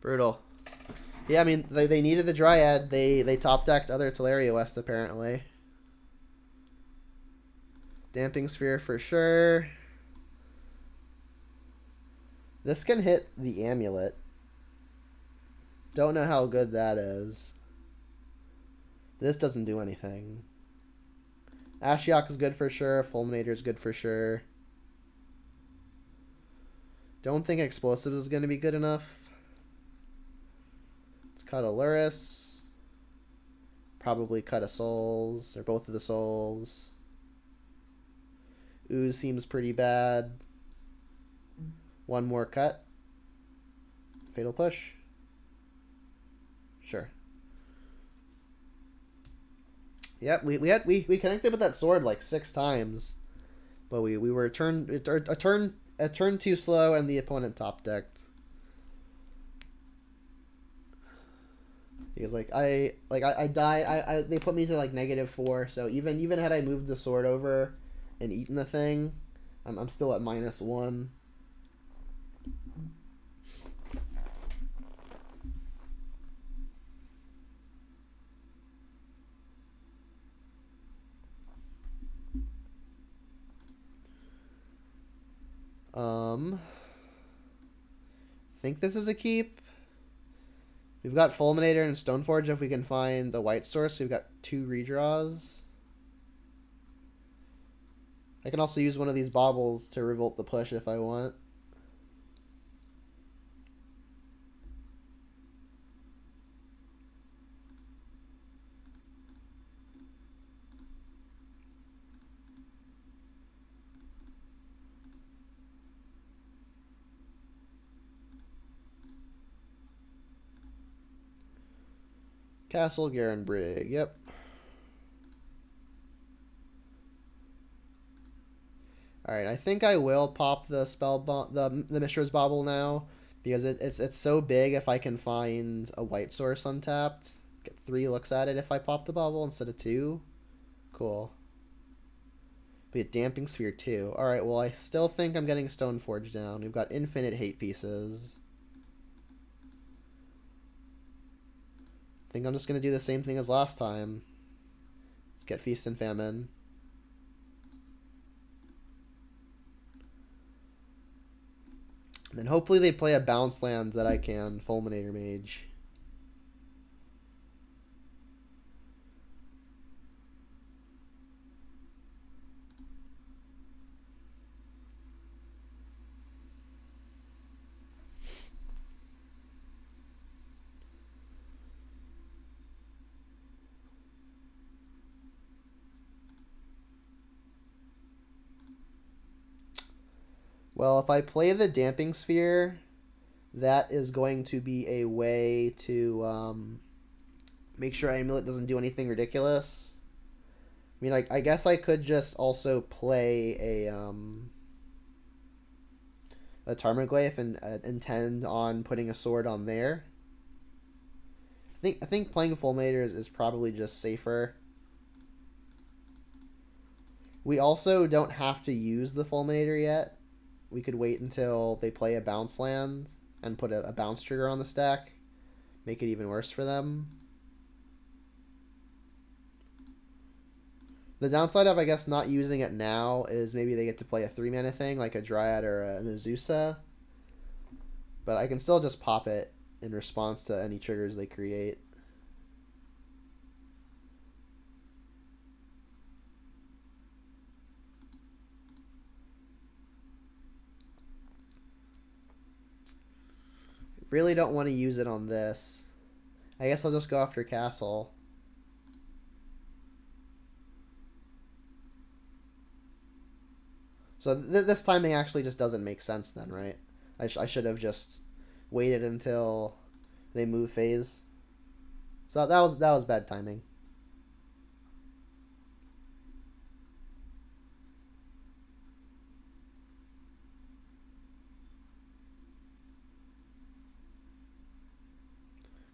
Speaker 1: Brutal. Yeah, I mean, they needed the Dryad. They top-decked other Teleria West, apparently. Damping Sphere for sure. This can hit the Amulet. Don't know how good that is. This doesn't do anything. Ashiok is good for sure. Fulminator is good for sure. Don't think Explosives is going to be good enough. Let's cut a Luris. Probably cut a Souls, or both of the Souls. Ooze seems pretty bad. One more cut. Fatal Push. Sure. Yep, we connected with that sword like 6 times, but we were a turn too slow, and the opponent top decked. Because I died. They put me to like -4. So even had I moved the sword over and eaten the thing, I'm still at -1. Think this is a keep. We've got Fulminator and Stoneforge if we can find the white source. We've got 2 redraws. I can also use one of these baubles to revolt the push if I want. Castle Garenbrig, yep. Alright, I think I will pop the the Mishra's Bauble now, because it's so big. If I can find a white source untapped, get 3 looks at it if I pop the bauble instead of 2. Cool. Be a Damping Sphere too. Alright, well I still think I'm getting Stoneforge down. We've got infinite hate pieces. I think I'm just going to do the same thing as last time. Let's get Feast and Famine. And then hopefully they play a bounce land that I can Fulminator Mage. Well, if I play the Damping Sphere, that is going to be a way to make sure Amulet doesn't do anything ridiculous. I mean, I guess I could just also play a Tarmogoyf and intend on putting a sword on there. I think playing Fulminator is probably just safer. We also don't have to use the Fulminator yet. We could wait until they play a bounce land and put a bounce trigger on the stack. Make it even worse for them. The downside of, I guess, not using it now is maybe they get to play a 3-mana thing, like a Dryad or an Azusa. But I can still just pop it in response to any triggers they create. Really don't want to use it on this. I guess I'll just go after Castle. So this timing actually just doesn't make sense then, right? I should have just waited until they move phase. So that was bad timing.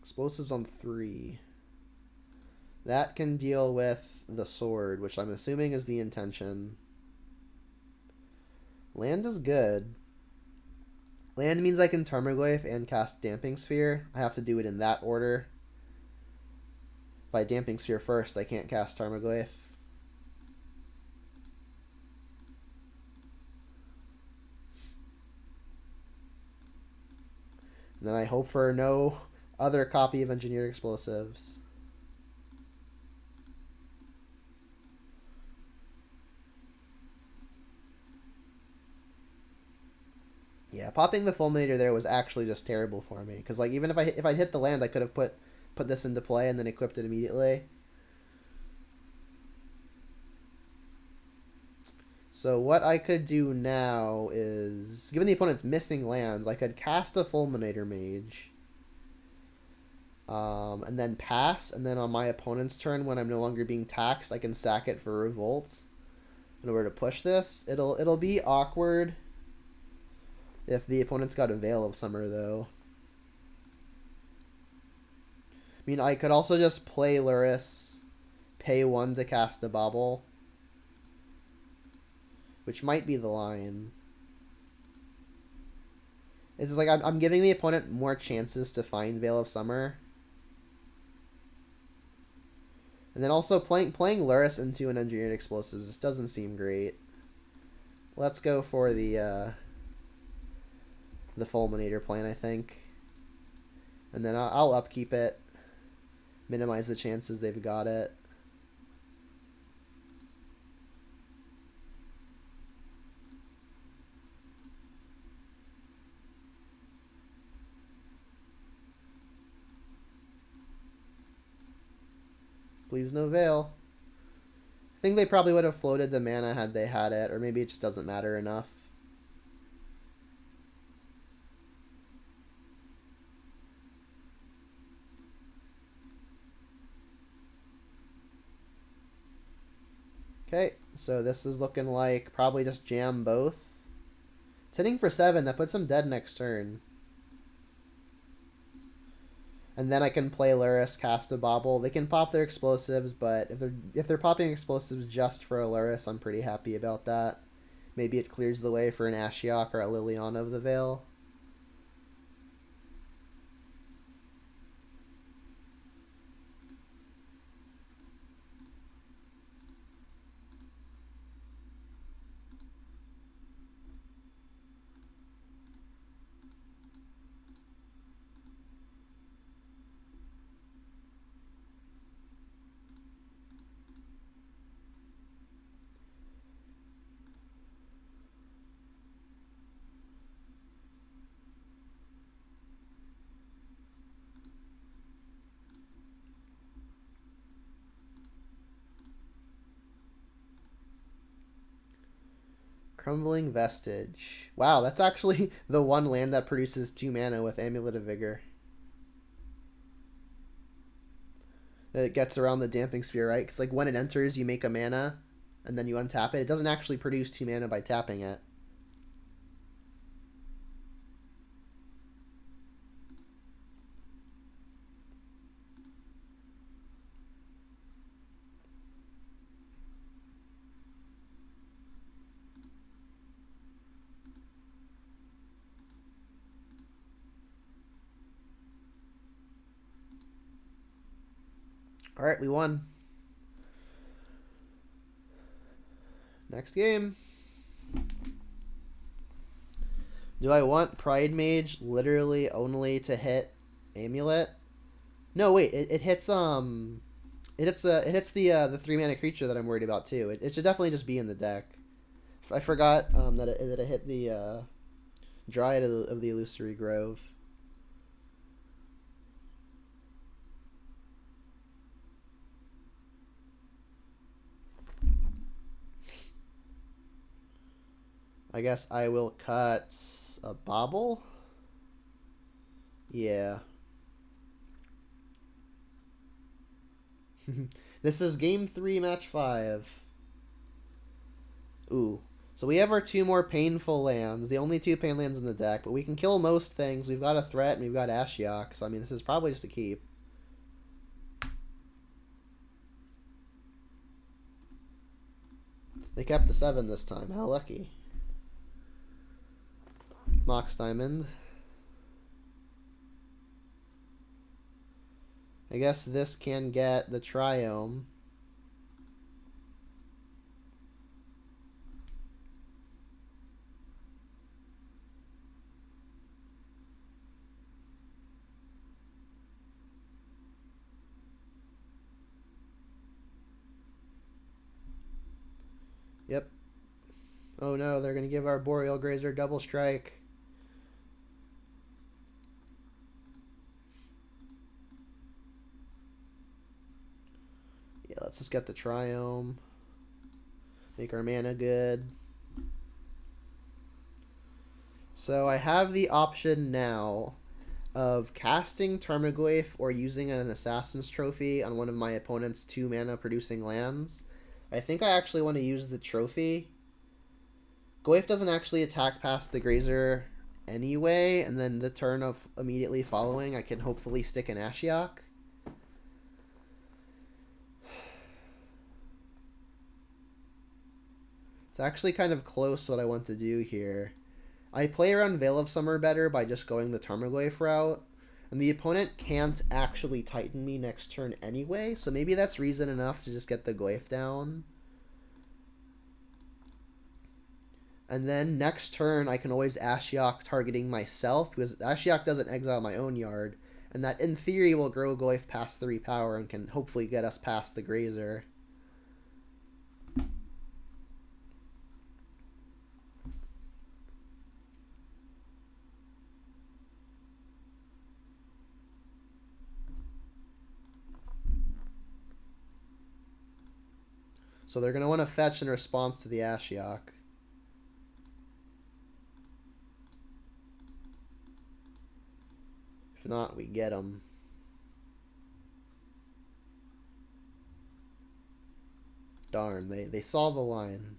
Speaker 1: Explosives on 3. That can deal with the sword, which I'm assuming is the intention. Land is good. Land means I can Tarmogoyf and cast Damping Sphere. I have to do it in that order. If I Damping Sphere first, I can't cast Tarmogoyf. And then I hope for no other copy of Engineered Explosives. Yeah, popping the Fulminator there was actually just terrible for me. Because like even if I'd hit the land, I could have put this into play and then equipped it immediately. So what I could do now is, given the opponent's missing lands, I could cast a Fulminator Mage. and then pass, and then on my opponent's turn, when I'm no longer being taxed, I can sack it for revolt in order to push this. It'll be awkward if the opponent's got a Veil of Summer, though. I mean, I could also just play Luris, pay 1 to cast a Bauble, which might be the line. It's just like I'm giving the opponent more chances to find Veil of Summer. And then also playing Luris into an Engineered Explosives just doesn't seem great. Let's go for the Fulminator plan, I think. And then I'll upkeep it. Minimize the chances they've got it. Please no Veil. I think they probably would have floated the mana had they had it, or maybe it just doesn't matter enough. Okay, so this is looking like probably just jam both. It's hitting for 7. That puts them dead next turn. And then I can play Luris, cast a Bauble. They can pop their explosives, but if they're popping explosives just for a Luris, I'm pretty happy about that. Maybe it clears the way for an Ashiok or a Liliana of the Veil. Crumbling Vestige. Wow, that's actually the one land that produces 2 mana with Amulet of Vigor. It gets around the Damping Sphere, right? Because like when it enters, you make a mana, and then you untap it. It doesn't actually produce 2 mana by tapping it. Alright, we won. Next game. Do I want Pride Mage literally only to hit Amulet? No, wait, it hits it hits the 3 mana creature that I'm worried about too. It should definitely just be in the deck. I forgot that it hit the Dryad of the Illusory Grove. I guess I will cut a Bauble. Yeah. This is game 3, match 5. Ooh. So we have our 2 more painful lands. The only 2 pain lands in the deck. But we can kill most things. We've got a threat and we've got Ashiok. So, I mean, this is probably just a keep. They kept the 7 this time. How lucky. Mox Diamond. I guess this can get the Triome. Yep. Oh no, they're going to give our Boreal Grazer double strike. Yeah, let's just get the Triome. Make our mana good. So I have the option now of casting Tarmogoyf or using an Assassin's Trophy on one of my opponent's 2 mana producing lands. I think I actually want to use the trophy. Goyf doesn't actually attack past the Grazer anyway, and then the turn of immediately following, I can hopefully stick an Ashiok. It's actually kind of close what I want to do here. I play around Veil of Summer better by just going the Tarmogoyf route, and the opponent can't actually Titan me next turn anyway, so maybe that's reason enough to just get the Goyf down. And then next turn, I can always Ashiok targeting myself, because Ashiok doesn't exile my own yard, and that in theory will grow Goyf past 3 power and can hopefully get us past the Grazer. So they're going to want to fetch in response to the Ashiok. If not, we get them. Darn, they saw the line.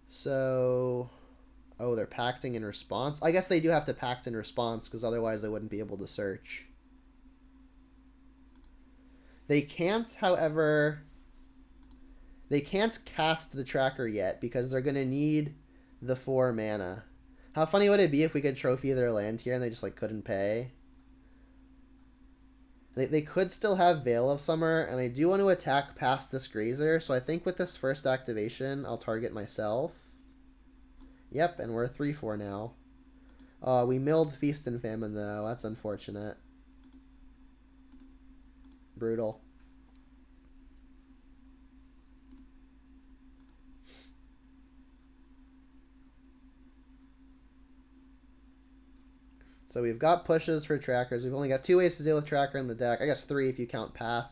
Speaker 1: So... Oh, they're pacting in response? I guess they do have to pact in response, because otherwise they wouldn't be able to search. They can't, however... They can't cast the tracker yet, because they're going to need the 4 mana. How funny would it be if we could trophy their land here and they just, like, couldn't pay? They could still have Veil of Summer, and I do want to attack past this Grazer, so I think with this first activation, I'll target myself. Yep, and we're 3-4 now. We milled Feast and Famine, though. That's unfortunate. Brutal. So we've got pushes for trackers. We've only got 2 ways to deal with tracker in the deck. I guess 3 if you count path.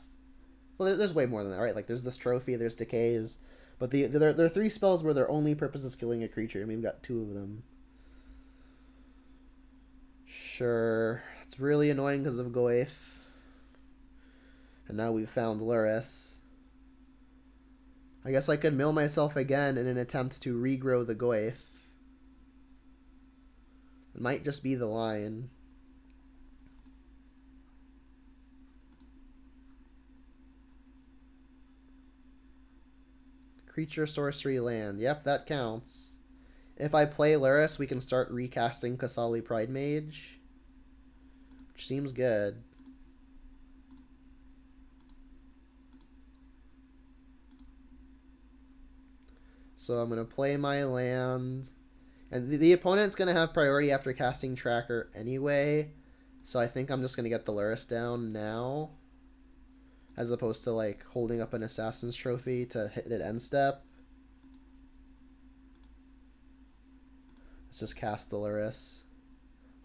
Speaker 1: Well, there's way more than that, right? Like, there's this trophy, there's decays. But there are 3 spells where their only purpose is killing a creature, and we've got 2 of them. Sure. It's really annoying because of Goyf. And now we've found Lurrus. I guess I could mill myself again in an attempt to regrow the Goyf. It might just be the line. Creature, sorcery, land. Yep, that counts. If I play Lurrus, we can start recasting Kasali Pridemage, which seems good. So I'm going to play my land. And the opponent's going to have priority after casting Tracker anyway. So I think I'm just going to get the Lurrus down now, as opposed to, like, holding up an Assassin's Trophy to hit it end step. Let's just cast the Lurrus.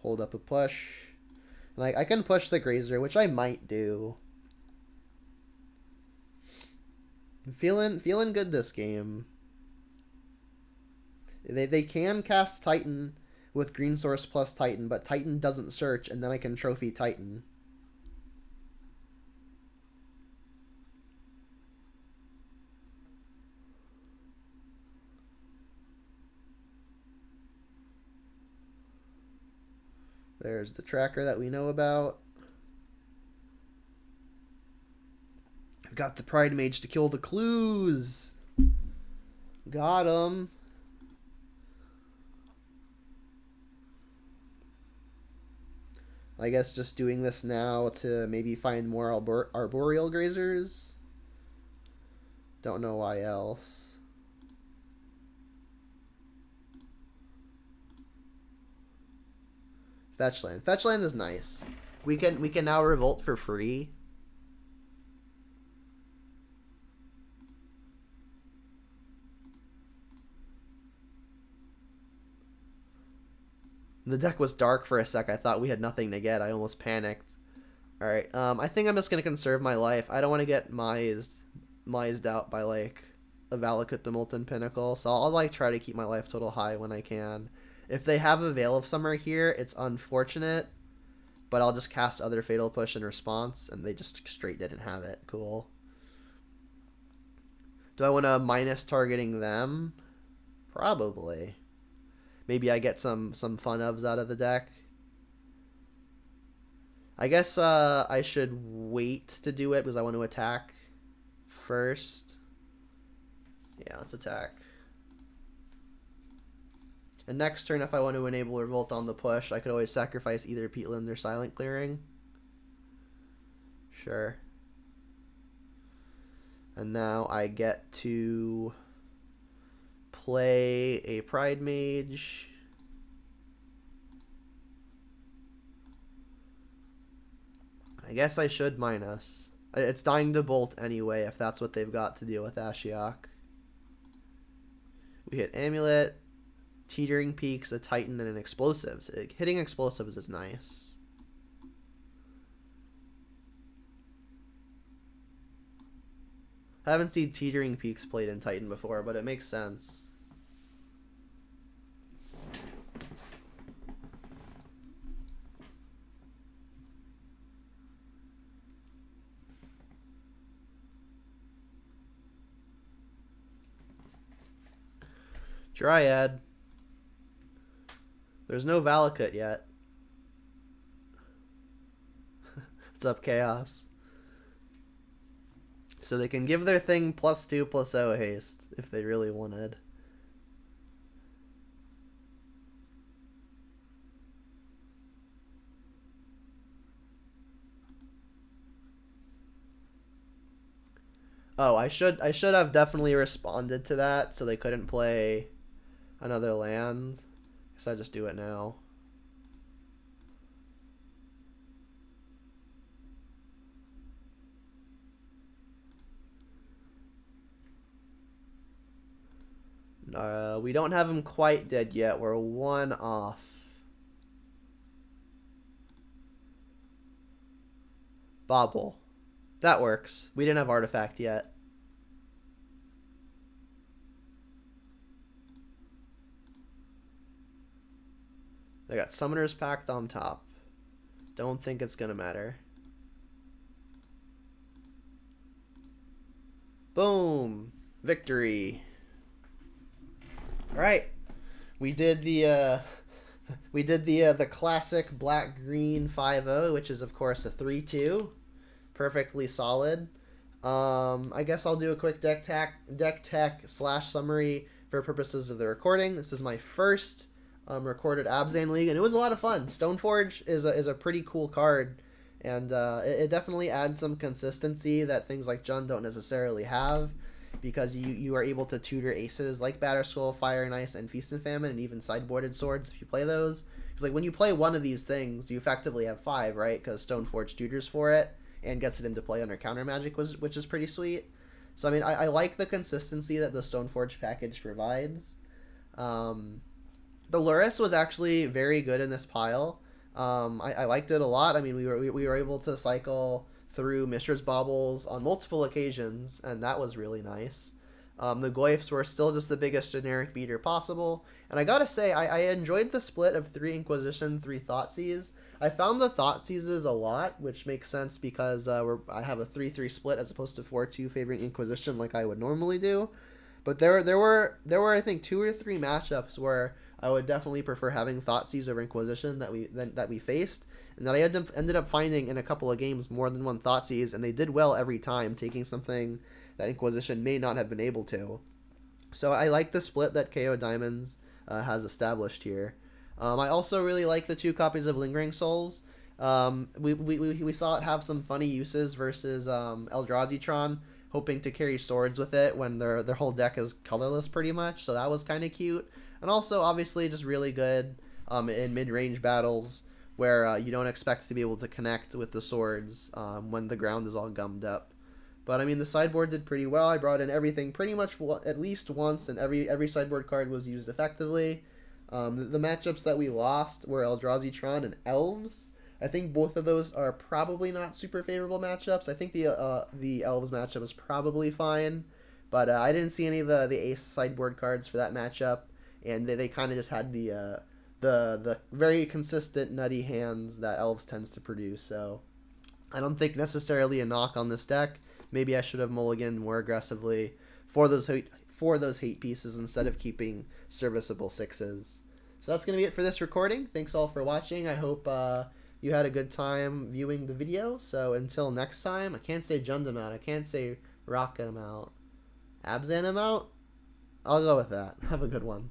Speaker 1: Hold up a push. Like, I can push the Grazer, which I might do. I'm feeling good this game. They can cast Titan with Green Source plus Titan, but Titan doesn't search, and then I can trophy Titan. There's the tracker that we know about. I've got the Pridemage to kill the clues. Got him. I guess just doing this now to maybe find more Arboreal Grazers. Don't know why else. Fetchland. Fetchland is nice. We can now revolt for free. The deck was dark for a sec. I thought we had nothing to get. I almost panicked. Alright, I think I'm just going to conserve my life. I don't want to get mised out by, like, a Valakut the Molten Pinnacle, so I'll like try to keep my life total high when I can. If they have a Veil of Summer here, it's unfortunate, but I'll just cast other Fatal Push in response, and they just straight didn't have it. Cool. Do I want to minus targeting them? Probably. Maybe I get some fun Elves out of the deck. I guess I should wait to do it because I want to attack first. Yeah, let's attack. And next turn, if I want to enable Revolt on the push, I could always sacrifice either Peatland or Silent Clearing. Sure. And now I get to play a Pride Mage. I guess I should minus. It's dying to bolt anyway if that's what they've got to deal with Ashiok. We hit Amulet, Teetering Peaks, a Titan, and an Explosives. Hitting Explosives is nice. I haven't seen Teetering Peaks played in Titan before, but it makes sense. Dryad. There's no Valakut yet. What's up, Chaos? So they can give their thing +2/+0 haste if they really wanted. Oh, I should have definitely responded to that so they couldn't play another land. Guess I just do it now. We don't have him quite dead yet. We're one off. Bobble. That works. We didn't have Artifact yet. They got Summoner's Pact on top. Don't think it's gonna matter. Boom! Victory! Alright. We did the classic black-green 5-0, which is of course a 3-2. Perfectly solid. I guess I'll do a quick deck tech / summary for purposes of the recording. This is my first recorded Abzan League, and it was a lot of fun. Stoneforge is a pretty cool card, and it definitely adds some consistency that things like Jund don't necessarily have, because you are able to tutor aces like Batterskull, Fire and Ice, and Feast and Famine, and even sideboarded swords if you play those. Because like when you play one of these things, you effectively have 5, right? Because Stoneforge tutors for it and gets it into play under counter magic, which is pretty sweet. So I mean, I like the consistency that the Stoneforge package provides. The Lurrus was actually very good in this pile. I liked it a lot. I mean, we were able to cycle through Mishra's Baubles on multiple occasions, and that was really nice. The Glyphs were still just the biggest generic beater possible, and I gotta say, I enjoyed the split of 3 Inquisition, 3 Thoughtseize. I found the Thoughtseizes a lot, which makes sense because I have a 3-3 split as opposed to 4-2 favoring Inquisition like I would normally do. But there were I think 2 or 3 matchups where I would definitely prefer having Thoughtseize over Inquisition that we faced, and that I ended up finding in a couple of games more than one Thoughtseize, and they did well every time, taking something that Inquisition may not have been able to. So I like the split that KoDiamonds has established here. I also really like the 2 copies of Lingering Souls. We saw it have some funny uses versus Eldrazi Tron, hoping to carry swords with it when their whole deck is colorless pretty much, so that was kind of cute. And also, obviously, just really good in mid-range battles where you don't expect to be able to connect with the swords when the ground is all gummed up. But, I mean, the sideboard did pretty well. I brought in everything pretty much at least once, and every sideboard card was used effectively. The matchups that we lost were Eldrazi Tron and Elves. I think both of those are probably not super favorable matchups. I think the Elves matchup is probably fine, But I didn't see any of the ace sideboard cards for that matchup, and they kind of just had the very consistent nutty hands that Elves tends to produce. So I don't think necessarily a knock on this deck. Maybe I should have mulliganed more aggressively for those hate pieces instead of keeping serviceable 6s. So that's going to be it for this recording. Thanks all for watching. I hope you had a good time viewing the video. So until next time, I can't say Jund out. I can't say Rocket him out. Abzan him out? I'll go with that. Have a good one.